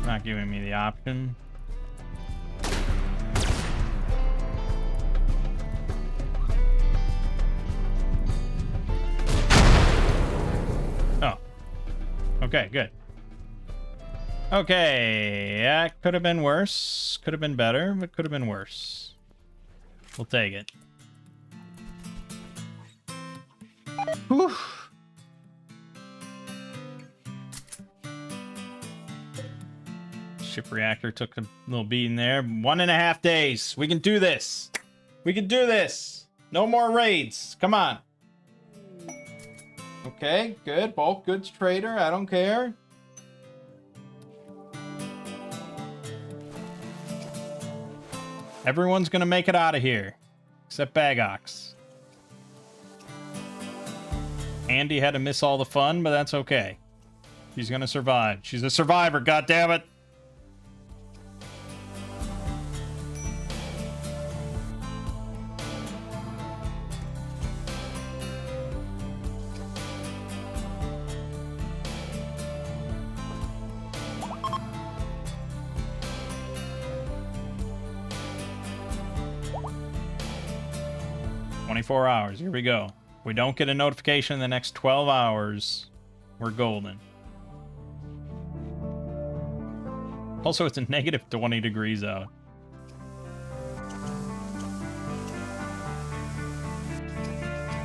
A: Not giving me the option. Oh. Okay, good. Okay, that could have been worse. Could have been better, but could have been worse. We'll take it. Whew. Ship reactor took a little beating there. 1.5 days. We can do this. We can do this. No more raids. Come on. Okay, good. Bulk goods trader. I don't care. Everyone's gonna make it out of here. Except Bagox. Andy had to miss all the fun, but that's okay. She's gonna survive. She's a survivor, goddammit! Hours. Here we go. If we don't get a notification in the next 12 hours, we're golden. Also, it's a negative 20 degrees out.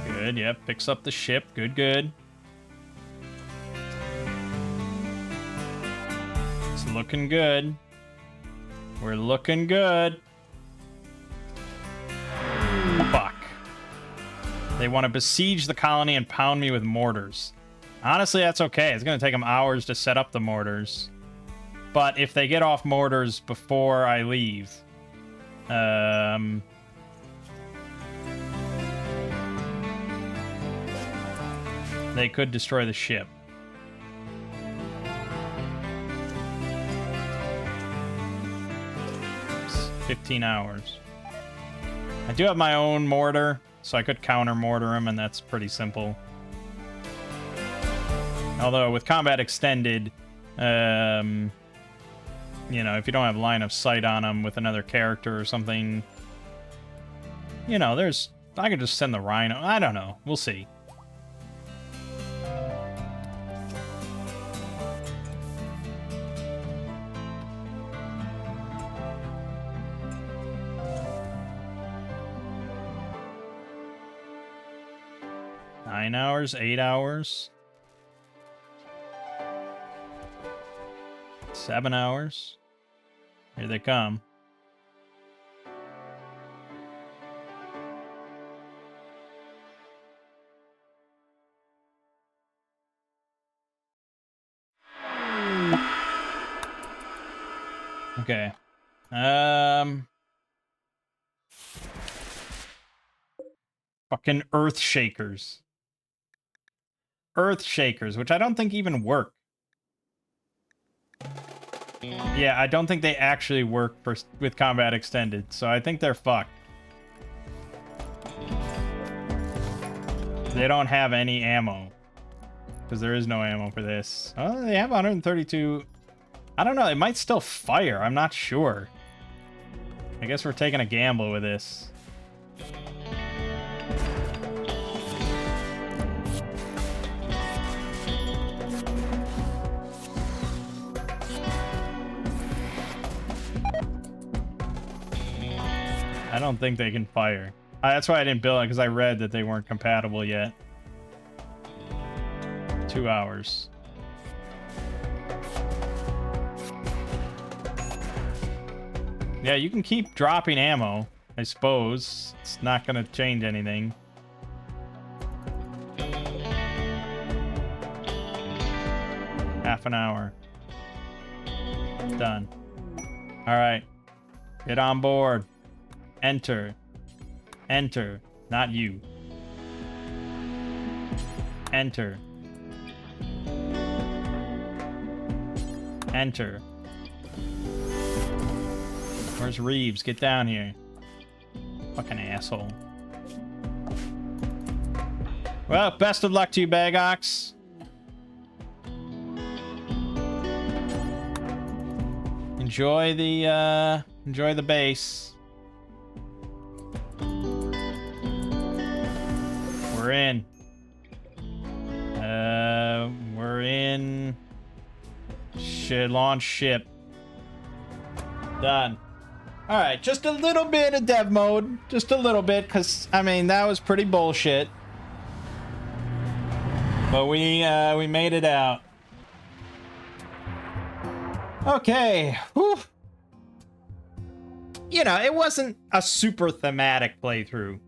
A: Good, yep. Picks up the ship. Good, good. It's looking good. We're looking good. Fuck. They want to besiege the colony and pound me with mortars. Honestly, that's okay. It's going to take them hours to set up the mortars. But if they get off mortars before I leave... they could destroy the ship. It's 15 hours. I do have my own mortar. So I could counter mortar him, and that's pretty simple. Although with combat extended, you know, if you don't have line of sight on him with another character or something, you know, I could just send the Rhino. I don't know. We'll see. Nine hours, 8 hours, 7 hours. Here they come. Okay. Fucking Earth Shakers. Earth Shakers, which I don't think even work. Yeah, I don't think they actually work with Combat Extended, so I think they're fucked. They don't have any ammo. Because there is no ammo for this. Oh, they have 132. I don't know, it might still fire, I'm not sure. I guess we're taking a gamble with this. I don't think they can fire. That's why I didn't build it, because I read that they weren't compatible yet. 2 hours. Yeah, you can keep dropping ammo, I suppose. It's not going to change anything. Half an hour. Done. All right. Get on board. Enter. Enter. Not you. Enter. Enter. Where's Reeves? Get down here. Fucking asshole. Well, best of luck to you, Bagox. Enjoy the base. We're in. We're in. Should launch ship. Done. Alright, just a little bit of dev mode. Just a little bit, because, I mean, that was pretty bullshit. But we made it out. Okay. Whew. You know, it wasn't a super thematic playthrough.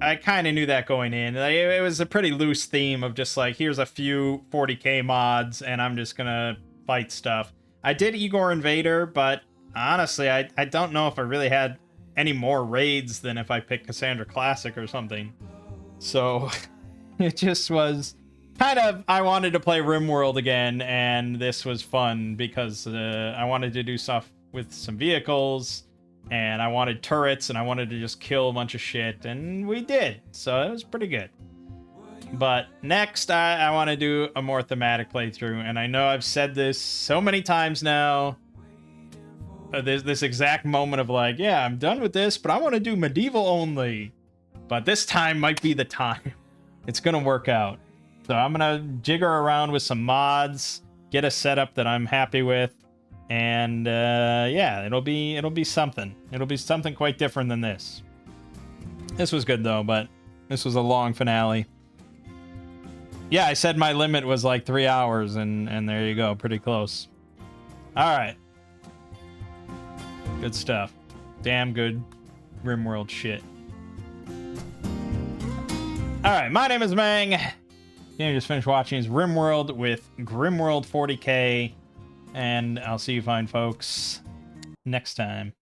A: I kind of knew that going in. Like, it was a pretty loose theme of just like, here's a few 40k mods, and I'm just gonna fight stuff. I did Igor Invader, but honestly, I don't know if I really had any more raids than if I picked Cassandra Classic or something. So, it just was kind of, I wanted to play Rimworld again, and this was fun because I wanted to do stuff with some vehicles, and I wanted turrets, and I wanted to just kill a bunch of shit, and we did, so it was pretty good. But next, I want to do a more thematic playthrough, and I know I've said this so many times now. There's this exact moment of like, yeah, I'm done with this, but I want to do medieval only. But this time might be the time. It's gonna work out. So I'm gonna jigger around with some mods, get a setup that I'm happy with, and yeah, it'll be something. It'll be something quite different than this. This was good though, but this was a long finale. Yeah, I said my limit was like 3 hours, and there you go, pretty close. All right. Good stuff. Damn good Rimworld shit. Alright, my name is Mangg. You just finished watching is Rimworld with Grimworld 40k. And I'll see you fine folks next time.